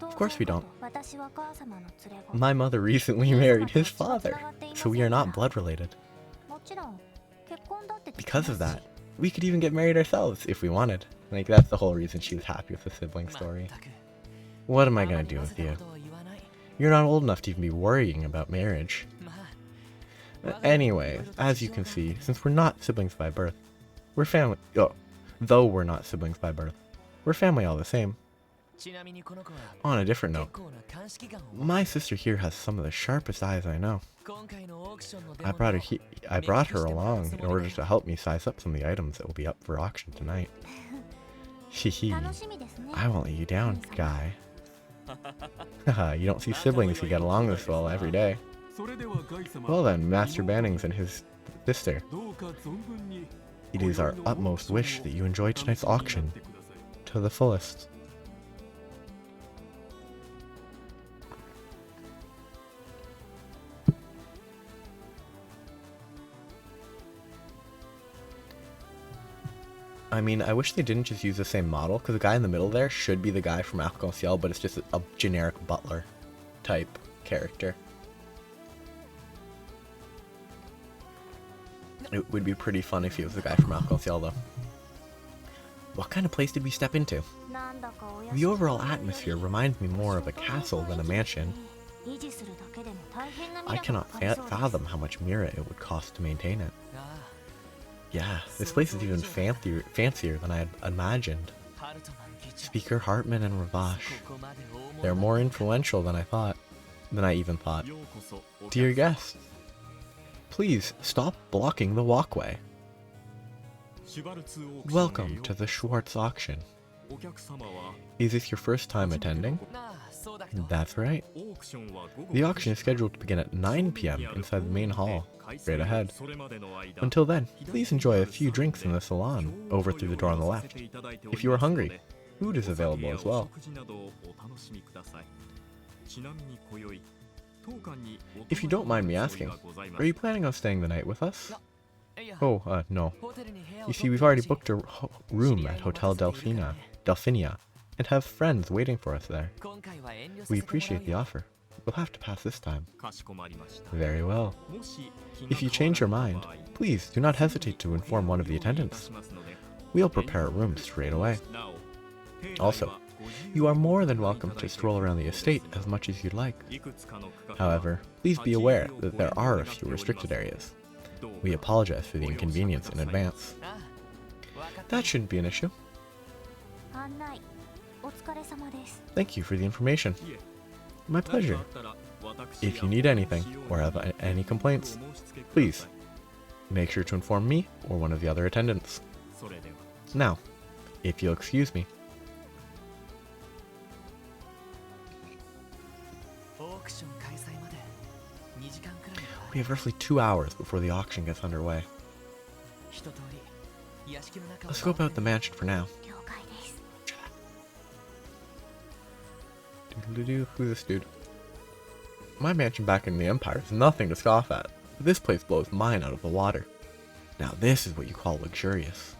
Of course we don't. My mother recently married his father, so we are not blood related. Because of that, we could even get married ourselves if we wanted. Like, that's the whole reason she was happy with the sibling story. What am I gonna do with you? You're not old enough to even be worrying about marriage. Anyway, as you can see, since we're not siblings by birth, we're family. Oh, though we're not siblings by birth, we're family all the same. On a different note, my sister here has some of the sharpest eyes I know. I brought her along in order to help me size up some of the items that will be up for auction tonight. Hehe, I won't let you down, guy. Haha, you don't see siblings who get along this well every day. Well then, Master Bannings and his sister. It is our utmost wish that you enjoy tonight's auction to the fullest. I mean, I wish they didn't just use the same model, because the guy in the middle there should be the guy from Arc-en-Ciel, but it's just a generic butler type character. It would be pretty fun if he was the guy from Arc-en-Ciel, though. What kind of place did we step into? The overall atmosphere reminds me more of a castle than a mansion. I cannot fathom how much mira it would cost to maintain it. Yeah, this place is even fancier than I had imagined. Speaker Hartman and Revache. They're more influential than I even thought. Dear guests, please stop blocking the walkway. Welcome to the Schwarze auction. Is this your first time attending? That's right. The auction is scheduled to begin at 9 PM inside the main hall, straight ahead. Until then, please enjoy a few drinks in the salon, over through the door on the left. If you are hungry, food is available as well. If you don't mind me asking, are you planning on staying the night with us? Oh, no. You see, we've already booked a room at Hotel Delfinia, and have friends waiting for us there. We appreciate the offer. We'll have to pass this time. Very well. If you change your mind, please do not hesitate to inform one of the attendants. We'll prepare a room straight away. Also, you are more than welcome to stroll around the estate as much as you'd like. However, please be aware that there are a few restricted areas. We apologize for the inconvenience in advance. That shouldn't be an issue. Thank you for the information. My pleasure. If you need anything, or have any complaints, please make sure to inform me or one of the other attendants. Now, if you'll excuse me. We have roughly 2 hours before the auction gets underway. Let's go about the mansion for now. Who's this dude? My mansion back in the Empire is nothing to scoff at. This place blows mine out of the water. Now this is what you call luxurious.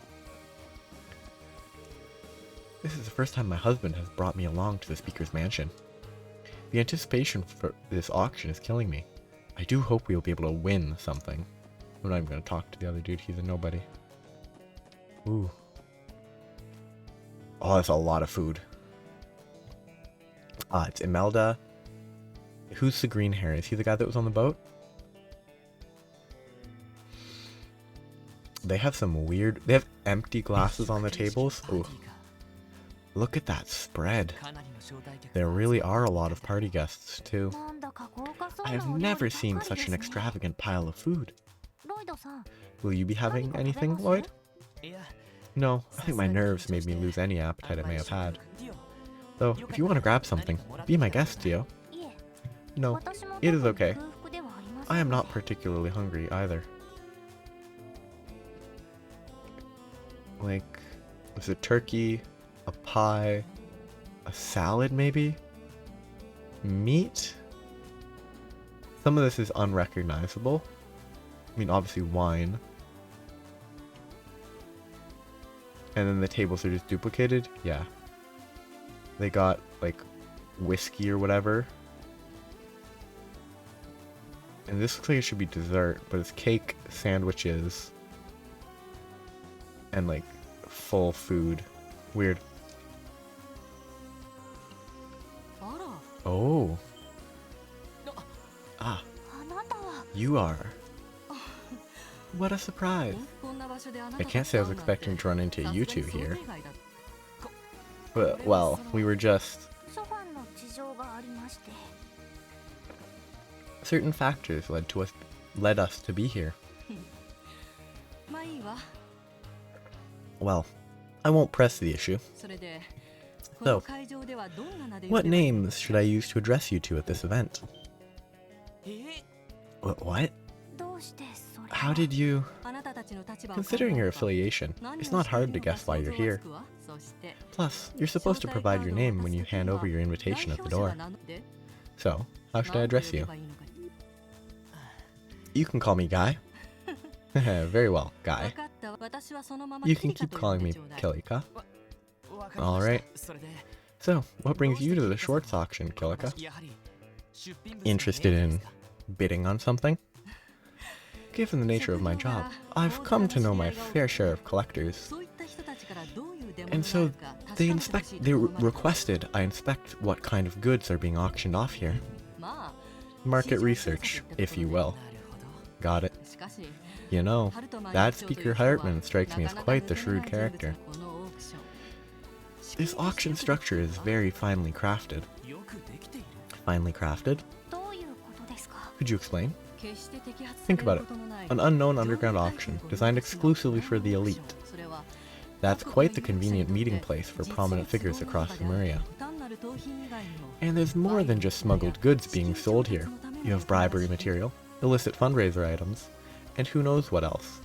This is the first time my husband has brought me along to the Speaker's mansion. The anticipation for this auction is killing me. I do hope we will be able to win something. I'm not even going to talk to the other dude, he's a nobody. Ooh. Oh, that's a lot of food. It's Imelda. Who's the green hair? Is he the guy that was on the boat? They have some weird... They have empty glasses on the tables. Ooh. Look at that spread. There really are a lot of party guests, too. I have never seen such an extravagant pile of food. Will you be having anything, Lloyd? No, I think my nerves made me lose any appetite I may have had. Though, if you want to grab something, be my guest, Tio. No, it is okay. I am not particularly hungry either. Like, there's a turkey, a pie, a salad maybe? Meat? Some of this is unrecognizable. I mean, obviously wine. And then the tables are just duplicated? Yeah. They got, like, whiskey or whatever. And this looks like it should be dessert, but it's cake, sandwiches, and, like, full food. Weird. Oh. Ah. You are. What a surprise. I can't say I was expecting to run into you two here. Well, we were just... Certain factors led us to be here. Well, I won't press the issue. So, what names should I use to address you to at this event? What? How did you... Considering your affiliation, it's not hard to guess why you're here. Plus, you're supposed to provide your name when you hand over your invitation at the door. So, how should I address you? You can call me Guy. Very well, Guy. You can keep calling me Kilika. Alright. So, what brings you to the Schwarze auction, Kilika? Interested in bidding on something? Given the nature of my job, I've come to know my fair share of collectors. And so, they requested I inspect what kind of goods are being auctioned off here. Market research, if you will. Got it. You know, that Speaker Hartman strikes me as quite the shrewd character. This auction structure is very finely crafted. Finely crafted? Could you explain? Think about it. An unknown underground auction, designed exclusively for the elite. That's quite the convenient meeting place for prominent figures across Lemuria. And there's more than just smuggled goods being sold here. You have bribery material, illicit fundraiser items, and who knows what else.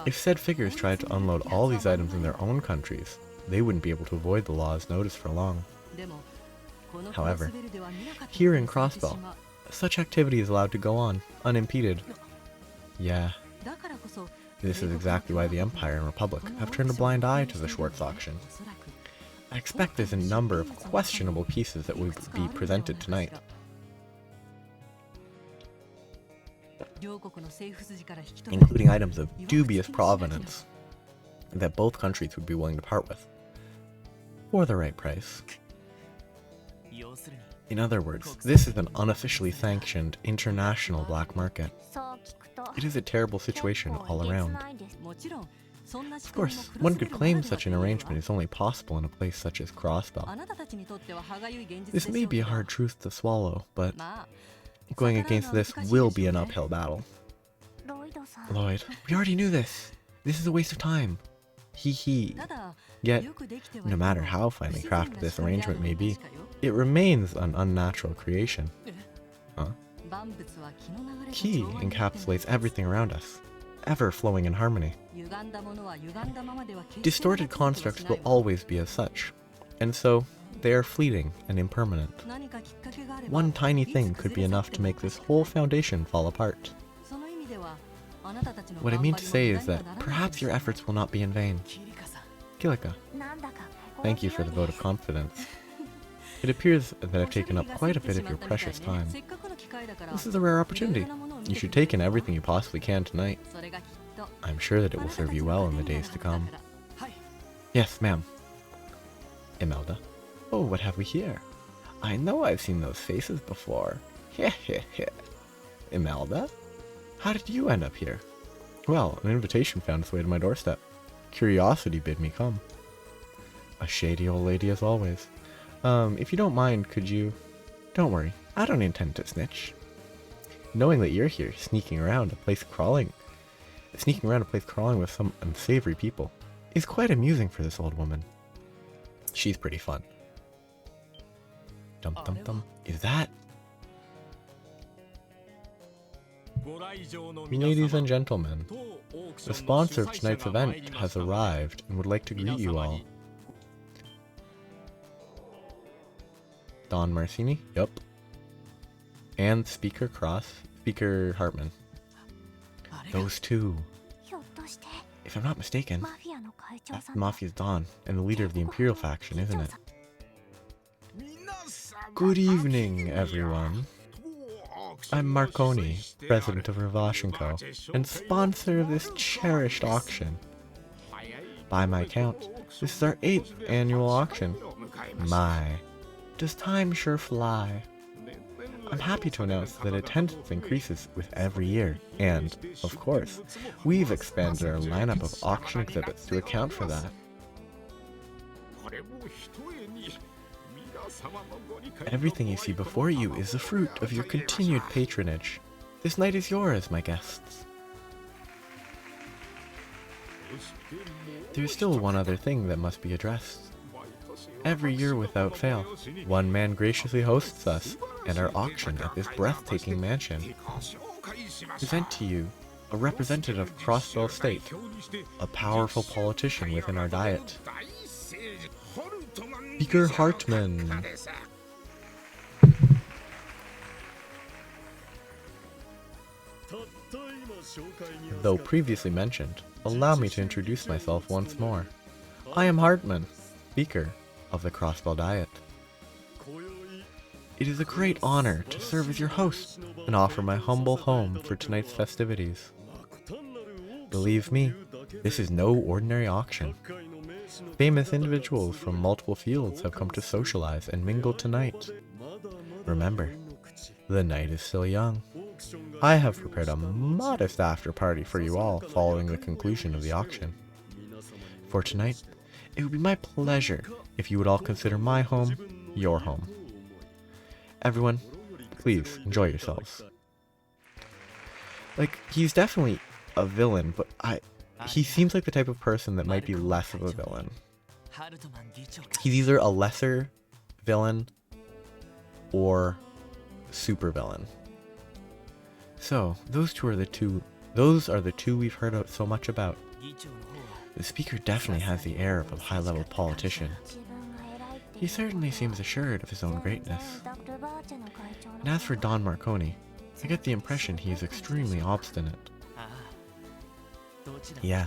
If said figures tried to unload all these items in their own countries, they wouldn't be able to avoid the law's notice for long. However, here in Crossbell, such activity is allowed to go on, unimpeded. Yeah. This is exactly why the Empire and Republic have turned a blind eye to the Schwarze auction. I expect there's a number of questionable pieces that will be presented tonight. Including items of dubious provenance that both countries would be willing to part with. For the right price. In other words, this is an unofficially sanctioned international black market. It is a terrible situation all around. Of course, one could claim such an arrangement is only possible in a place such as Crossbell. This may be a hard truth to swallow, but going against this will be an uphill battle. Lloyd, we already knew this. This is a waste of time. Hee hee. Yet, no matter how finely crafted this arrangement may be, it remains an unnatural creation. Huh? Ki encapsulates everything around us, ever flowing in harmony. Distorted constructs will always be as such, and so they are fleeting and impermanent. One tiny thing could be enough to make this whole foundation fall apart. What I mean to say is that perhaps your efforts will not be in vain. Kilika, thank you for the vote of confidence. It appears that I've taken up quite a bit of your precious time. This is a rare opportunity. You should take in everything you possibly can tonight. I'm sure that it will serve you well in the days to come. Yes, ma'am. Imelda. Oh, what have we here? I know I've seen those faces before. Heh heh heh. Imelda? How did you end up here? Well, an invitation found its way to my doorstep. Curiosity bid me come. A shady old lady as always. If you don't mind, could you... Don't worry, I don't intend to snitch. Knowing that you're here, sneaking around a place crawling with some unsavory people, is quite amusing for this old woman. She's pretty fun. Dum dum dum. Is that... Ladies and gentlemen, the sponsor of tonight's event has arrived and would like to greet you all. Don Marcini? Yup. And Speaker Hartman. Those two. If I'm not mistaken, that's the Mafia's Don and the leader of the Imperial faction, isn't it? Good evening, everyone. I'm Marconi, president of Revache & Co., and sponsor of this cherished auction. By my count, this is our 8th annual auction. My, does time sure fly. I'm happy to announce that attendance increases with every year, and, of course, we've expanded our lineup of auction exhibits to account for that. Everything you see before you is the fruit of your continued patronage. This night is yours, my guests. There's still one other thing that must be addressed. Every year without fail, one man graciously hosts us and our auction at this breathtaking mansion. Present to you a representative of Crossbell State, a powerful politician within our diet. Speaker Hartman. Though previously mentioned, allow me to introduce myself once more. I am Hartman, Speaker of the Crossbell Diet. It is a great honor to serve as your host and offer my humble home for tonight's festivities. Believe me, this is no ordinary auction. Famous individuals from multiple fields have come to socialize and mingle tonight. Remember, the night is still young. I have prepared a modest after-party for you all following the conclusion of the auction. For tonight, it would be my pleasure if you would all consider my home your home. Everyone, please enjoy yourselves. Like, he's definitely a villain, but he seems like the type of person that might be less of a villain. He's either a lesser villain or super villain. So, those are the two we've heard so much about. The speaker definitely has the air of a high-level politician. He certainly seems assured of his own greatness. And as for Don Marconi, I get the impression he is extremely obstinate. Yeah,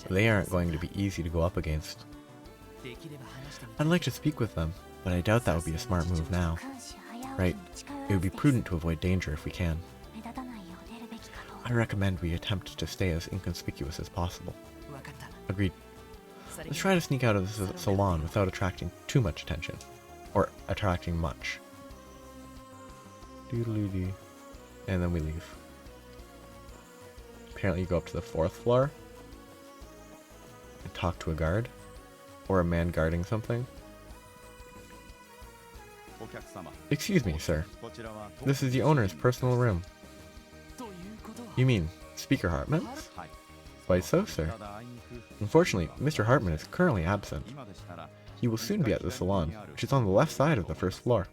they aren't going to be easy to go up against. I'd like to speak with them, but I doubt that would be a smart move now. Right, it would be prudent to avoid danger if we can. I recommend we attempt to stay as inconspicuous as possible. Agreed. Let's try to sneak out of the salon without attracting too much attention. Or attracting much. Doodly-doo. And then we leave. Apparently you go up to the 4th floor and talk to a guard. Or a man guarding something. Excuse me, sir. This is the owner's personal room. You mean Speaker Hartman's? Quite so, sir. Unfortunately, Mr. Hartman is currently absent. He will soon be at the salon, which is on the left side of the 1st floor.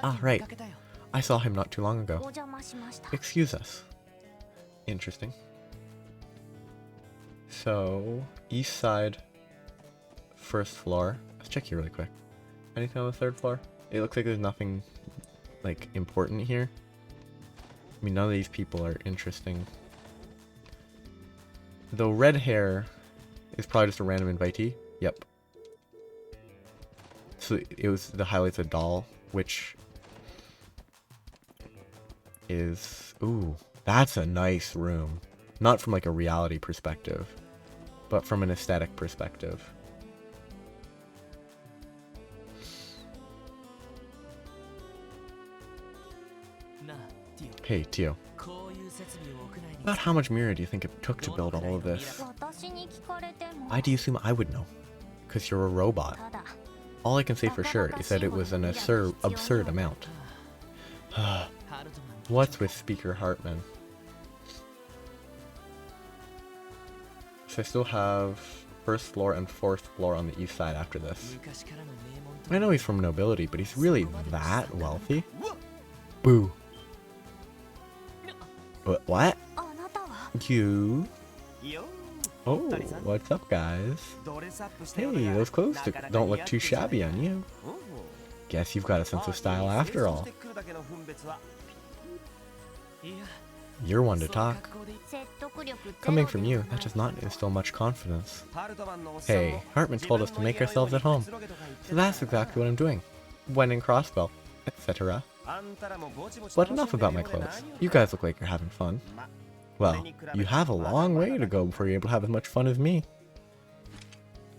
Ah, right. I saw him not too long ago. Excuse us. Interesting. So, east side, 1st floor. Let's check here really quick. Anything on the 3rd floor? It looks like there's nothing, like, important here. I mean, none of these people are interesting. Though red hair is probably just a random invitee. Yep. So it was the highlights a doll, which is... Ooh, that's a nice room. Not from like a reality perspective, but from an aesthetic perspective. Hey, Tio. About how much mirror do you think it took to build all of this? Why do you assume I would know? Because you're a robot. All I can say for sure is that it was an absurd amount. What's with Speaker Hartman? So I still have 1st floor and 4th floor on the east side after this. I know he's from nobility, but he's really that wealthy? Boo. What? You? Oh, what's up, guys? Hey, those clothes don't look too shabby on you. Guess you've got a sense of style after all. You're one to talk. Coming from you, that does not instill much confidence. Hey, Hartman told us to make ourselves at home. So that's exactly what I'm doing. When in Crossbell, etc. But enough about my clothes. You guys look like you're having fun. Well, you have a long way to go before you're able to have as much fun as me.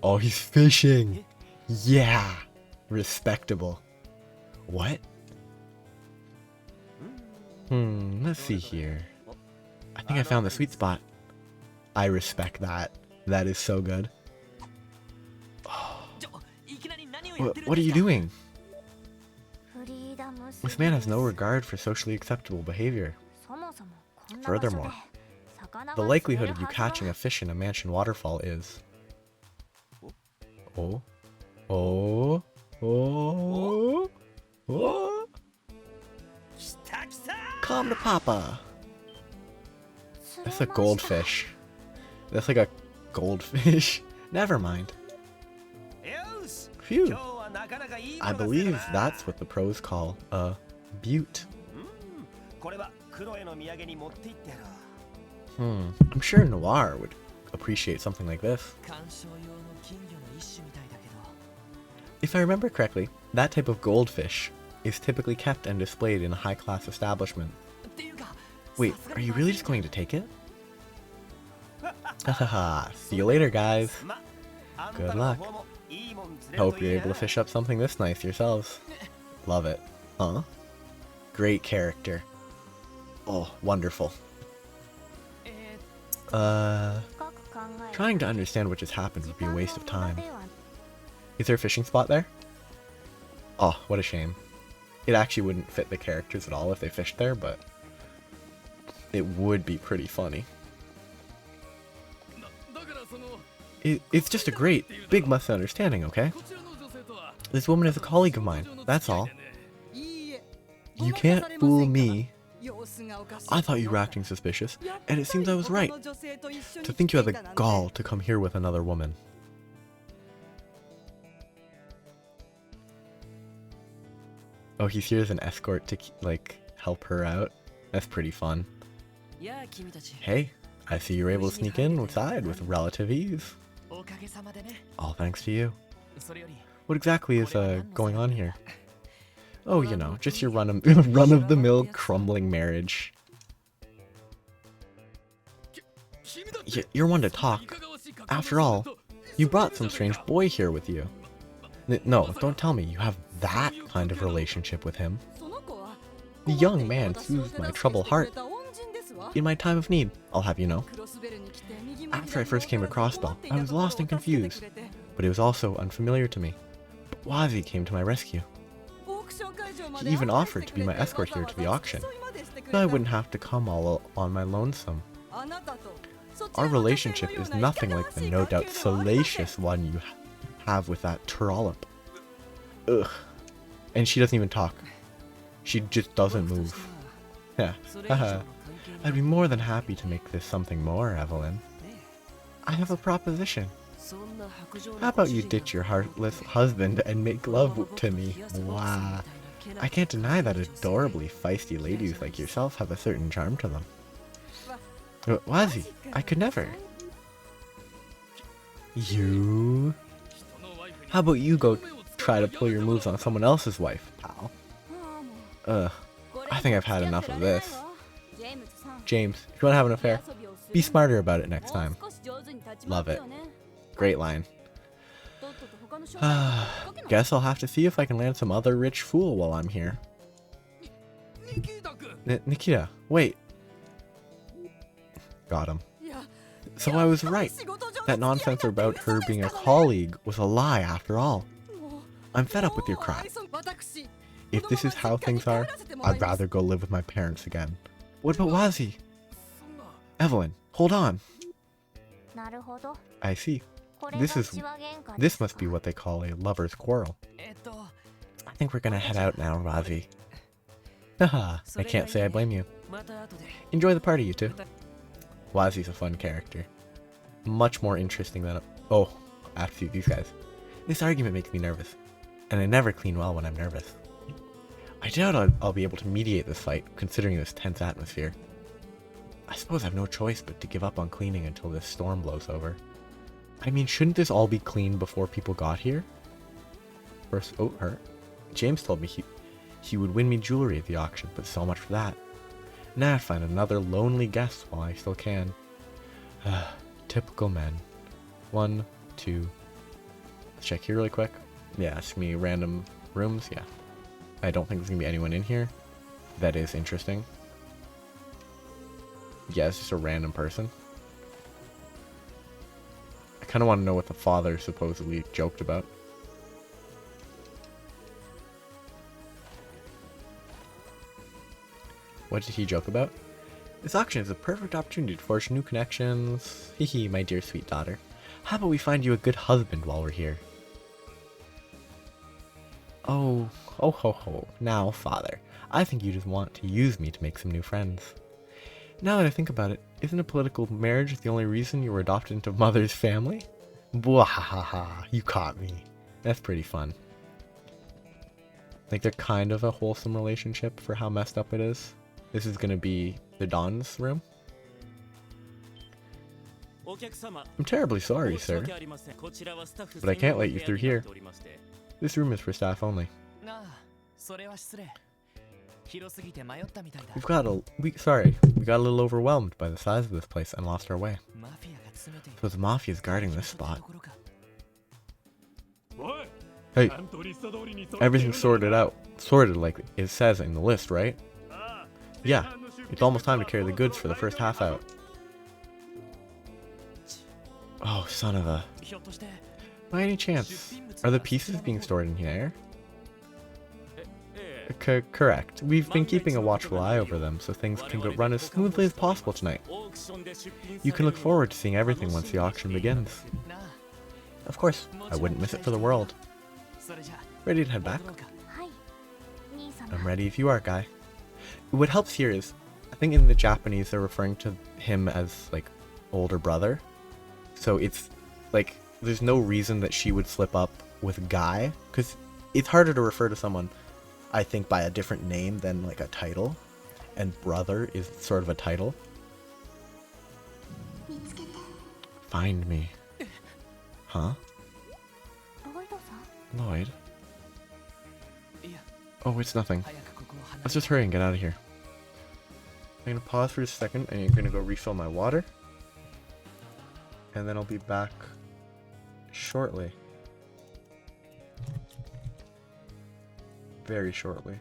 Oh, he's fishing! Yeah! Respectable. What? Let's see here. I think I found the sweet spot. I respect that. That is so good. Oh, What are you doing? This man has no regard for socially acceptable behavior. Furthermore, the likelihood of you catching a fish in a mansion waterfall is... Oh? Oh? Oh? Oh? Come to Papa! That's a goldfish. That's like a goldfish. Never mind. Phew. I believe that's what the pros call a butte. I'm sure Noir would appreciate something like this. If I remember correctly, that type of goldfish is typically kept and displayed in a high-class establishment. Wait, are you really just going to take it? Hahaha, see you later, guys. Good luck. Hope you're able to fish up something this nice yourselves. Love it. Huh? Great character. Oh, wonderful. Trying to understand what just happened would be a waste of time. Is there a fishing spot there? Oh, what a shame. It actually wouldn't fit the characters at all if they fished there, but it would be pretty funny. It's just a great, big misunderstanding, okay? This woman is a colleague of mine, that's all. You can't fool me. I thought you were acting suspicious, and it seems I was right. To think you had the gall to come here with another woman. Oh, he's here as an escort to, like, help her out. That's pretty fun. Hey, I see you were able to sneak inside with relative ease. All thanks to you. What exactly is going on here? Oh, you know, just your run-of-the-mill crumbling marriage. You're one to talk. After all, you brought some strange boy here with you. No, don't tell me you have that kind of relationship with him. The young man soothed my troubled heart. In my time of need, I'll have you know. After I first came across Belle, I was lost and confused, but it was also unfamiliar to me. But Wazi came to my rescue. He even offered to be my escort here to the auction, so I wouldn't have to come all on my lonesome. Our relationship is nothing like the no doubt salacious one you have with that trollop. Ugh. And she doesn't even talk. She just doesn't move. Yeah. Haha. I'd be more than happy to make this something more, Evelyn. I have a proposition. How about you ditch your heartless husband and make love to me? Wow. I can't deny that adorably feisty ladies like yourself have a certain charm to them. Wazi, I could never. You? How about you go try to pull your moves on someone else's wife, pal? I think I've had enough of this. James, if you want to have an affair, be smarter about it next time. Love it. Great line. Guess I'll have to see if I can land some other rich fool while I'm here. Nikita, wait. Got him. So I was right. That nonsense about her being a colleague was a lie after all. I'm fed up with your crap. If this is how things are, I'd rather go live with my parents again. What about Wazi? Evelyn, hold on. I see. This must be what they call a lover's quarrel. I think we're gonna head out now, Wazi. Haha, I can't say I blame you. Enjoy the party, you two. Wazi's a fun character. Much more interesting than oh, actually, these guys. This argument makes me nervous, and I never clean well when I'm nervous. I doubt I'll be able to mediate this fight, considering this tense atmosphere. I suppose I have no choice but to give up on cleaning until this storm blows over. I mean, shouldn't this all be cleaned before people got here? First, oh, her. James told me he would win me jewelry at the auction, but so much for that. Now I'd find another lonely guest while I still can. Typical men. 1, 2. Let's check here really quick. Yeah, it's gonna be random rooms, yeah. I don't think there's gonna be anyone in here. That is interesting. Yeah, it's just a random person. I kind of want to know what the father supposedly joked about. What did he joke about? This auction is a perfect opportunity to forge new connections. Hehe, my dear sweet daughter. How about we find you a good husband while we're here? Oh, ho ho ho. Now, father, I think you just want to use me to make some new friends. Now that I think about it, isn't a political marriage the only reason you were adopted into mother's family? Bwahaha, you caught me. That's pretty fun. Like, they're kind of a wholesome relationship for how messed up it is. This is gonna be the Don's room. I'm terribly sorry, sir, but I can't let you through here. This room is for staff only. We got a little overwhelmed by the size of this place and lost our way. So the mafia's guarding this spot. Hey, everything's sorted like it says in the list, right? Yeah, it's almost time to carry the goods for the first half out. Oh, son of a... By any chance, are the pieces being stored in here? Correct. We've been keeping a watchful eye over them so things can run as smoothly as possible tonight. You can look forward to seeing everything once the auction begins. Of course, I wouldn't miss it for the world. Ready to head back? I'm ready if you are, Guy. What helps here is, I think in the Japanese they're referring to him as, like, older brother. So it's, like, there's no reason that she would slip up with Guy, because it's harder to refer to someone, I think, by a different name than, like, a title. And brother is sort of a title. Find me. Huh? Lloyd? Oh, it's nothing. Let's just hurry and get out of here. I'm gonna pause for a second and you're gonna go refill my water. And then I'll be back shortly. Very shortly.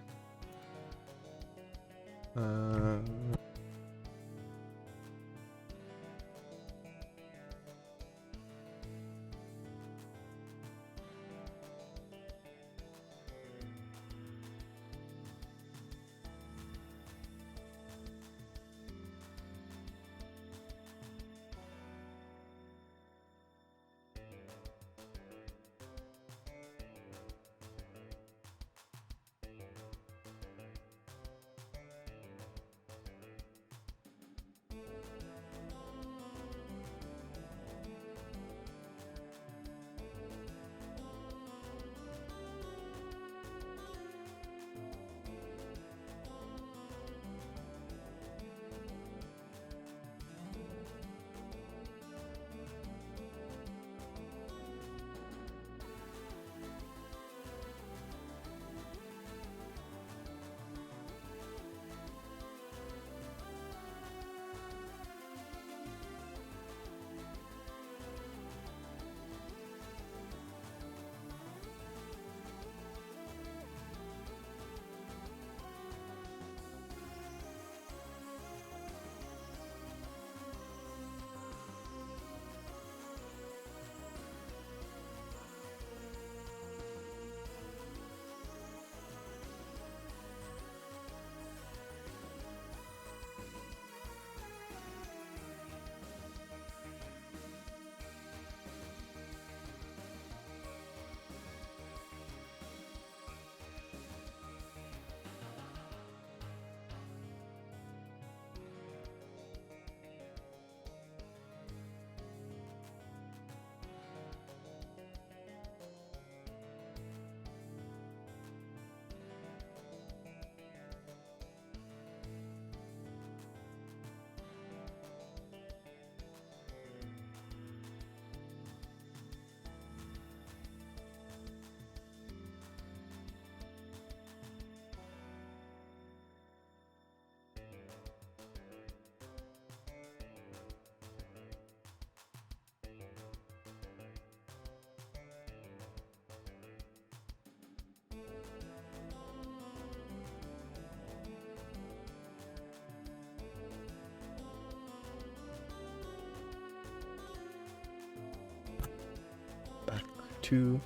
To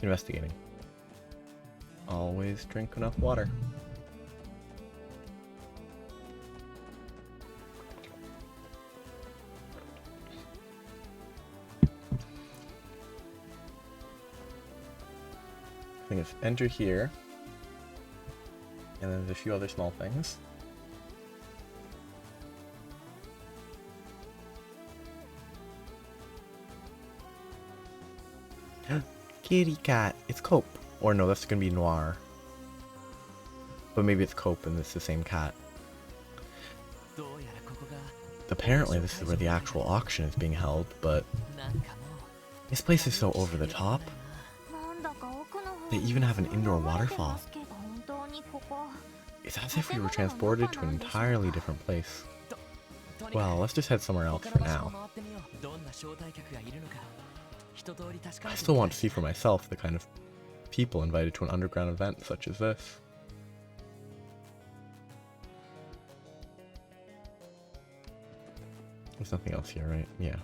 investigating. Always drink enough water. think it's enter here. And then there's a few other small things. Kitty cat. It's Cope. Or no, that's gonna be Noir. But maybe it's Cope and it's the same cat. Apparently this is where the actual auction is being held, but this place is so over the top. They even have an indoor waterfall. It's as if we were transported to an entirely different place. Well, let's just head somewhere else for now. I still want to see for myself the kind of people invited to an underground event such as this. There's nothing else here, right? Yeah.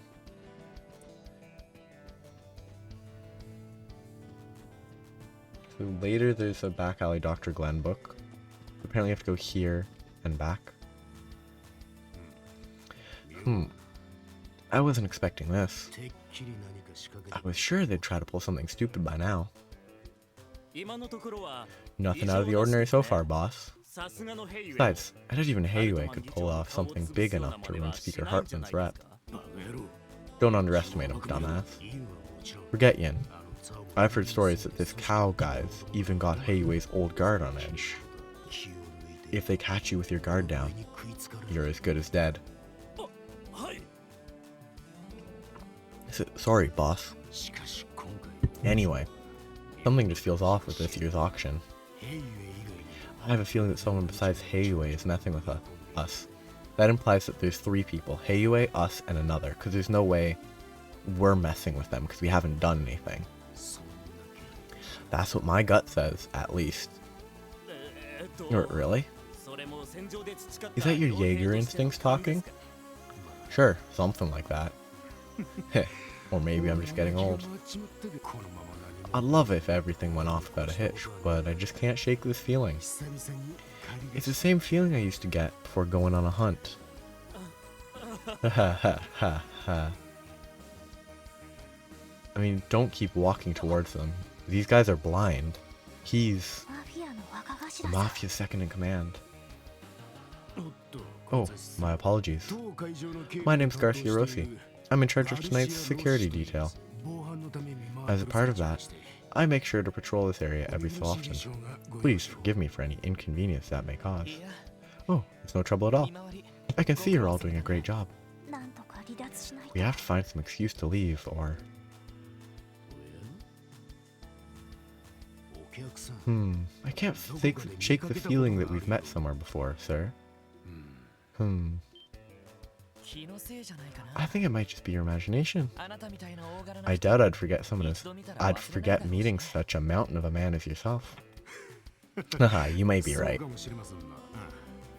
So later there's a back alley Dr. Glenn book. Apparently you have to go here and back. I wasn't expecting this. I was sure they'd try to pull something stupid by now. Nothing out of the ordinary so far, boss. Besides, I doubt even Heiwei could pull off something big enough to ruin Speaker Hartman's rep. Don't underestimate him, dumbass. Forget Yin. I've heard stories that this cow guy's even got Heiwei's old guard on edge. If they catch you with your guard down, you're as good as dead. Sorry, boss. Anyway, something just feels off with this year's auction. I have a feeling that someone besides Heiwei is messing with us. That implies that there's 3 people. Heiwei, us, and another, because there's no way we're messing with them, because we haven't done anything. That's what my gut says, at least. Really? Is that your Jaeger instincts talking? Sure, something like that. Or maybe I'm just getting old. I'd love it if everything went off without a hitch, but I just can't shake this feeling. It's the same feeling I used to get before going on a hunt. I mean, don't keep walking towards them. These guys are blind. He's the Mafia's second in command. Oh, my apologies. My name's Garcia Rossi. I'm in charge of tonight's security detail. As a part of that, I make sure to patrol this area every so often. Please forgive me for any inconvenience that may cause. Oh, it's no trouble at all. I can see you're all doing a great job. We have to find some excuse to leave, or... I can't shake the feeling that we've met somewhere before, sir. I think it might just be your imagination. I doubt I'd forget meeting such a mountain of a man as yourself. Haha, you might be right.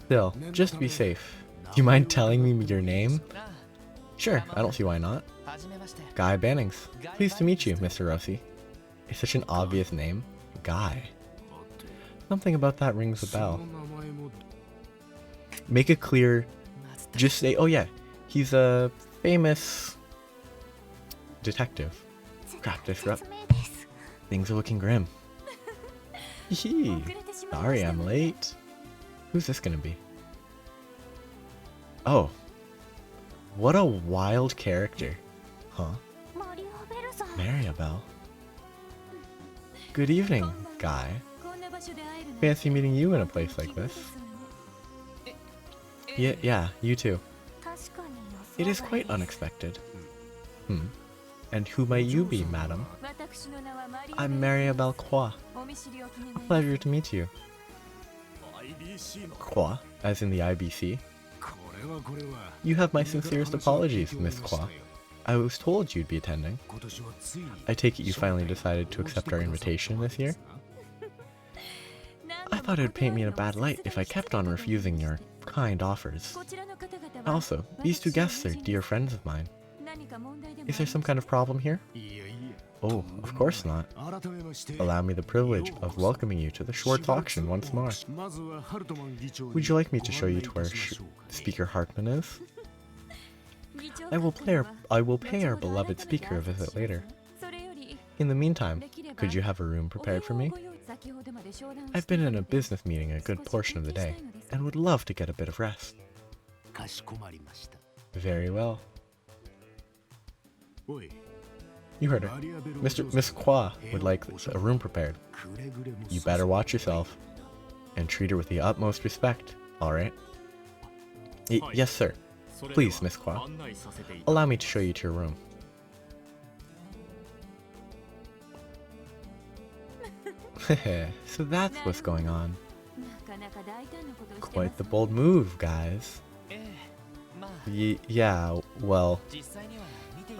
Still, just to be safe, do you mind telling me your name? Sure, I don't see why not. Guy Bannings. Pleased to meet you, Mr. Rossi. It's such an obvious name. Guy. Something about that rings a bell. Make it clear. Just say, oh yeah, he's a famous detective. Crap, things are looking grim. Hee. Sorry I'm late. Who's this gonna be? Oh. What a wild character. Huh? Maribel. Good evening, Guy. Fancy meeting you in a place like this. Yeah, you too. It is quite unexpected. And who might you be, madam? I'm Maribel Kwa. A pleasure to meet you. Kwa, as in the IBC? You have my sincerest apologies, Miss Kwa. I was told you'd be attending. I take it you finally decided to accept our invitation this year? I thought it would paint me in a bad light if I kept on refusing your kind offers. Also, these 2 guests are dear friends of mine. Is there some kind of problem here? Oh, of course not. Allow me the privilege of welcoming you to the Schwarze auction once more. Would you like me to show you to where Speaker Hartman is? I will pay our beloved speaker a visit later. In the meantime, could you have a room prepared for me? I've been in a business meeting a good portion of the day, and would love to get a bit of rest. Very well. You heard her. Miss Kwa would like a room prepared. You better watch yourself, and treat her with the utmost respect, alright? Yes, sir. Please, Miss Kwa. Allow me to show you to your room. So that's what's going on. Quite the bold move, guys. Yeah, well,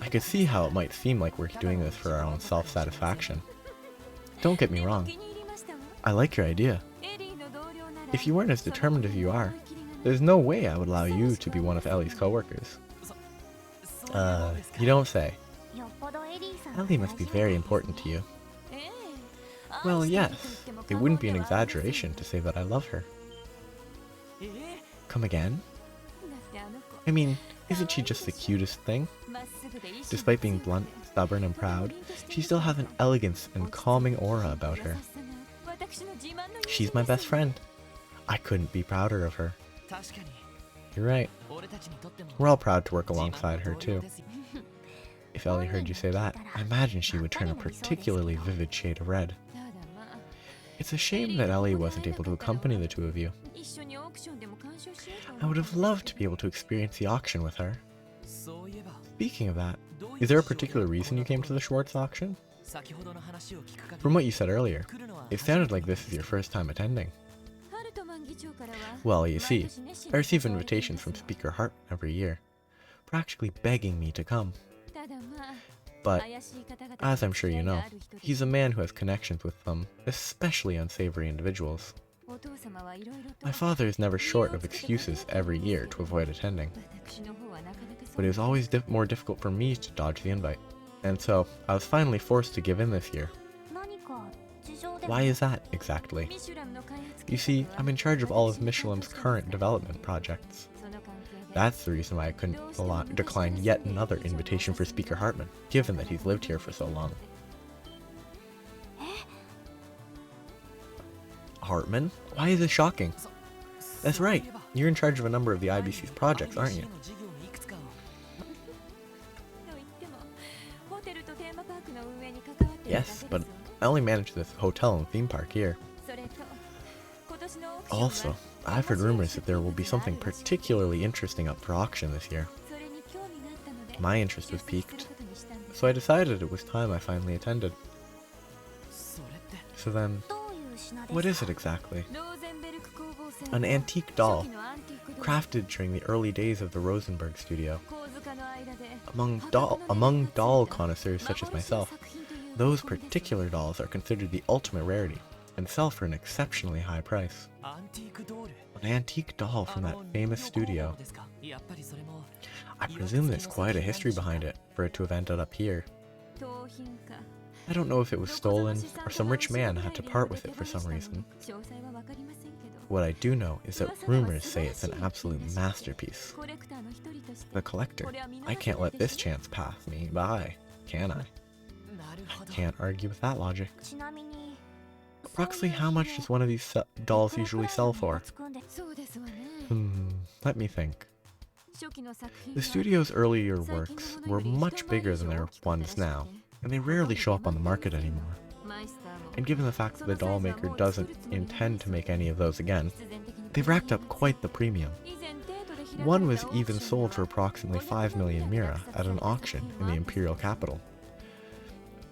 I could see how it might seem like we're doing this for our own self-satisfaction. Don't get me wrong. I like your idea. If you weren't as determined as you are, there's no way I would allow you to be one of Ellie's co-workers. You don't say. Ellie must be very important to you. Well, yes. It wouldn't be an exaggeration to say that I love her. Come again? I mean, isn't she just the cutest thing? Despite being blunt, stubborn, and proud, she still has an elegance and calming aura about her. She's my best friend. I couldn't be prouder of her. You're right. We're all proud to work alongside her, too. If Ellie heard you say that, I imagine she would turn a particularly vivid shade of red. It's a shame that Ellie wasn't able to accompany the two of you. I would have loved to be able to experience the auction with her. Speaking of that, is there a particular reason you came to the Schwarze auction? From what you said earlier, it sounded like this is your first time attending. Well, you see, I receive invitations from Speaker Hart every year, practically begging me to come. But, as I'm sure you know, he's a man who has connections with some especially unsavory individuals. My father is never short of excuses every year to avoid attending, but it was always more difficult for me to dodge the invite, and so I was finally forced to give in this year. Why is that, exactly? You see, I'm in charge of all of Mishelam's current development projects. That's the reason why I couldn't decline yet another invitation for Speaker Hartman, given that he's lived here for so long. Hartman? Why is this shocking? That's right, you're in charge of a number of the IBC's projects, aren't you? Yes, but I only manage this hotel and theme park here. Also, I've heard rumors that there will be something particularly interesting up for auction this year. My interest was piqued, so I decided it was time I finally attended. So then, what is it exactly? An antique doll, crafted during the early days of the Rosenberg studio. Among doll connoisseurs such as myself, those particular dolls are considered the ultimate rarity, and sell for an exceptionally high price. An antique doll from that famous studio. I presume there's quite a history behind it, for it to have ended up here. I don't know if it was stolen, or some rich man had to part with it for some reason. What I do know is that rumors say it's an absolute masterpiece. The collector, I can't let this chance pass me by, can I? Can't argue with that logic. Approximately how much does one of these dolls usually sell for? Let me think. The studio's earlier works were much bigger than their ones now, and they rarely show up on the market anymore. And given the fact that the doll maker doesn't intend to make any of those again, they've racked up quite the premium. One was even sold for approximately 5 million mira at an auction in the Imperial capital.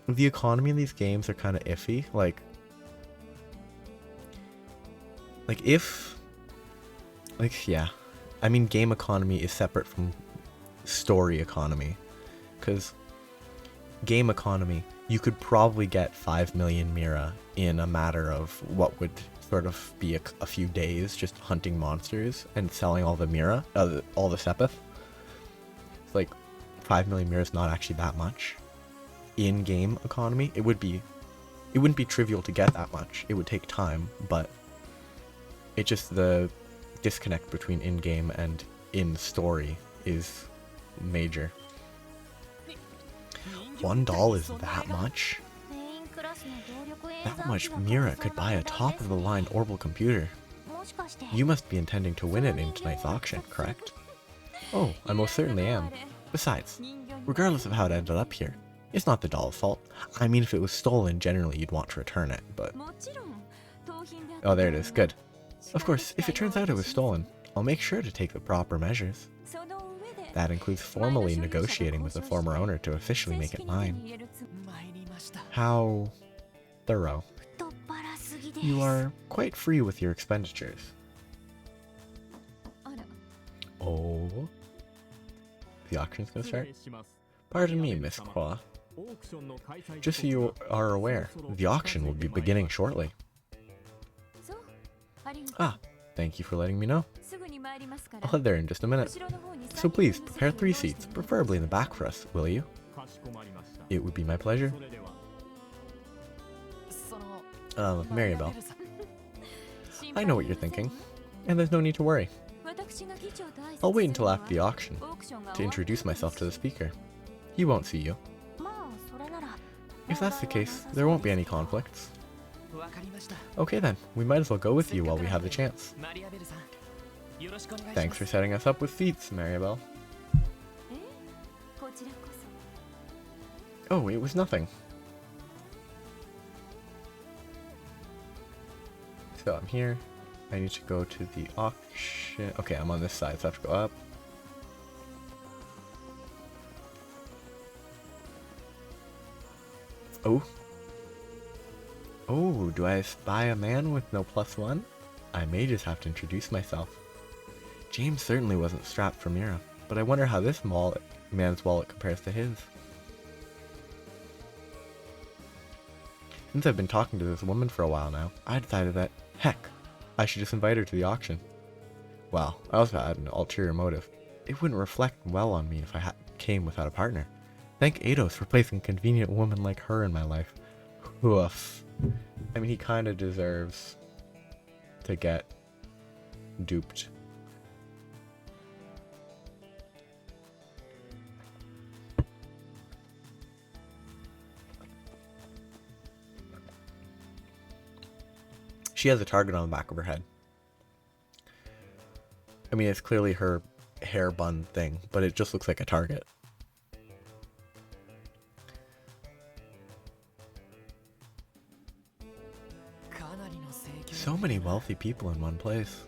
The economy in these games are kind of iffy, I mean, game economy is separate from story economy, because game economy, you could probably get 5 million mira in a matter of what would sort of be a few days just hunting monsters and selling all the mira, all the sepith. It's like 5 million mira is not actually that much. In game economy, it wouldn't be trivial to get that much. It would take time, but it just, the disconnect between in-game and in-story is major. One doll is that much? That much Mira could buy a top-of-the-line orbital computer. You must be intending to win it in tonight's auction, correct? Oh, I most certainly am. Besides, regardless of how it ended up here, it's not the doll's fault. I mean, if it was stolen, generally you'd want to return it, but... Oh, there it is. Good. Of course, if it turns out it was stolen, I'll make sure to take the proper measures. That includes formally negotiating with the former owner to officially make it mine. How thorough. You are quite free with your expenditures. Oh. The auction's gonna start? Pardon me, Miss Kwa. Just so you are aware, the auction will be beginning shortly. Ah, thank you for letting me know. I'll head there in just a minute. So please, prepare 3 seats, preferably in the back for us, will you? It would be my pleasure. Maribel. I know what you're thinking, and there's no need to worry. I'll wait until after the auction to introduce myself to the speaker. He won't see you. If that's the case, there won't be any conflicts. Okay then, we might as well go with you while we have the chance. Thanks for setting us up with seats, Maribel. Oh, it was nothing. So I'm here. I need to go to the auction. Okay, I'm on this side, so I have to go up. Oh. Oh, do I spy a man with no +1? I may just have to introduce myself. James certainly wasn't strapped for Mira, but I wonder how this man's wallet compares to his. Since I've been talking to this woman for a while now, I decided that, heck, I should just invite her to the auction. Well, I also had an ulterior motive. It wouldn't reflect well on me if I came without a partner. Thank Eidos for placing a convenient woman like her in my life. Woof. I mean, he kind of deserves to get duped. She has a target on the back of her head. I mean, it's clearly her hair bun thing, but it just looks like a target. So many wealthy people in one place.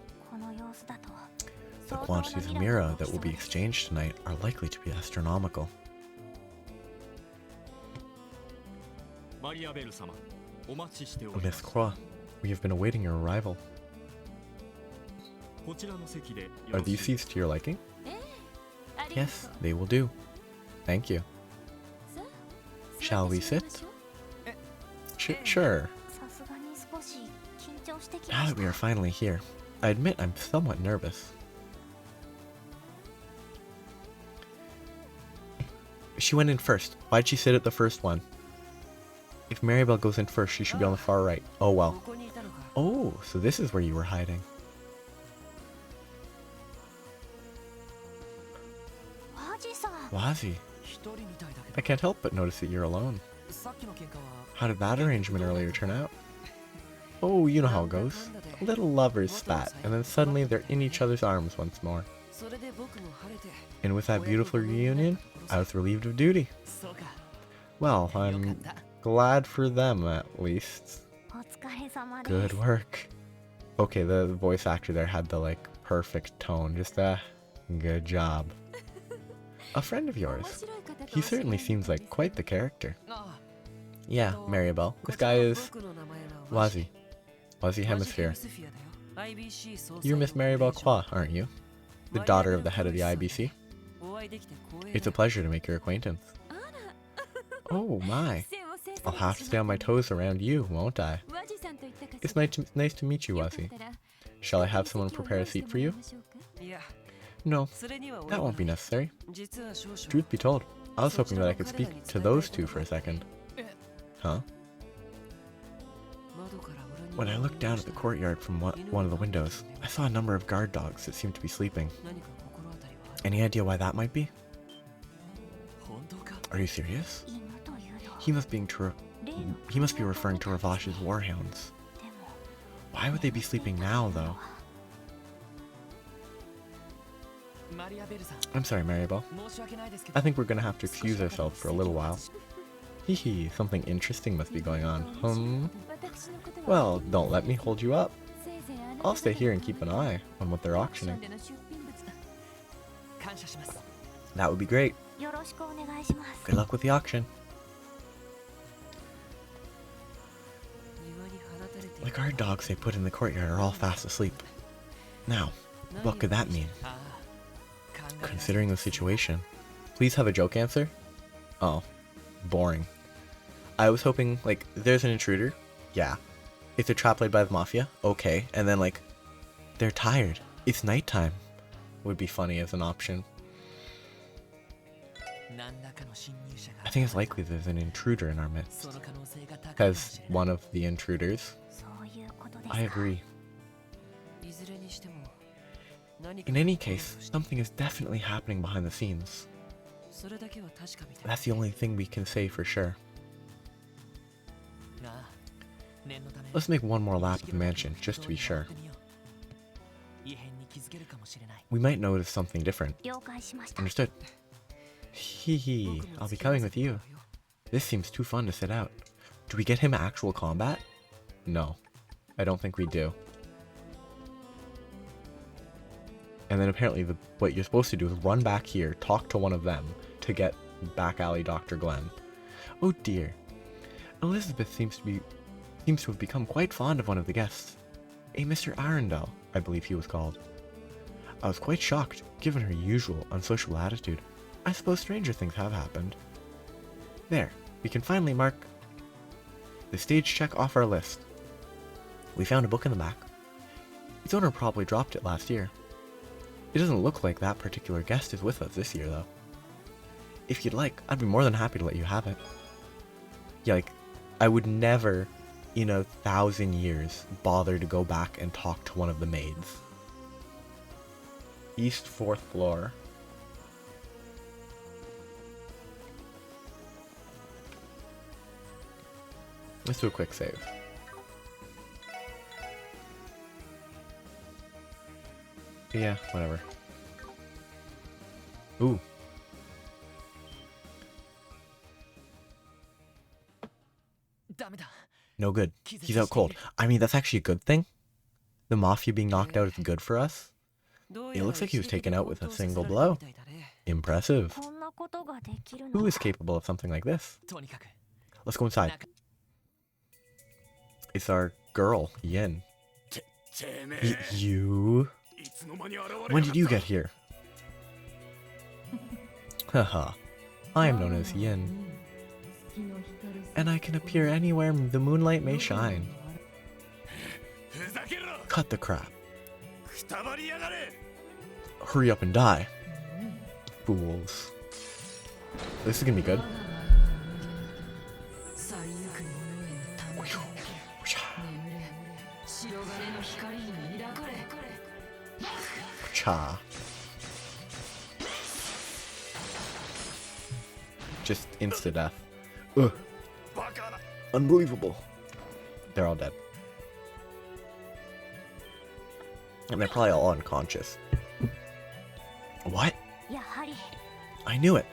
The quantities of Mira that will be exchanged tonight are likely to be astronomical. Miss Croix, we have been awaiting your arrival. Are these seats to your liking? Yes, they will do. Thank you. Shall we sit? Sure. Now that we are finally here, I admit I'm somewhat nervous. She went in first. Why'd she sit at the first one? If Maribel goes in first, she should be on the far right. Oh well. Oh, so this is where you were hiding. Wazi. I can't help but notice that you're alone. How did that arrangement earlier turn out? Oh, you know how it goes. Little lovers spat, and then suddenly they're in each other's arms once more. And with that beautiful reunion, I was relieved of duty. Well, I'm glad for them, at least. Good work. Okay, the voice actor there had the, like, perfect tone. Just good job. A friend of yours. He certainly seems like quite the character. Yeah, Maribel. This guy is Wazi. Wazi Hemisphere. You're Miss Maribel Kwa, aren't you? The daughter of the head of the IBC? It's a pleasure to make your acquaintance. Oh my. I'll have to stay on my toes around you, won't I? It's nice to meet you, Wazi. Shall I have someone prepare a seat for you? No, that won't be necessary. Truth be told, I was hoping that I could speak to those two for a second. Huh? When I looked down at the courtyard from one of the windows, I saw a number of guard dogs that seemed to be sleeping. Any idea why that might be? Are you serious? He must be He must be referring to Revache's warhounds. Why would they be sleeping now, though? I'm sorry, Maribel. I think we're gonna have to excuse ourselves for a little while. Hee, something interesting must be going on. Well, don't let me hold you up. I'll stay here and keep an eye on what they're auctioning. That would be great. Good luck with the auction. The guard dogs they put in the courtyard are all fast asleep. Now, what could that mean? Considering the situation, please have a joke answer? Oh, boring. I was hoping, like, there's an intruder? Yeah. If they're trapped laid by the mafia? Okay. And then, like, they're tired. It's nighttime. Would be funny as an option. I think it's likely there's an intruder in our midst. As one of the intruders. I agree. In any case, something is definitely happening behind the scenes. That's the only thing we can say for sure. Let's make one more lap of the mansion, just to be sure. We might notice something different. Understood. Hee, I'll be coming with you. This seems too fun to sit out. Do we get him actual combat? No, I don't think we do. And then apparently what you're supposed to do is run back here, talk to one of them, to get back alley Dr. Glenn. Oh dear. Elizabeth seems to have become quite fond of one of the guests. A Mr. Arundel, I believe he was called. I was quite shocked, given her usual unsocial attitude. I suppose stranger things have happened. There, we can finally mark the stage check off our list. We found a book in the back. Its owner probably dropped it last year. It doesn't look like that particular guest is with us this year, though. If you'd like, I'd be more than happy to let you have it. Yeah, like, I would never, in 1,000 years, bother to go back and talk to one of the maids. East 4th floor. Let's do a quick save. Yeah, whatever. Ooh. No good. He's out cold. I mean, that's actually a good thing. The Mafia being knocked out is good for us. It looks like he was taken out with a single blow. Impressive. Who is capable of something like this? Let's go inside. It's our girl, Yin. You? When did you get here? Haha. I am known as Yin. And I can appear anywhere the moonlight may shine. Cut the crap. Hurry up and die. Fools. This is gonna be good. Cha. Just insta-death. Ugh. Unbelievable. They're all dead. And they're probably all unconscious. What? I knew it.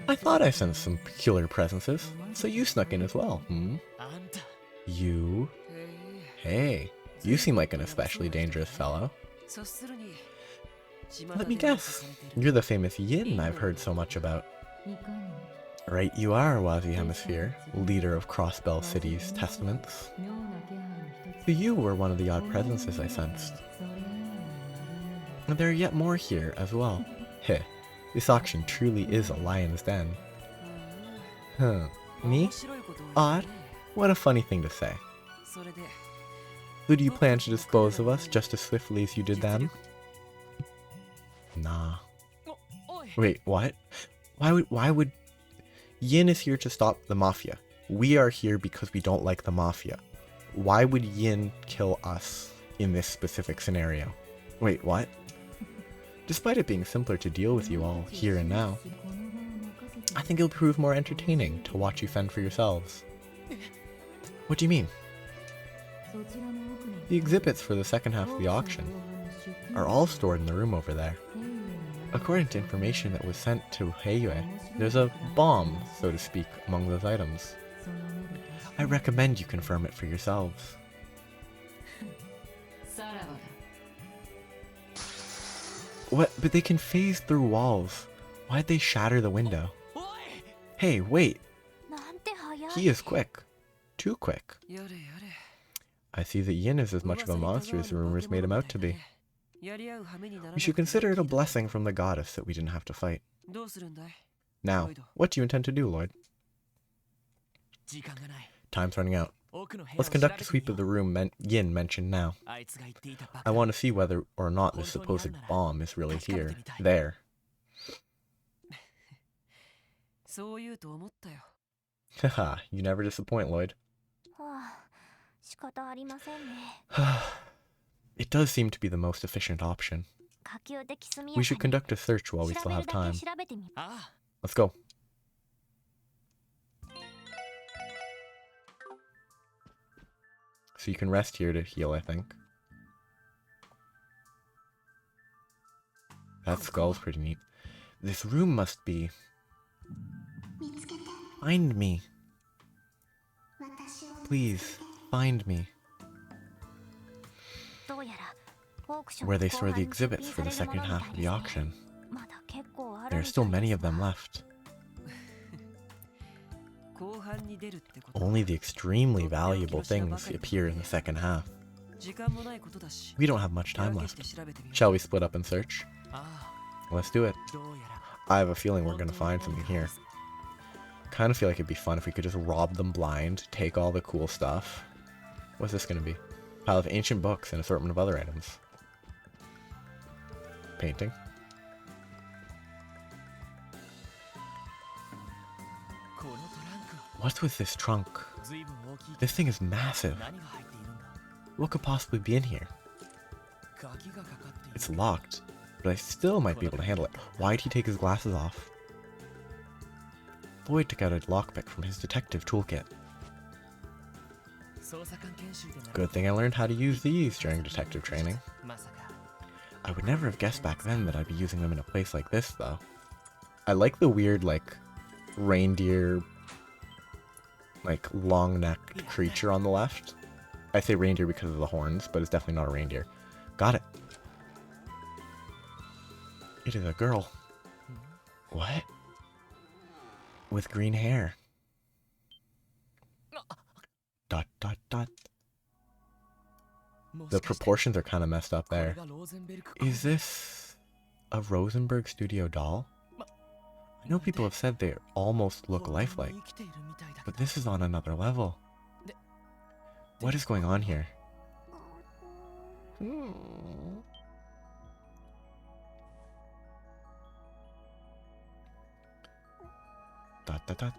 I thought I sensed some peculiar presences, so you snuck in as well, hmm? You? Hey, you seem like an especially dangerous fellow. Let me guess. You're the famous Yin I've heard so much about. Right you are, Wazi Hemisphere, leader of Crossbell City's testaments. So you were one of the odd presences I sensed. And there are yet more here as well. Heh, this auction truly is a lion's den. Huh, me? Odd? What a funny thing to say. So do you plan to dispose of us just as swiftly as you did them? Nah. Wait, what? Why would... Yin is here to stop the Mafia. We are here because we don't like the Mafia. Why would Yin kill us in this specific scenario? Wait, what? Despite it being simpler to deal with you all here and now, I think it'll prove more entertaining to watch you fend for yourselves. What do you mean? The exhibits for the second half of the auction are all stored in the room over there. According to information that was sent to Heiyue, there's a bomb, so to speak, among those items. I recommend you confirm it for yourselves. What? But they can phase through walls. Why'd they shatter the window? Hey, wait! He is quick. Too quick. I see that Yin is as much of a monster as the rumors made him out to be. We should consider it a blessing from the goddess that we didn't have to fight. Now, what do you intend to do, Lloyd? Time's running out. Let's conduct a sweep of the room Yin mentioned now. I want to see whether or not this supposed bomb is really here. There. Haha, you never disappoint, Lloyd. It does seem to be the most efficient option. We should conduct a search while we still have time. Let's go. So you can rest here to heal, I think. That skull's pretty neat. This room must be... Find me. Please, find me. Where they store the exhibits for the second half of the auction. There are still many of them left. Only the extremely valuable things appear in the second half. We don't have much time left. Shall we split up and search? Let's do it. I have a feeling we're gonna find something here. Kind of feel like it'd be fun if we could just rob them blind, take all the cool stuff. What's this gonna be? Pile of ancient books and assortment of other items. Painting. What's with this trunk? This thing is massive. What could possibly be in here? It's locked, but I still might be able to handle it. Why'd he take his glasses off? Lloyd took out a lockpick from his detective toolkit. Good thing I learned how to use these during detective training. I would never have guessed back then that I'd be using them in a place like this, though. I like the weird, like, reindeer, like, long-necked creature on the left. I say reindeer because of the horns, but it's definitely not a reindeer. Got it. It is a girl. What? With green hair. Dot, dot, dot. The proportions are kind of messed up there. Is this a Rosenberg Studio doll? I know people have said they almost look lifelike, but this is on another level. What is going on here? Dot, dot, dot.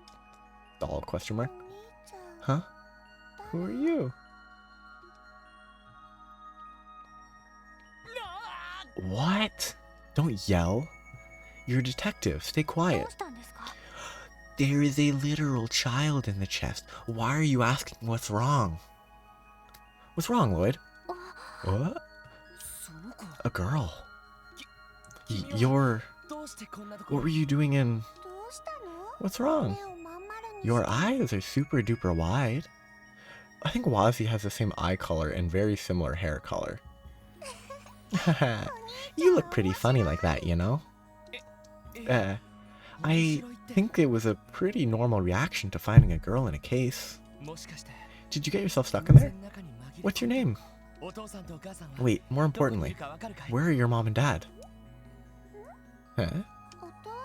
Doll question mark? Huh? Who are you? What? Don't yell. You're a detective. Stay quiet. There is a literal child in the chest. Why are you asking what's wrong? What's wrong, Lloyd? What? A girl. You're... What were you doing in... What's wrong? Your eyes are super duper wide. I think Wazi has the same eye color and very similar hair color. You look pretty funny like that, you know? I think it was a pretty normal reaction to finding a girl in a case. Did you get yourself stuck in there? What's your name? Wait, more importantly, where are your mom and dad? Huh?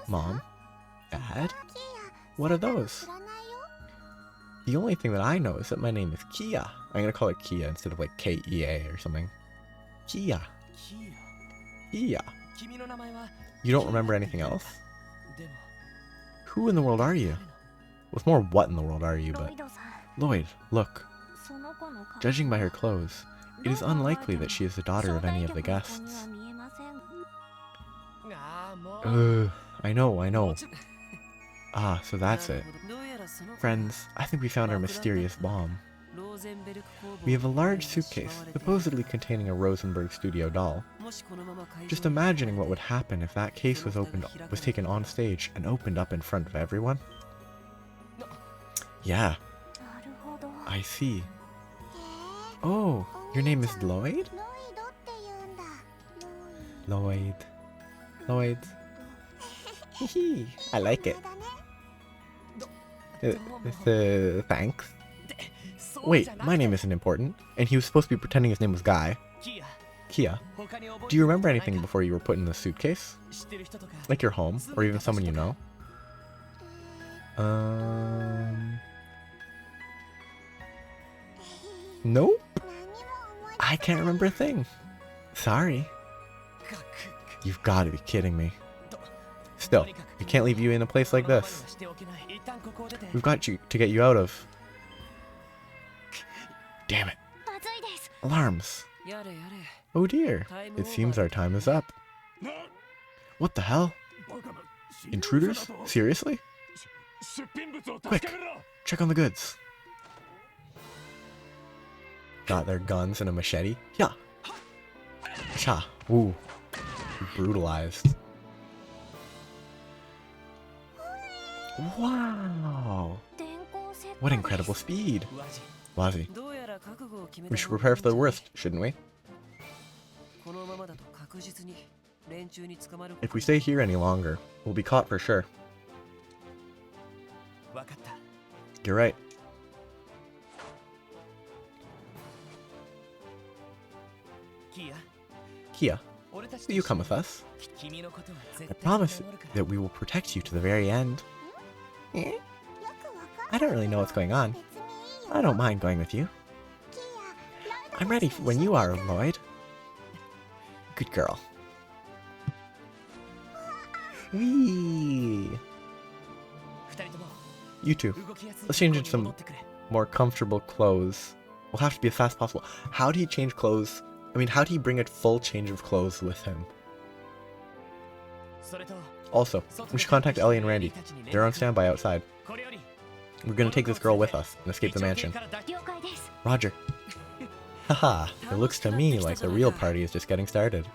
Mom? Dad? What are those? The only thing that I know is that my name is Kia. I'm gonna call her Kia instead of like K-E-A or something. Kia. Kia. You don't remember anything else? Who in the world are you? Well, it's more what in the world are you, but... Lloyd, look. Judging by her clothes, it is unlikely that she is the daughter of any of the guests. I know. Ah, so that's it. Friends, I think we found our mysterious bomb. We have a large suitcase, supposedly containing a Rosenberg studio doll. Just imagining what would happen if that case was taken on stage and opened up in front of everyone. Yeah, I see. Oh, your name is Lloyd? Lloyd. Lloyd. Hehe, I like it. Thanks. Wait, my name isn't important. And he was supposed to be pretending his name was Guy. Kia. Do you remember anything before you were put in the suitcase? Like your home, or even someone you know? Nope. I can't remember a thing. Sorry. You've got to be kidding me. Still, we can't leave you in a place like this. We've got to get you out of. Damn it. Alarms. Oh dear. It seems our time is up. What the hell? Intruders? Seriously? Quick, check on the goods. Got their guns and a machete. Yeah. Cha. Ooh. Brutalized. Wow. What incredible speed. Wazi. We should prepare for the worst, shouldn't we? If we stay here any longer, we'll be caught for sure. You're right. Kia, will you come with us? I promise that we will protect you to the very end. I don't really know what's going on. I don't mind going with you. I'm ready for when you are, Lloyd. Good girl. Whee! You two, let's change into some more comfortable clothes. We'll have to be as fast as possible. How do you change clothes? I mean, how do you bring a full change of clothes with him? Also, we should contact Ellie and Randy. They're on standby outside. We're gonna take this girl with us and escape the mansion. Roger. Haha, it looks to me like the real party is just getting started.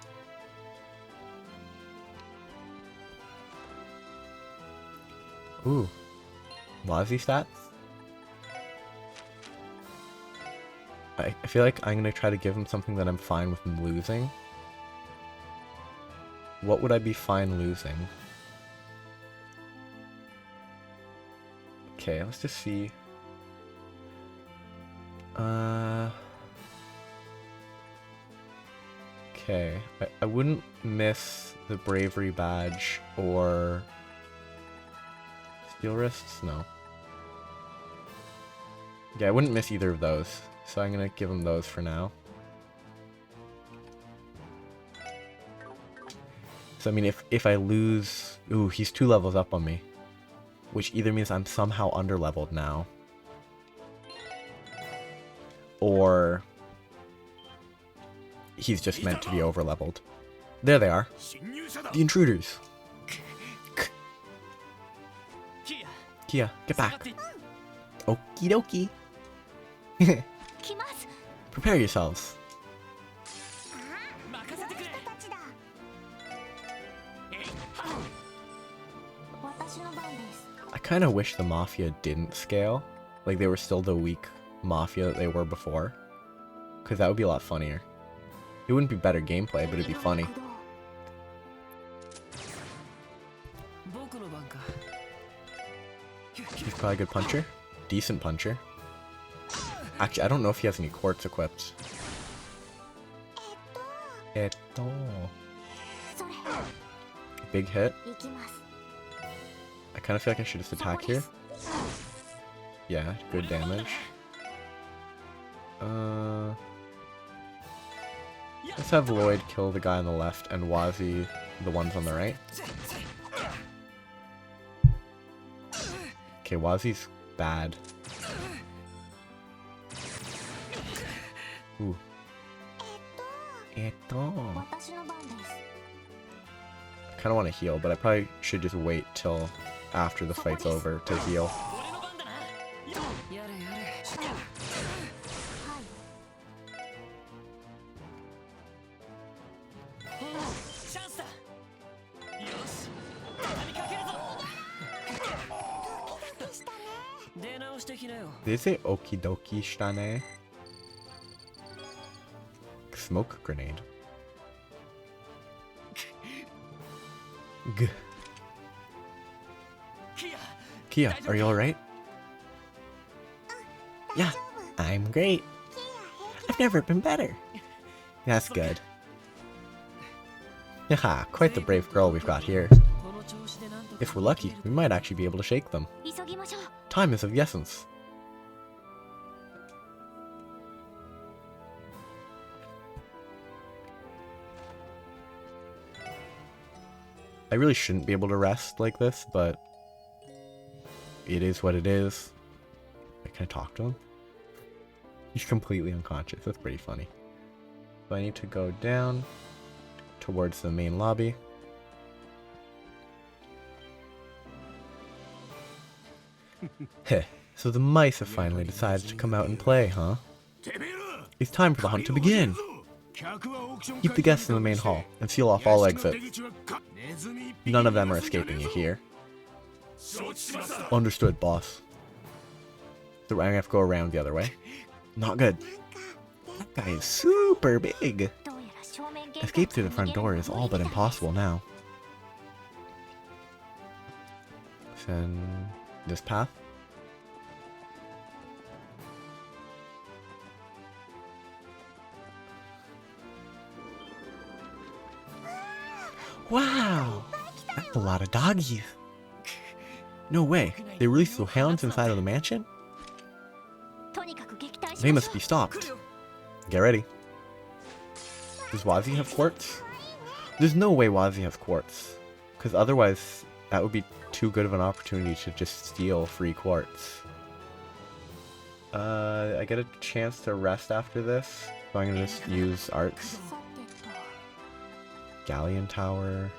Ooh. Wazi stats? I feel like I'm gonna try to give him something that I'm fine with him losing. What would I be fine losing? Okay, let's just see. Okay, I wouldn't miss the bravery badge or steel wrists? No. Yeah, I wouldn't miss either of those, so I'm gonna give him those for now. So I mean, if I lose... Ooh, he's 2 levels up on me. Which either means I'm somehow underleveled now. Or... he's just meant to be overleveled. There they are. The intruders. Kia, get back. Okie dokie. Prepare yourselves. I kind of wish the Mafia didn't scale. Like they were still the weak Mafia that they were before. Because that would be a lot funnier. It wouldn't be better gameplay, but it'd be funny. He's probably a good puncher. Decent puncher. Actually, I don't know if he has any quartz equipped. Big hit. I kind of feel like I should just attack here. Yeah, good damage. Let's have Lloyd kill the guy on the left and Wazi the ones on the right. Okay, Wazi's bad. Ooh. I kind of want to heal, but I probably should just wait till after the fight's over to heal. Did they say okidoki shitane? Smoke grenade. G. Kia, are you alright? Yeah, I'm great. I've never been better. That's good. Haha, quite the brave girl we've got here. If we're lucky, we might actually be able to shake them. Time is of the essence. I really shouldn't be able to rest like this, but it is what it is. Can I talk to him? He's completely unconscious. That's pretty funny. So I need to go down towards the main lobby. Heh, so the mice have finally decided to come out and play, huh? It's time for the hunt to begin! Keep the guests in the main hall and seal off all exits. None of them are escaping you here. Understood, boss. So I'm gonna have to go around the other way. Not good. That guy is super big. Escape through the front door is all but impossible now. Send this path. Wow! That's a lot of doggies. No way. They released the hounds inside of the mansion? They must be stopped. Get ready. Does Wazi have quartz? There's no way Wazi has quartz. Because otherwise, that would be too good of an opportunity to just steal free quartz. I get a chance to rest after this. So I'm gonna just use arts. Galleon Tower.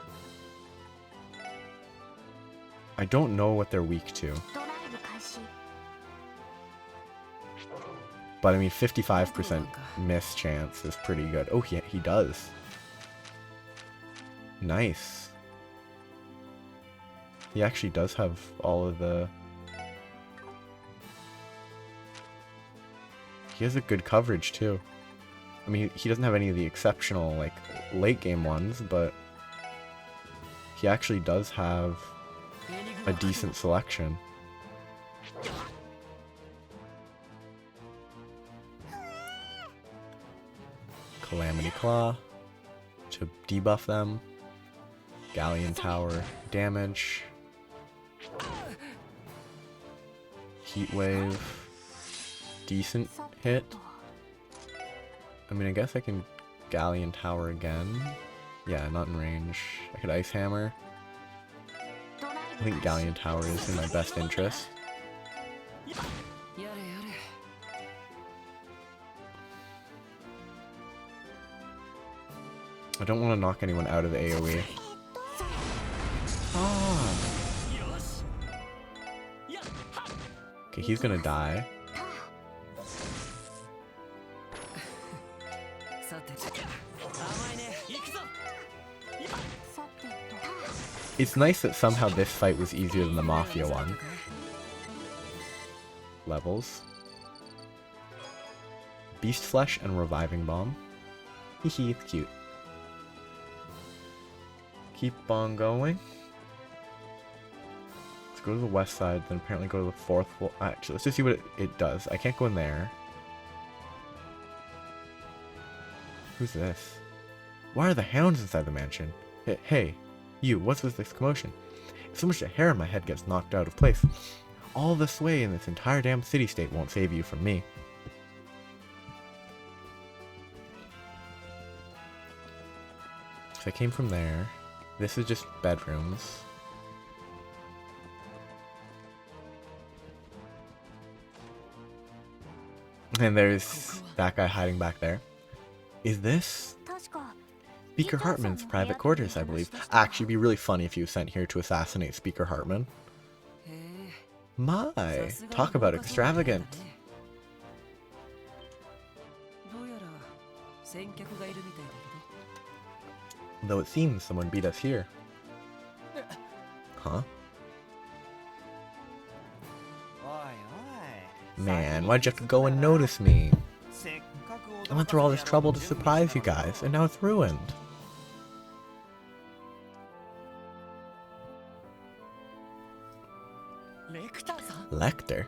I don't know what they're weak to. But I mean, 55% miss chance is pretty good. Oh, he does. Nice. He actually does have all of the... He has a good coverage too. I mean, he doesn't have any of the exceptional, like, late game ones, but he actually does have a decent selection. Calamity Claw to debuff them. Galleon Tower damage. Heat Wave. Decent hit. I mean, I guess I can Galleon Tower again. Yeah, not in range. I could Ice Hammer. I think Galleon Tower is in my best interest. I don't want to knock anyone out of the AoE. Ah. Okay, he's gonna die. It's nice that somehow this fight was easier than the Mafia one. Levels. Beast Flesh and Reviving Bomb. Hehe, it's cute. Keep on going. Let's go to the west side, then apparently go to the fourth floor. Actually, let's just see what it does. I can't go in there. Who's this? Why are the hounds inside the mansion? Hey, you, what's with this commotion? If so much a hair in my head gets knocked out of place, all the sway in this entire damn city-state won't save you from me. So I came from there. This is just bedrooms. And there's that guy hiding back there. Is this Speaker Hartman's private quarters, I believe? Actually, it'd be really funny if he was sent here to assassinate Speaker Hartman. My, talk about extravagant. Though it seems someone beat us here. Huh? Man, why'd you have to go and notice me? I went through all this trouble to surprise you guys, and now it's ruined. Lecter?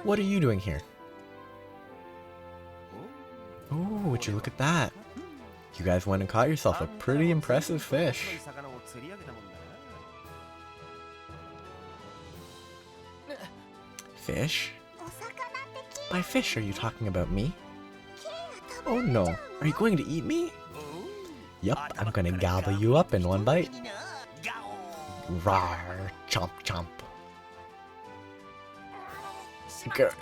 What are you doing here? Oh, would you look at that? You guys went and caught yourself a pretty impressive fish. Fish? By fish, are you talking about me? Oh no, are you going to eat me? Yup, I'm gonna gobble you up in one bite. Rawr, chomp chomp. Grr.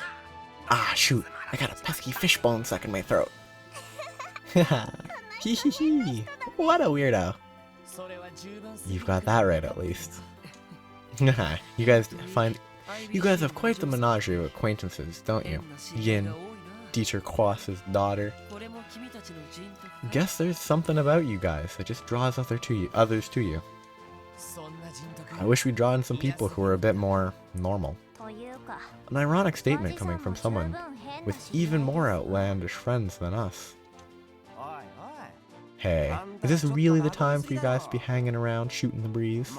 Ah, shoot, I got a pesky fish bone stuck in my throat. Haha, hee hee hee, what a weirdo. You've got that right at least. Haha, you guys have quite the menagerie of acquaintances, don't you? Yin, Dieter Quass's daughter. Guess there's something about you guys that just draws others to you. I wish we'd draw in some people who were a bit more normal. An ironic statement coming from someone with even more outlandish friends than us. Hey, is this really the time for you guys to be hanging around shooting the breeze?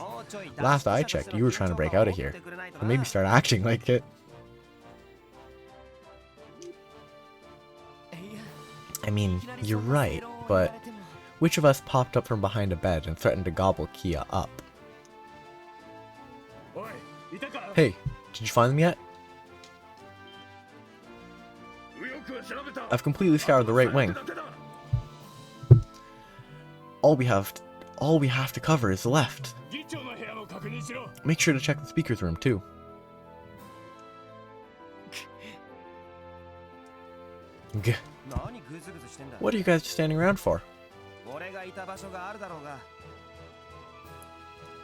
Last I checked, you were trying to break out of here. Or maybe start acting like it. I mean, you're right, but which of us popped up from behind a bed and threatened to gobble Kia up? Hey, did you find them yet? I've completely scoured the right wing. All we have to cover is the left. Make sure to check the speaker's room too. Gah. What are you guys just standing around for?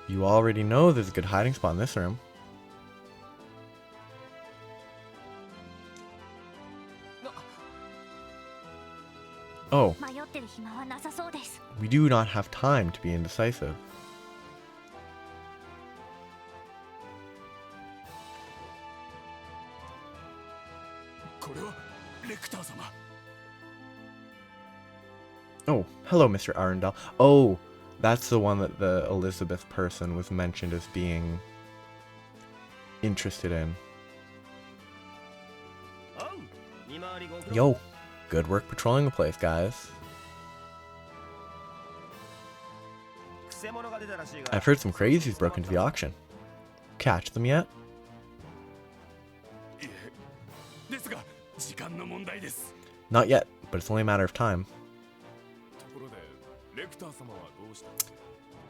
You already know there's a good hiding spot in this room. Oh. We do not have time to be indecisive. Oh, hello, Mr. Arundel. Oh, that's the one that the Elizabeth person was mentioned as being interested in. Yo, good work patrolling the place, guys. I've heard some crazies broke into the auction. Catch them yet? Not yet, but it's only a matter of time.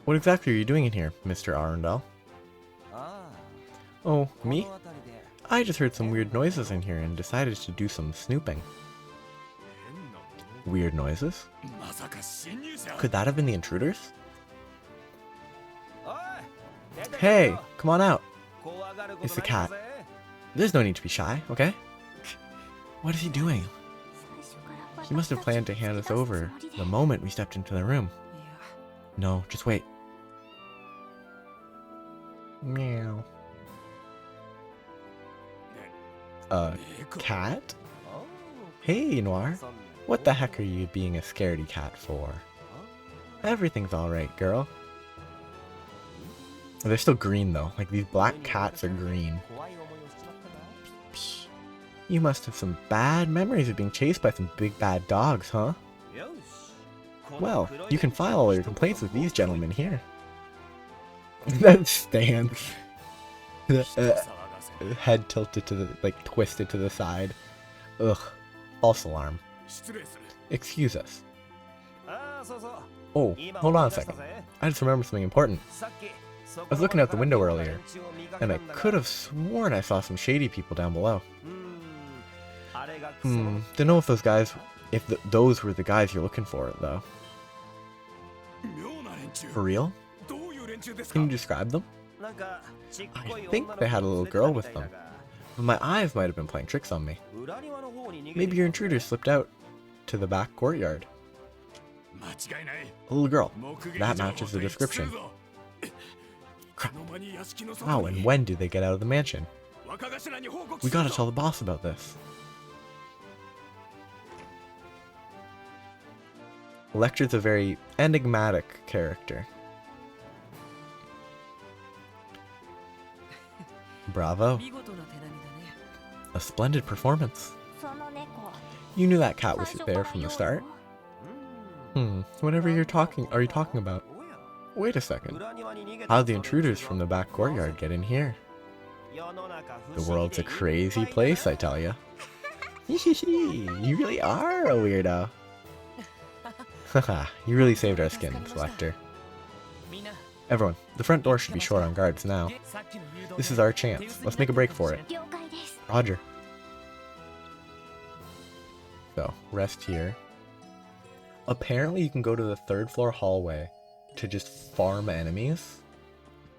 What exactly are you doing in here, Mr. Arundel? Oh, me? I just heard some weird noises in here and decided to do some snooping. Weird noises? Could that have been the intruders? Hey, come on out. It's the cat. There's no need to be shy, okay? What is he doing? He must have planned to hand us over the moment we stepped into the room. No, just wait. Meow. Cat? Hey, Noir. What the heck are you being a scaredy cat for? Everything's alright, girl. They're still green, though. Like, these black cats are green. You must have some bad memories of being chased by some big bad dogs, huh? Well, you can file all your complaints with these gentlemen here. That stands. Head tilted to the, like, twisted to the side. Ugh. False alarm. Excuse us. Oh, hold on a second. I just remembered something important. I was looking out the window earlier, and I could have sworn I saw some shady people down below. Don't know if those guys, those were the guys you're looking for, though. For real? Can you describe them? I think they had a little girl with them. But my eyes might have been playing tricks on me. Maybe your intruder slipped out to the back courtyard. A little girl. That matches the description. Crap. How and when did they get out of the mansion? We gotta tell the boss about this. Lecter's a very enigmatic character. Bravo. A splendid performance. You knew that cat was there from the start? Whatever are you talking about? Wait a second. How'd the intruders from the back courtyard get in here? The world's a crazy place, I tell ya. You really are a weirdo. Haha, you really saved our skins, Lecter. Everyone, the front door should be short on guards now. This is our chance. Let's make a break for it. Roger. So, rest here. Apparently you can go to the 3rd floor hallway to just farm enemies.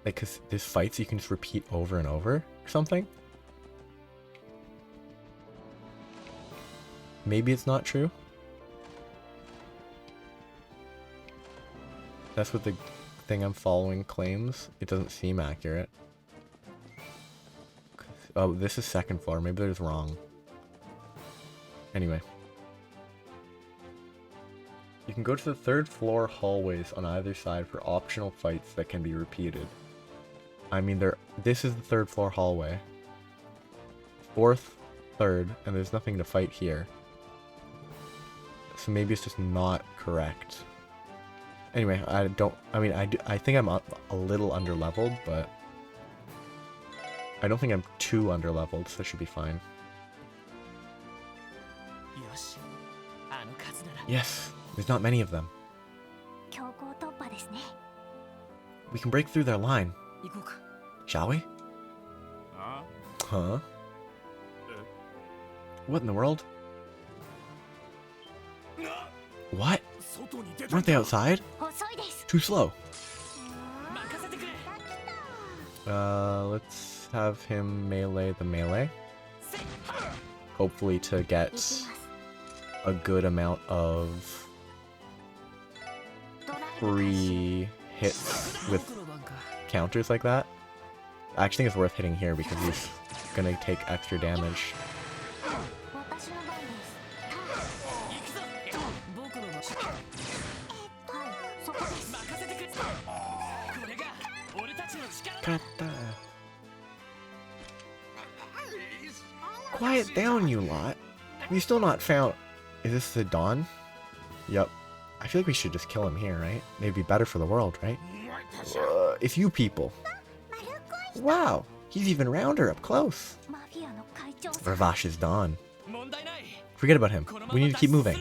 Like, cause there's fights you can just repeat over and over or something. Maybe it's not true. That's what the thing I'm following claims. It doesn't seem accurate. Oh, this is 2nd floor. Maybe there's wrong. Anyway. You can go to the 3rd floor hallways on either side for optional fights that can be repeated. I mean, this is the 3rd floor hallway. 4th, 3rd, and there's nothing to fight here. So maybe it's just not correct. Anyway, I think I'm a little underleveled, but I don't think I'm too underleveled, so I should be fine. Yes, there's not many of them. We can break through their line. Shall we? Huh? What in the world? What? Weren't they outside? Too slow. Let's have him melee the melee. Hopefully to get a good amount of free hits with counters like that. I actually think it's worth hitting here because he's gonna take extra damage. Quiet down, you lot. Have you still not found... Is this the Dawn? Yep. I feel like we should just kill him here, right? It'd be better for the world, right? If you people. Wow, he's even rounder up close. Revache is Dawn. Forget about him. We need to keep moving.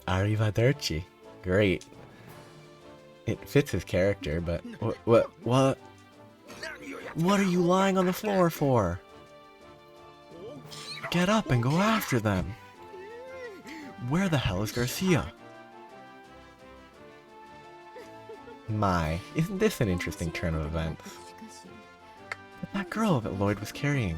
Arrivederci. Great. It fits his character, but... What? What are you lying on the floor for? Get up and go after them. Where the hell is Garcia? My, isn't this an interesting turn of events? But that girl that Lloyd was carrying.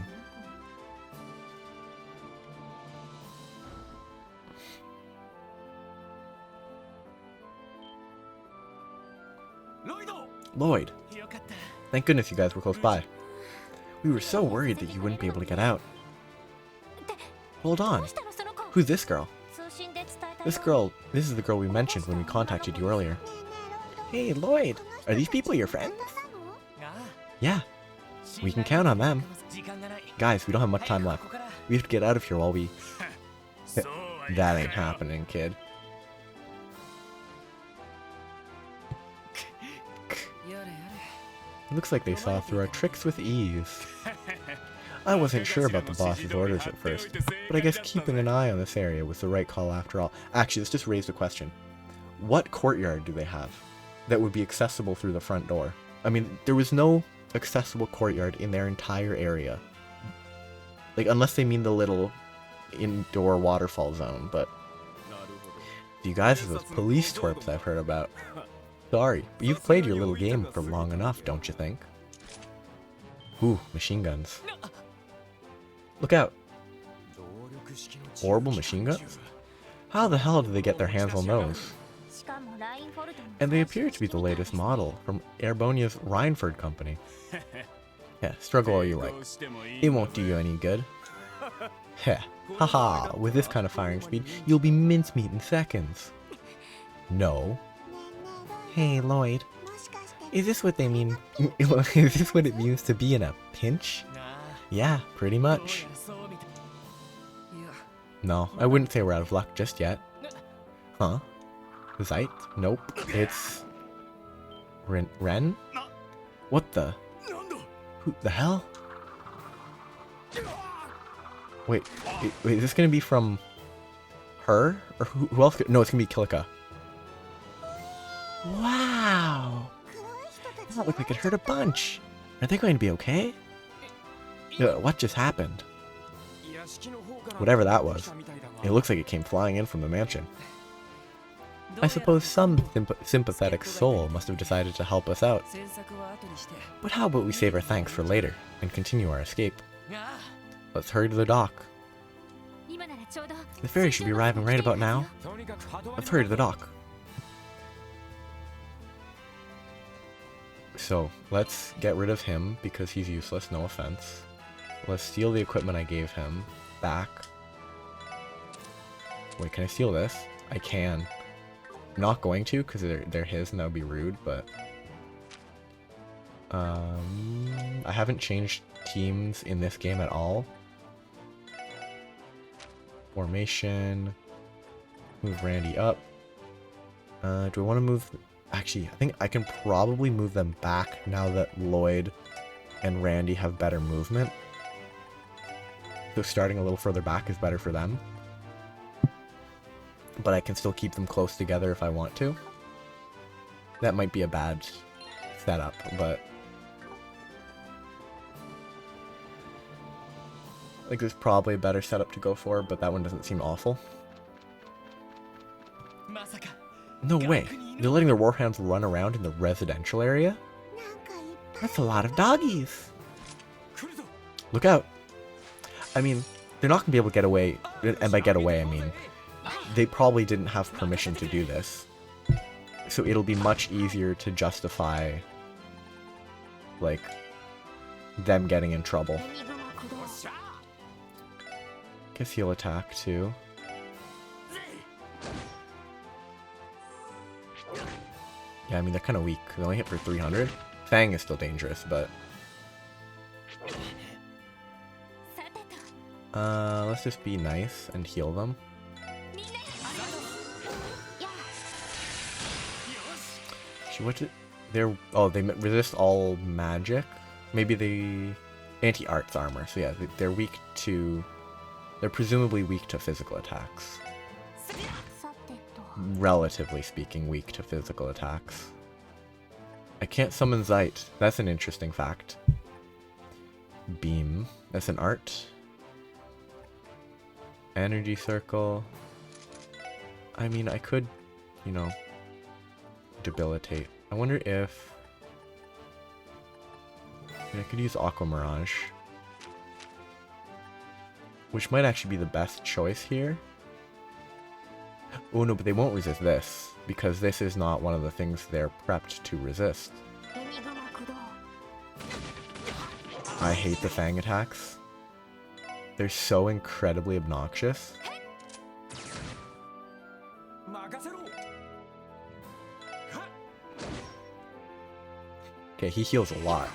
Lloyd. Thank goodness you guys were close by. We were so worried that you wouldn't be able to get out. Hold on. Who's this girl? This is the girl we mentioned when we contacted you earlier. Hey, Lloyd. Are these people your friends? Yeah. We can count on them. Guys, we don't have much time left. We have to get out of here while we... That ain't happening, kid. Looks like they saw through our tricks with ease. I wasn't sure about the boss's orders at first, but I guess keeping an eye on this area was the right call after all. Actually, this just raised a question. What courtyard do they have that would be accessible through the front door? I mean, there was no accessible courtyard in their entire area. Like, unless they mean the little indoor waterfall zone, but... You guys are those police twerps I've heard about. Sorry, but you've played your little game for long enough, don't you think? Ooh, machine guns. Look out. Horrible machine guns? How the hell did they get their hands on those? And they appear to be the latest model from Airbonia's Rhineford company. Yeah, struggle all you like. It won't do you any good. Heh, haha, with this kind of firing speed, you'll be mincemeat in seconds. No. Hey, Lloyd. Is this what they mean? Is this what it means to be in a pinch? Yeah, pretty much. No, I wouldn't say we're out of luck just yet. Huh? Zeit? Nope. It's... Ren? What the? Who the hell? Wait, is this gonna be from her? Or who else? No, it's gonna be Kilika. Wow! That looked like it hurt a bunch. Are they going to be okay? What just happened? Whatever that was. It looks like it came flying in from the mansion. I suppose some sympathetic soul must have decided to help us out. But how about we save our thanks for later and continue our escape? Let's hurry to the dock. The ferry should be arriving right about now. Let's hurry to the dock. So, let's get rid of him because he's useless, no offense. Let's steal the equipment I gave him back. Wait, can I steal this? I can. I'm not going to because they're his and that would be rude, but... I haven't changed teams in this game at all. Formation. Move Randy up. Do I want to move... Actually, I think I can probably move them back now that Lloyd and Randy have better movement. So starting a little further back is better for them. But I can still keep them close together if I want to. That might be a bad setup, but... I think there's probably a better setup to go for, but that one doesn't seem awful. No way! They're letting their warhounds run around in the residential area? That's a lot of doggies! Look out! I mean, they're not going to be able to get away, and by get away I mean, they probably didn't have permission to do this. So it'll be much easier to justify, like, them getting in trouble. Guess he'll attack too. Yeah, I mean, they're kind of weak. They only hit for 300. Fang is still dangerous, but... let's just be nice and heal them. What did... They're... Oh, they resist all magic? Maybe they... Anti-arts armor. So yeah, they're weak to... They're presumably weak to physical attacks. Relatively speaking, weak to physical attacks. I can't summon Zeit. That's an interesting fact. Beam. That's an art. Energy circle. I mean, I could, you know, debilitate. I wonder if... I could use Aqua Mirage. Which might actually be the best choice here. Oh no, but they won't resist this, because this is not one of the things they're prepped to resist. I hate the Fang attacks. They're so incredibly obnoxious. Okay, he heals a lot.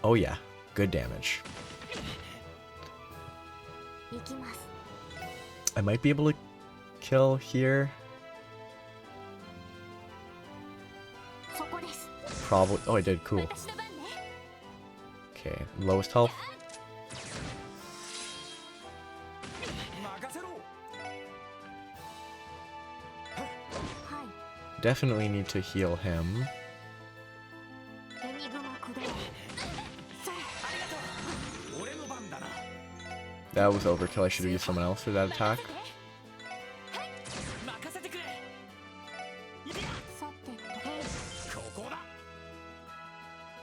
Oh yeah, good damage. I might be able to kill here. Probably. Oh, I did. Cool. Okay, lowest health. Definitely need to heal him. That was overkill. I should have used someone else for that attack.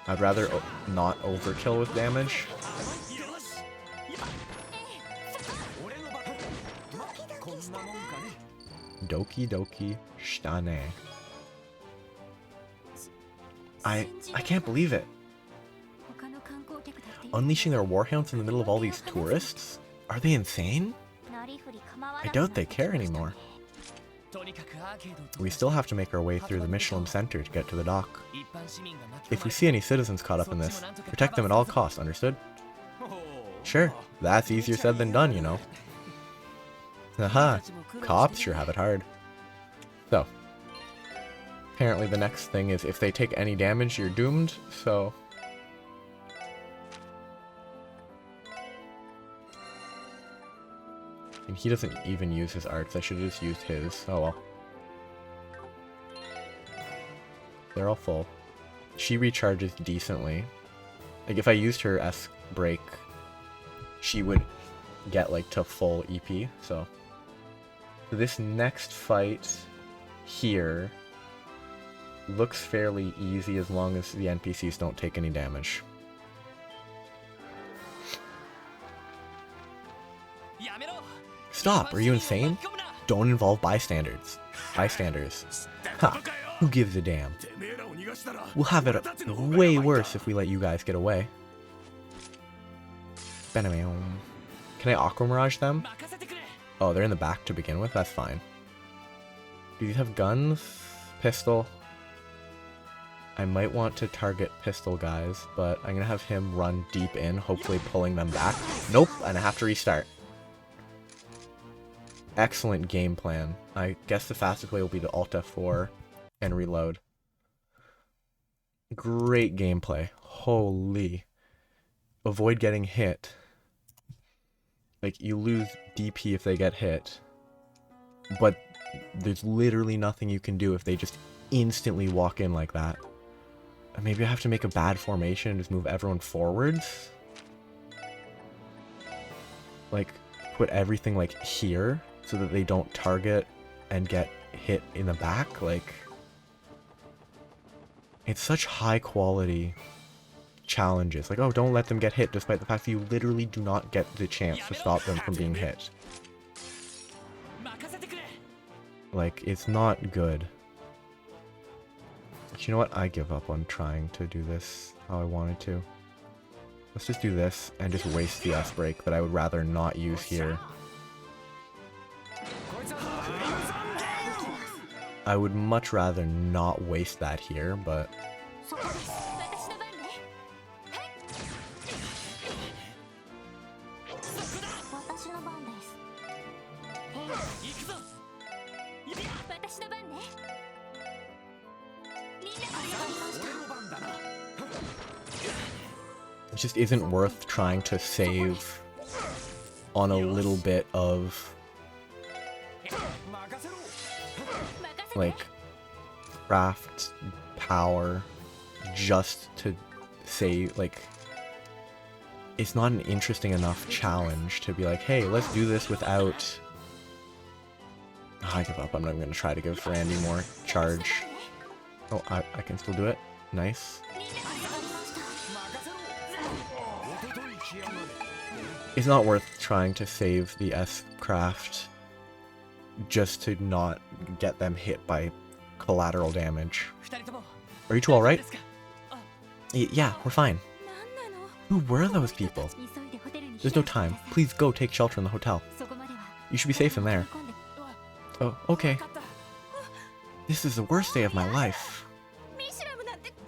I'd rather not overkill with damage. Doki doki shitane. I can't believe it. Unleashing their warhounds in the middle of all these tourists? Are they insane? I doubt they care anymore. We still have to make our way through the Mishelam Center to get to the dock. If we see any citizens caught up in this, protect them at all costs, understood? Sure, that's easier said than done, you know. Haha, cops sure have it hard. So, apparently the next thing is if they take any damage, you're doomed, so... And he doesn't even use his arts. I should have just used his. Oh well. They're all full. She recharges decently. Like if I used her S break, she would get like to full EP. So this next fight here looks fairly easy as long as the NPCs don't take any damage. Stop! Are you insane? Don't involve bystanders. Ha! Who gives a damn? We'll have it way worse if we let you guys get away. Can I Aqua Mirage them? Oh, they're in the back to begin with? That's fine. Do these have guns? Pistol? I might want to target pistol guys, but I'm gonna have him run deep in, hopefully pulling them back. Nope, and I have to restart. Excellent game plan. I guess the fastest way will be to Alt F4 and reload. Great gameplay. Holy. Avoid getting hit. Like, you lose DP if they get hit. But there's literally nothing you can do if they just instantly walk in like that. Maybe I have to make a bad formation and just move everyone forwards? Like, put everything, like, here, so that they don't target and get hit in the back? Like, it's such high quality challenges. Like, oh, don't let them get hit, despite the fact that you literally do not get the chance to stop them from being hit. Like, it's not good. But you know what? I give up on trying to do this how I wanted to. Let's just do this and just waste the S break that I would rather not use here. I would much rather not waste that here, but... It just isn't worth trying to save on a little bit of... like, craft power just to say, like, it's not an interesting enough challenge to be like, hey, let's do this without... Oh, I give up. I'm not even going to try to give Randy more charge. Oh, I can still do it. Nice. It's not worth trying to save the S-craft just to not get them hit by collateral damage. Are you two alright? Yeah, we're fine. Who were those people? There's no time. Please go take shelter in the hotel. You should be safe in there. Oh, okay. This is the worst day of my life. I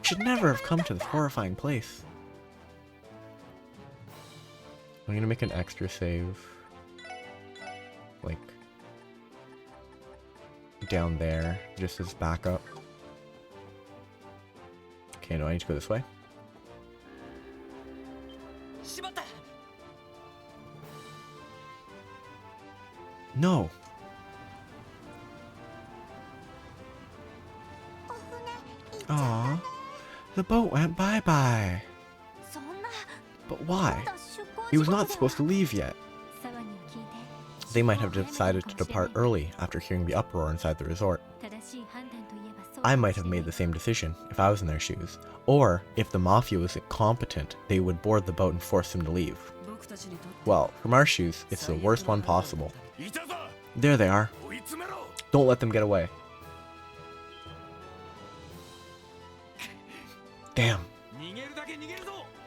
should never have come to this horrifying place. I'm gonna make an extra save. Like... down there, just as backup. Okay, no, I need to go this way. No! Aww, the boat went bye-bye. But why? He was not supposed to leave yet. They might have decided to depart early after hearing the uproar inside the resort. I might have made the same decision if I was in their shoes. Or, if the Mafia was incompetent, they would board the boat and force him to leave. Well, from our shoes, it's the worst one possible. There they are. Don't let them get away. Damn.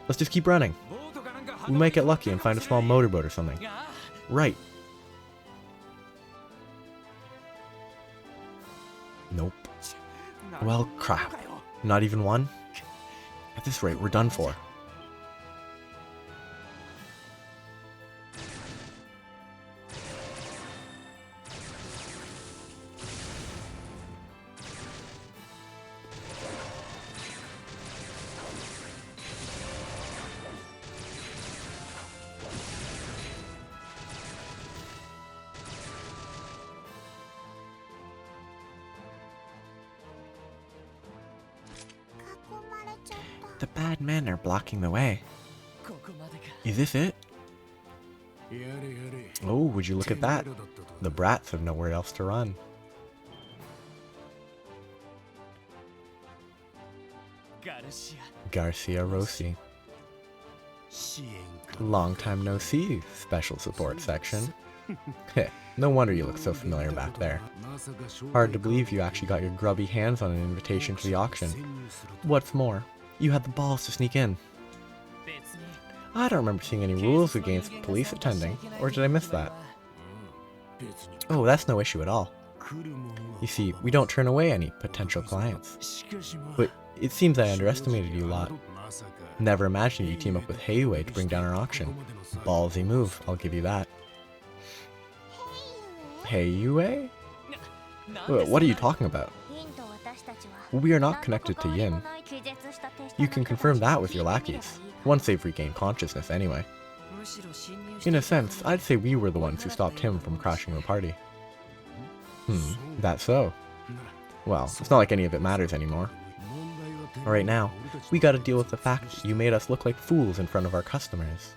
Let's just keep running. We might get lucky and find a small motorboat or something. Right. Nope. Well, crap. Not even one? At this rate, we're done for. The bad men are blocking the way. Is this it? Oh, would you look at that? The brats have nowhere else to run. Garcia Rossi. Long time no see, special support section. Heh, no wonder you look so familiar back there. Hard to believe you actually got your grubby hands on an invitation to the auction. What's more, you had the balls to sneak in. I don't remember seeing any rules against police attending, or did I miss that? Oh, that's no issue at all. You see, we don't turn away any potential clients. But it seems I underestimated you a lot. Never imagined you'd team up with Heiwei to bring down our auction. Ballsy move, I'll give you that. Heiwei? What are you talking about? We are not connected to Yin. You can confirm that with your lackeys, once they've regained consciousness anyway. In a sense, I'd say we were the ones who stopped him from crashing the party. That's so. Well, it's not like any of it matters anymore. Alright now, we gotta deal with the fact that you made us look like fools in front of our customers.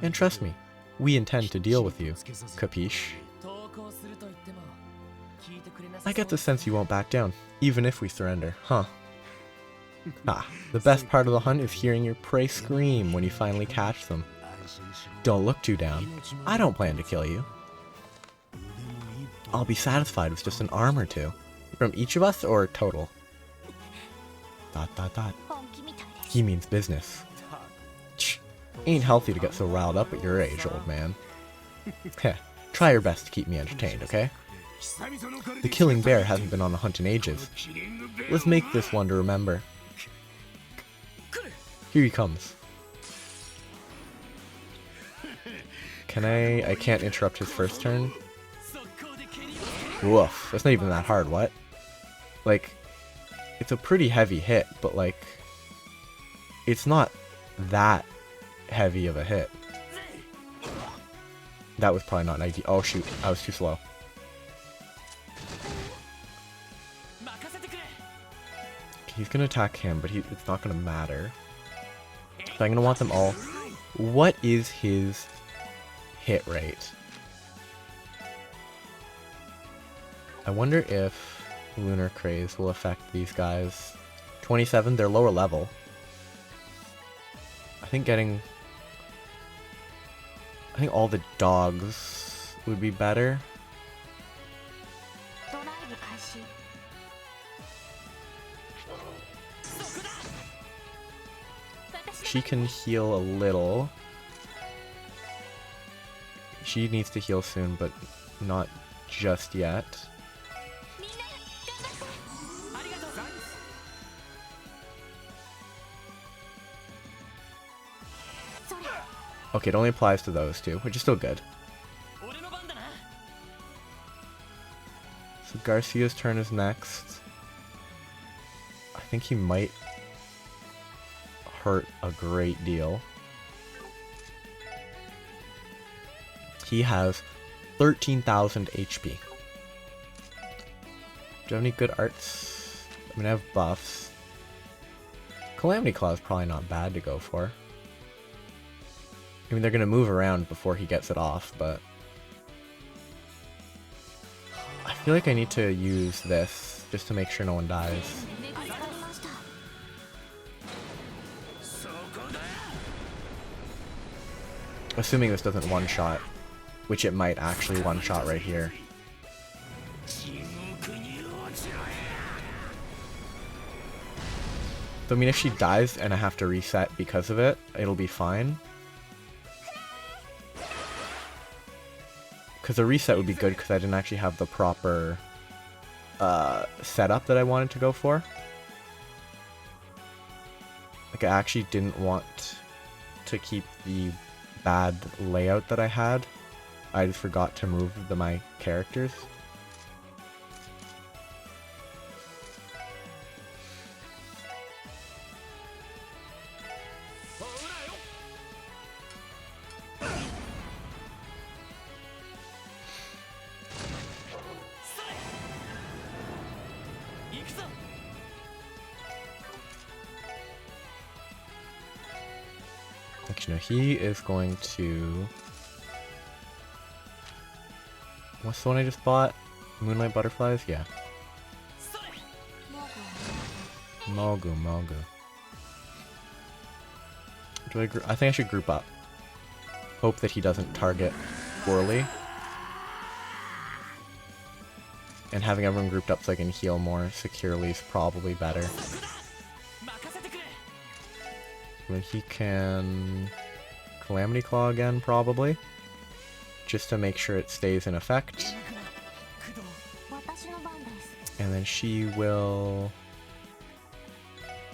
And trust me, we intend to deal with you. Capiche? I get the sense you won't back down, even if we surrender, huh? The best part of the hunt is hearing your prey scream when you finally catch them. Don't look too down. I don't plan to kill you. I'll be satisfied with just an arm or two. From each of us, or total? ... He means business. Ain't healthy to get so riled up at your age, old man. Heh, try your best to keep me entertained, okay? The killing bear hasn't been on a hunt in ages. Let's make this one to remember. Here he comes. Can I can't interrupt his first turn? Woof, that's not even that hard, what? Like, it's a pretty heavy hit, but like, it's not that heavy of a hit. That was probably not an idea. Oh shoot, I was too slow. He's gonna attack him, but it's not gonna matter. So I'm gonna want them all. What is his hit rate? I wonder if Lunar Craze will affect these guys. 27, they're lower level. I think all the dogs would be better. She can heal a little. She needs to heal soon, but not just yet. Okay, it only applies to those two, which is still good. So Garcia's turn is next. I think he might hurt a great deal. He has 13,000 HP. Do you have any good arts? I mean, I have buffs. Calamity Claw is probably not bad to go for. I mean, they're gonna move around before he gets it off, but I feel like I need to use this just to make sure no one dies. Assuming this doesn't one-shot, which it might actually one-shot right here. So, I mean, if she dies and I have to reset because of it, it'll be fine. Because a reset would be good because I didn't actually have the proper setup that I wanted to go for. Like, I actually didn't want to keep the bad layout that I had. I just forgot to move my characters. Actually, no, he is going to... What's the one I just bought? Moonlight Butterflies? Yeah. Mogu. I think I should group up. Hope that he doesn't target poorly. And having everyone grouped up so I can heal more securely is probably better. When he can... Calamity Claw again, probably. Just to make sure it stays in effect. And then she will...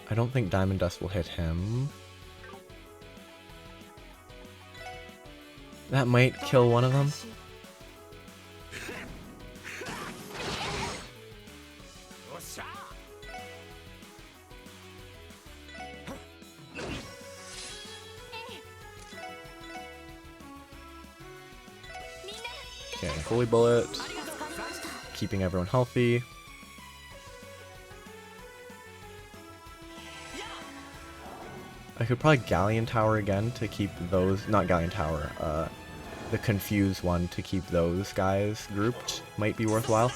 I don't think Diamond Dust will hit him. That might kill one of them. Okay, Holy Bullet. Keeping everyone healthy. I could probably Galleon Tower again to keep those... Not Galleon Tower, the Confuse one to keep those guys grouped might be worthwhile.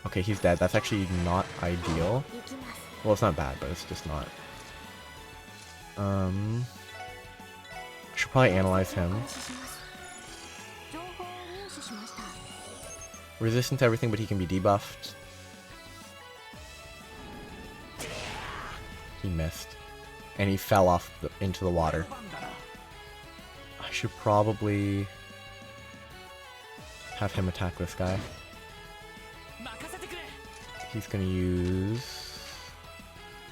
Okay, he's dead. That's actually not ideal. Well, it's not bad, but it's just not. Should probably analyze him. Resistant to everything, but he can be debuffed. He missed. And he fell off into the water. I should probably have him attack this guy. He's gonna use...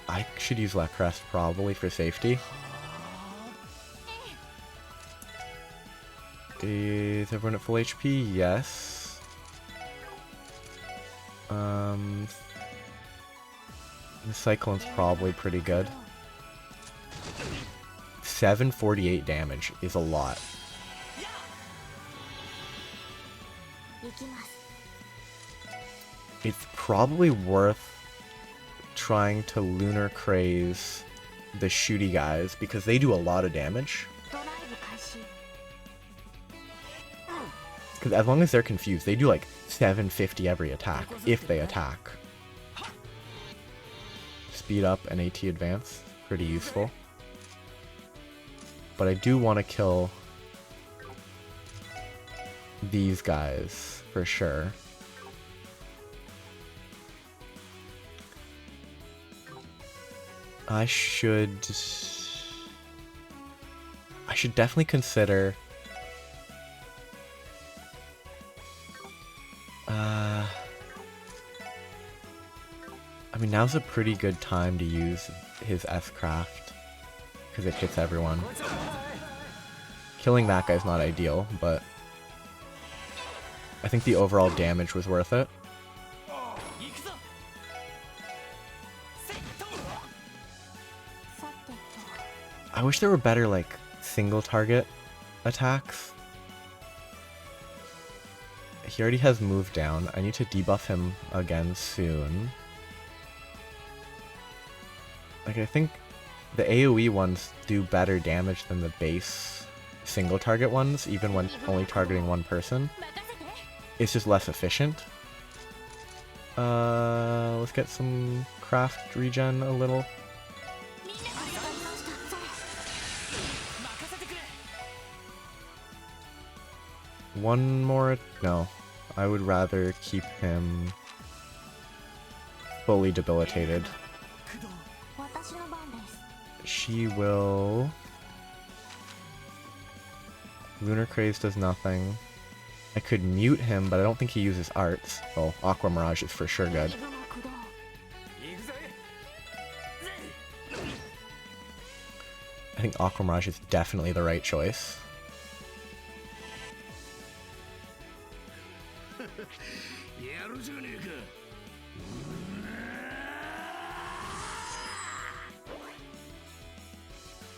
I should use La Crest probably for safety. Is everyone at full HP? Yes. The Cyclone's probably pretty good. 748 damage is a lot. It's probably worth trying to Lunar Craze the shooty guys because they do a lot of damage. Because as long as they're confused, they do like 750 every attack, if they attack. Speed up and AT advance, pretty useful. But I do want to kill these guys, for sure. I should definitely consider... I mean, now's a pretty good time to use his S-Craft, because it hits everyone. Killing that guy's not ideal, but I think the overall damage was worth it. I wish there were better, like, single target attacks. He already has moved down. I need to debuff him again soon. Like, I think the AoE ones do better damage than the base single target ones, even when only targeting one person. It's just less efficient. Let's get some craft regen a little. One more? No. I would rather keep him fully debilitated. She will... Lunar Craze does nothing. I could mute him, but I don't think he uses arts. Well, Aqua Mirage is for sure good. I think Aqua Mirage is definitely the right choice.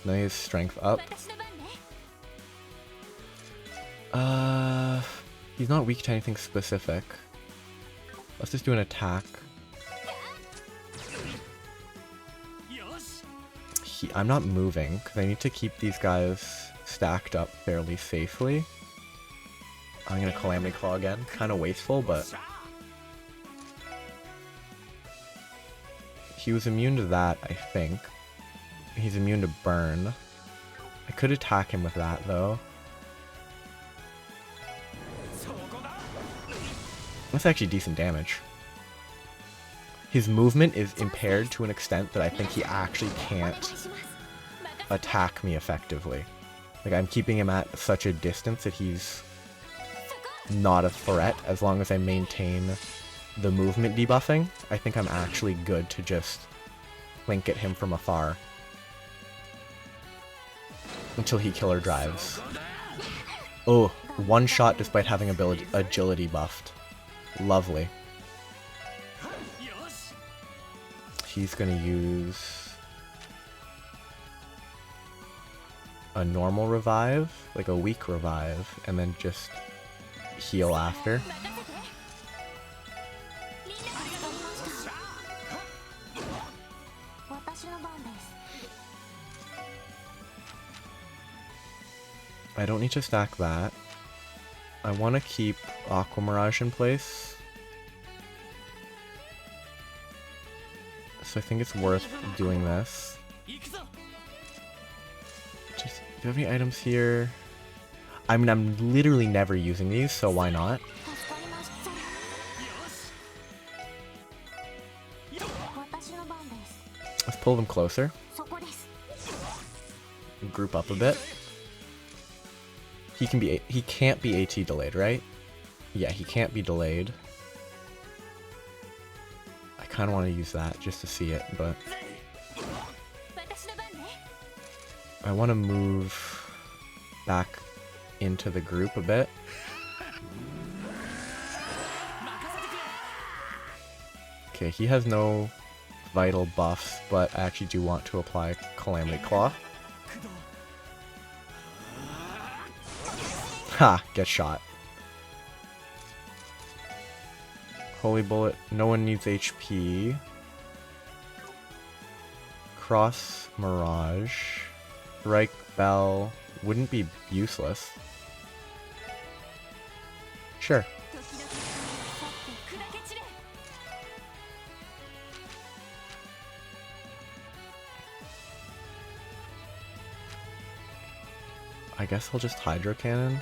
Nice, strength up. He's not weak to anything specific. Let's just do an attack. I'm not moving, because I need to keep these guys stacked up fairly safely. I'm gonna Calamity Claw again. Kind of wasteful, but... He was immune to that, I think. He's immune to burn. I could attack him with that, though. That's actually decent damage. His movement is impaired to an extent that I think he actually can't attack me effectively. Like, I'm keeping him at such a distance that he's not a threat as long as I maintain the movement debuffing. I think I'm actually good to just blink at him from afar until he killer drives. Oh, one shot despite having agility buffed. Lovely. He's gonna use a normal revive, like a weak revive, and then just heal after. I don't need to stack that. I want to keep Aqua Mirage in place. So I think it's worth doing this. Just, do you have any items here? I mean, I'm literally never using these, so why not? Let's pull them closer. Group up a bit. He can't be AT delayed, right? Yeah, he can't be delayed. I kind of want to use that just to see it, but I want to move back into the group a bit. Okay, he has no vital buffs, but I actually do want to apply Calamity Claw. Ha! Get shot. Holy Bullet. No one needs HP. Cross Mirage. Strike Bell wouldn't be useless. Sure. I guess I'll just Hydro Cannon.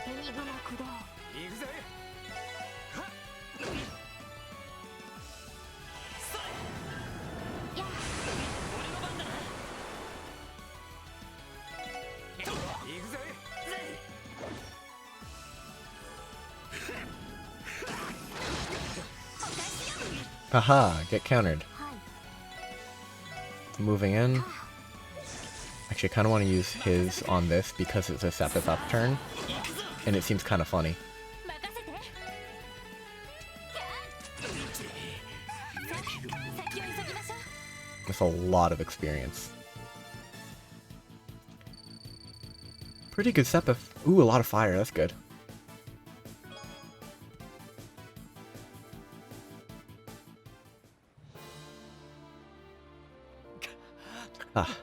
Haha, get countered. Moving in. Actually, I kind of want to use his on this because it's a Sepith upturn, and it seems kind of funny. That's a lot of experience. Pretty good Sepith. Ooh, a lot of fire, that's good. Ah.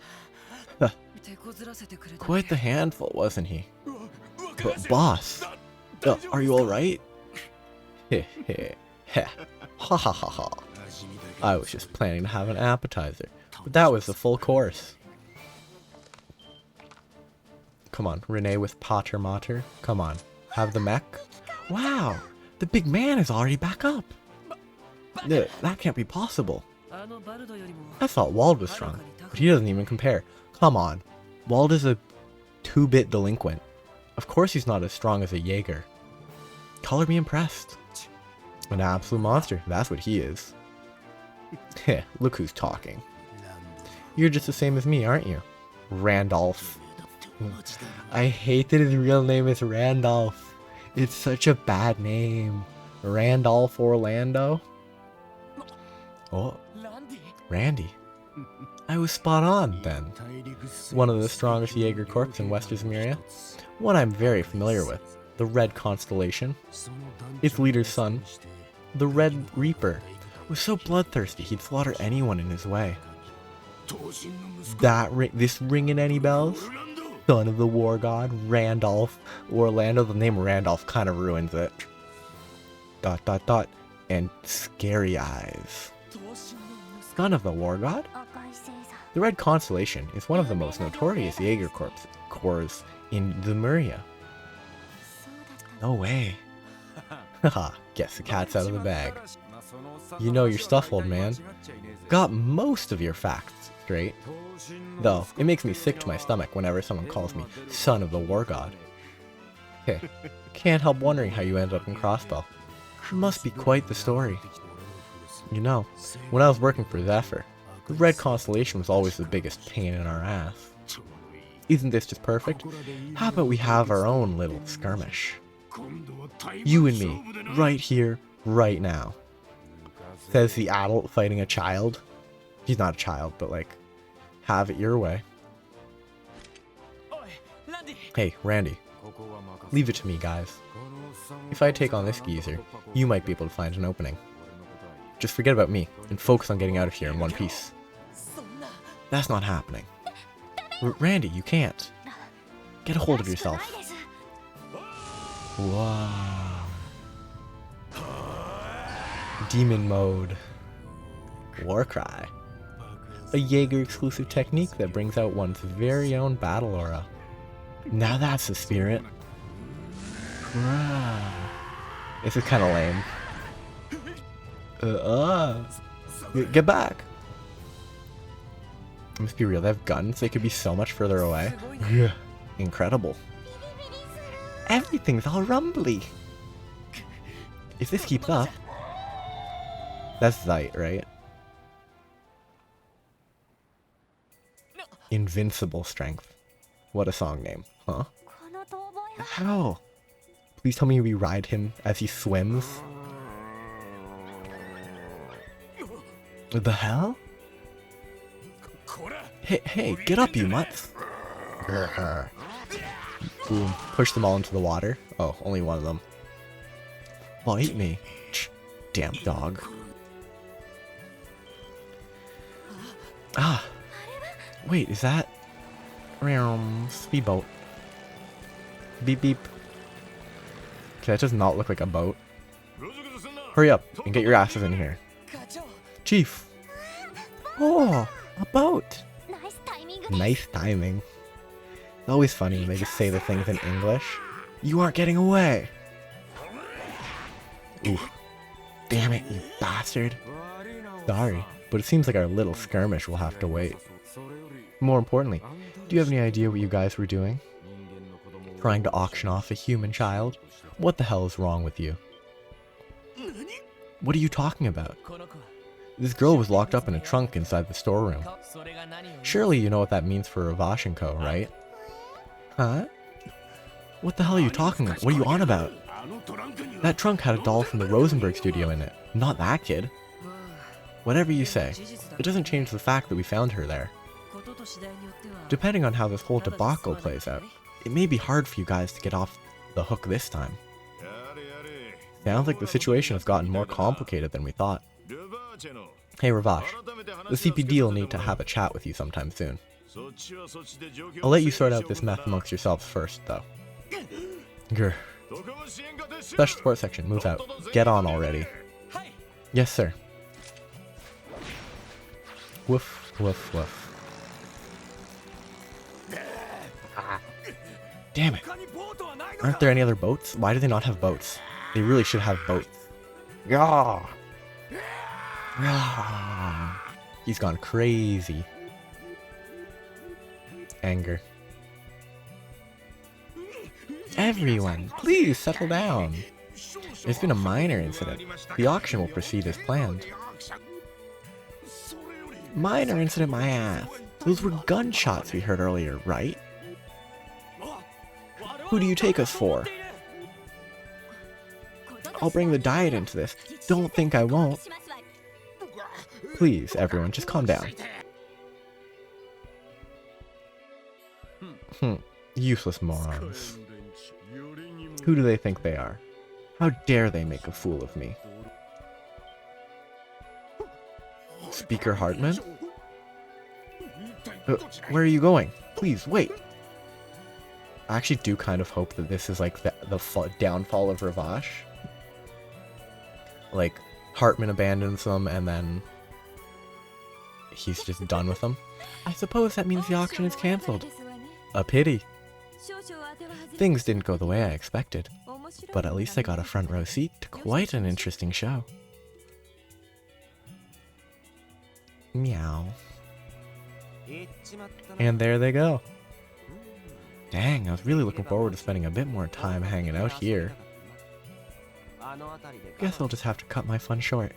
Quite the handful, wasn't he? But boss, are you alright? Heh heh heh. Ha ha ha ha. I was just planning to have an appetizer, but that was the full course. Come on, Renee with Pater Mater. Come on, have the mech. Wow, the big man is already back up. That can't be possible. I thought Wald was strong, but he doesn't even compare. Come on, Wald is a 2-bit delinquent. Of course he's not as strong as a Jaeger. Color me impressed. An absolute monster, that's what he is. Heh, look who's talking. You're just the same as me, aren't you? Randolph. I hate that his real name is Randolph. It's such a bad name. Randolph Orlando? Oh, Randy. I was spot on, then. One of the strongest Jaeger Corps in West Izmiria. One I'm very familiar with. The Red Constellation. Its leader's son, the Red Reaper, was so bloodthirsty he'd slaughter anyone in his way. This ringing any bells? Son of the War God, Randolph Orlando. The name Randolph kind of ruins it. ... And scary eyes. Son of the War God? The Red Constellation is one of the most notorious Jaeger Corps in Izmiria. No way. Haha, guess the cat's out of the bag. You know your stuff, old man. Got most of your facts straight. Though, it makes me sick to my stomach whenever someone calls me Son of the War God. Hey, can't help wondering how you ended up in Crossbow. It must be quite the story. You know, when I was working for Zephyr, the Red Constellation was always the biggest pain in our ass. Isn't this just perfect? How about we have our own little skirmish? You and me, right here, right now. Says the adult fighting a child. He's not a child, but like, have it your way. Hey, Randy. Leave it to me, guys. If I take on this geezer, you might be able to find an opening. Just forget about me, and focus on getting out of here in one piece. That's not happening. Randy, you can't. Get a hold of yourself. Wow. Demon mode. Warcry. A Jaeger exclusive technique that brings out one's very own battle aura. Now that's the spirit. Wow. This is kind of lame. Get back. Let's be real, they have guns. They could be so much further away. Yeah. Incredible. Everything's all rumbly. If this keeps up... That's Zeit, right? Invincible Strength. What a song name, huh? How? Please tell me we ride him as he swims. What the hell? Hey, get up, you mutts. Boom, push them all into the water. Oh, only one of them. Bite me. Damn dog. Ah. Wait, is that... Speedboat. Beep beep. Okay, that does not look like a boat. Hurry up and get your asses in here. Chief. Oh, a boat. Nice timing. It's always funny when they just say the things in English. You aren't getting away. Oof. Damn it, you bastard. Sorry, but it seems like our little skirmish will have to wait. More importantly, do you have any idea what you guys were doing? Trying to auction off a human child? What the hell is wrong with you? What are you talking about? This girl was locked up in a trunk inside the storeroom. Surely you know what that means for Revache & Co., right? Huh? What the hell are you talking about? What are you on about? That trunk had a doll from the Rosenberg studio in it. Not that kid. Whatever you say, it doesn't change the fact that we found her there. Depending on how this whole debacle plays out, it may be hard for you guys to get off the hook this time. Sounds like the situation has gotten more complicated than we thought. Hey Revache, the CPD will need to have a chat with you sometime soon. I'll let you sort out this mess amongst yourselves first, though. Grr. Special support section, move out. Get on already. Yes, sir. Woof, woof, woof. Damn it. Aren't there any other boats? Why do they not have boats? They really should have boats. Yeah. Yeah. He's gone crazy. Anger. Everyone, please settle down. There's been a minor incident. The auction will proceed as planned. Minor incident, my ass. Those were gunshots we heard earlier, right? Who do you take us for? I'll bring the diet into this. Don't think I won't. Please, everyone, just calm down. Useless morons. Who do they think they are? How dare they make a fool of me? Speaker Hartman? Where are you going? Please, wait. I actually do kind of hope that this is like the downfall of Revache. Like, Hartman abandons them and then he's just done with them. I suppose that means the auction is cancelled. A pity. Things didn't go the way I expected, but at least I got a front row seat to quite an interesting show. Meow. And there they go. Dang, I was really looking forward to spending a bit more time hanging out here. Guess I'll just have to cut my fun short.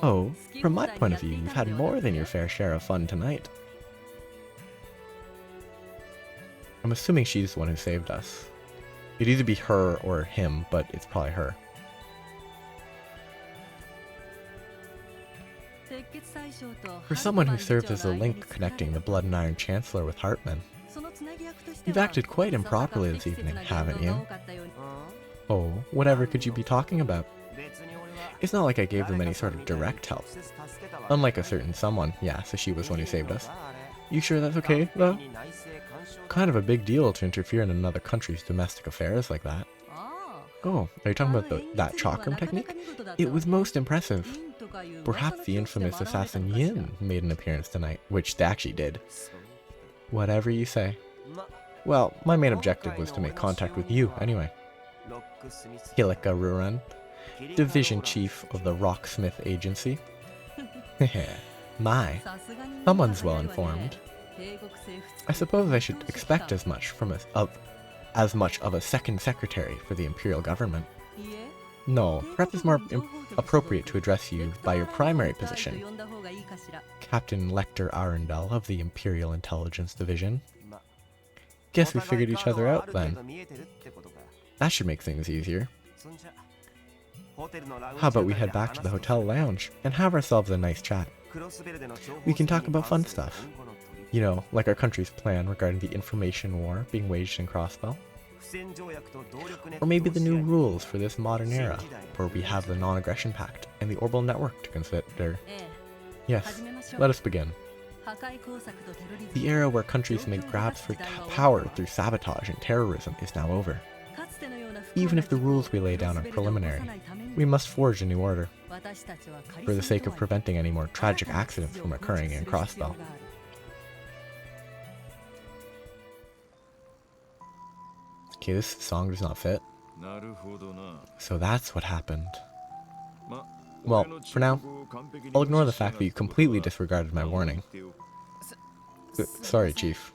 Oh, from my point of view, you've had more than your fair share of fun tonight. I'm assuming she's the one who saved us. It'd either be her or him, but it's probably her. For someone who served as the link connecting the Blood and Iron Chancellor with Hartman, you've acted quite improperly this evening, haven't you? Oh, whatever could you be talking about? It's not like I gave them any sort of direct help. Unlike a certain someone, yeah, so she was the one who saved us. You sure that's okay, though? Kind of a big deal to interfere in another country's domestic affairs like that. Oh, are you talking about that chakram technique? It was most impressive. Perhaps the infamous assassin Yin made an appearance tonight, which they actually did. Whatever you say. Well, my main objective was to make contact with you, anyway. Hilika Ruren, Division Chief of the Rocksmith Agency. My, someone's well informed. I suppose I should expect as much from as much of a second secretary for the Imperial government. No, perhaps it's more appropriate to address you by your primary position, Captain Lecter Arundel of the Imperial Intelligence Division. Guess we figured each other out then. That should make things easier. How about we head back to the hotel lounge and have ourselves a nice chat? We can talk about fun stuff. You know, like our country's plan regarding the information war being waged in Crossbell. Or maybe the new rules for this modern era, where we have the Non-Aggression Pact and the Orbital Network to consider. Yes, let us begin. The era where countries make grabs for power through sabotage and terrorism is now over. Even if the rules we lay down are preliminary, we must forge a new order, for the sake of preventing any more tragic accidents from occurring in Crossbell. Okay, this song does not fit. So that's what happened. Well, for now, I'll ignore the fact that you completely disregarded my warning. Sorry, Chief.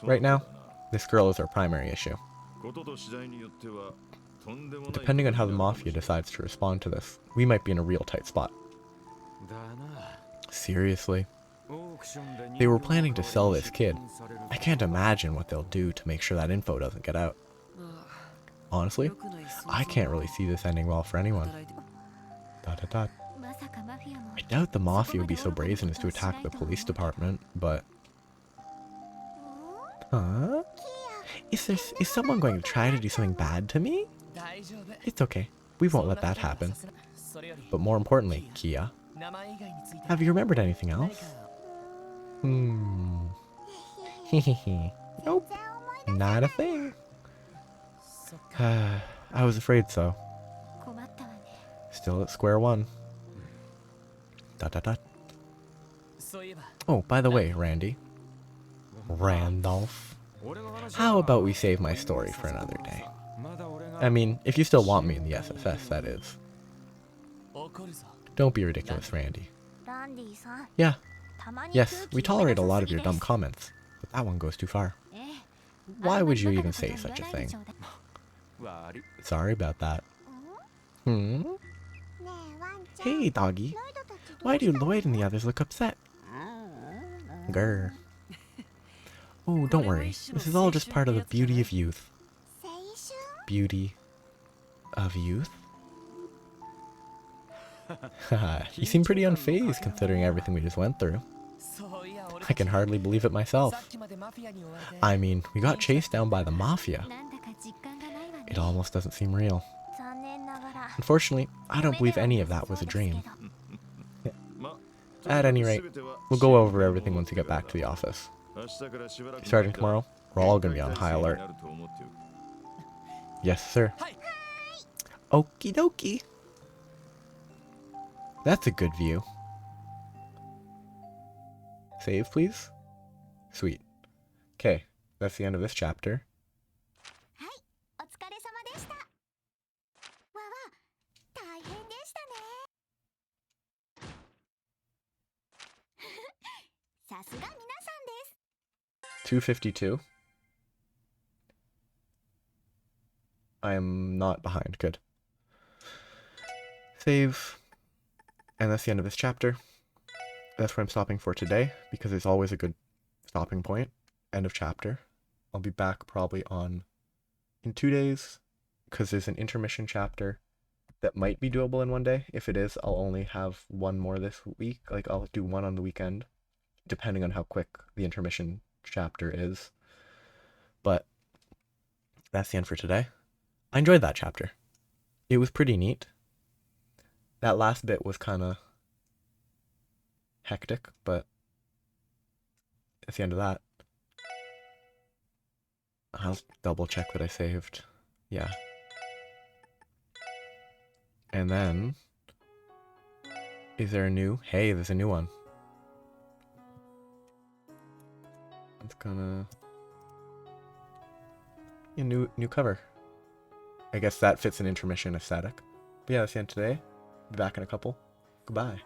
Right now, this girl is our primary issue. Depending on how the Mafia decides to respond to this, we might be in a real tight spot. Seriously? They were planning to sell this kid. I can't imagine what they'll do to make sure that info doesn't get out. Honestly, I can't really see this ending well for anyone. ... I doubt the Mafia would be so brazen as to attack the police department, but... Huh? Is someone going to try to do something bad to me? It's okay. We won't let that happen. But more importantly, Kia, have you remembered anything else? Nope. Not a thing. I was afraid so. Still at square one. Dot dot dot. Oh, by the way, Randy. Randolph. How about we save my story for another day? I mean, if you still want me in the SSS, that is. Don't be ridiculous, Randy. Yeah. Yes, we tolerate a lot of your dumb comments, but that one goes too far. Why would you even say such a thing? Sorry about that. Hmm? Hey, doggy. Why do Lloyd and the others look upset? Grr. Oh, don't worry. This is all just part of the beauty of youth. Beauty of youth? Haha, you seem pretty unfazed considering everything we just went through. I can hardly believe it myself. I mean, we got chased down by the Mafia. It almost doesn't seem real. Unfortunately, I don't believe any of that was a dream. At any rate, we'll go over everything once we get back to the office. Starting tomorrow, we're all going to be on high alert. Yes, sir. Okie dokie. That's a good view. Save, please. Sweet. Okay, that's the end of this chapter. 252. I am not behind. Good. Save. And that's the end of this chapter. That's where I'm stopping for today, because it's always a good stopping point. End of chapter. I'll be back probably in 2 days, because there's an intermission chapter that might be doable in 1 day. If it is, I'll only have one more this week. Like, I'll do one on the weekend, depending on how quick the intermission chapter is. But that's the end for today. I enjoyed that chapter. It was pretty neat. That last bit was kind of hectic, but it's the end of that. I'll double check that I saved. Yeah. And then, is there a new? Hey, there's a new one. It's gonna a new cover. I guess that fits an intermission aesthetic. But yeah, that's the end today. Be back in a couple. Goodbye.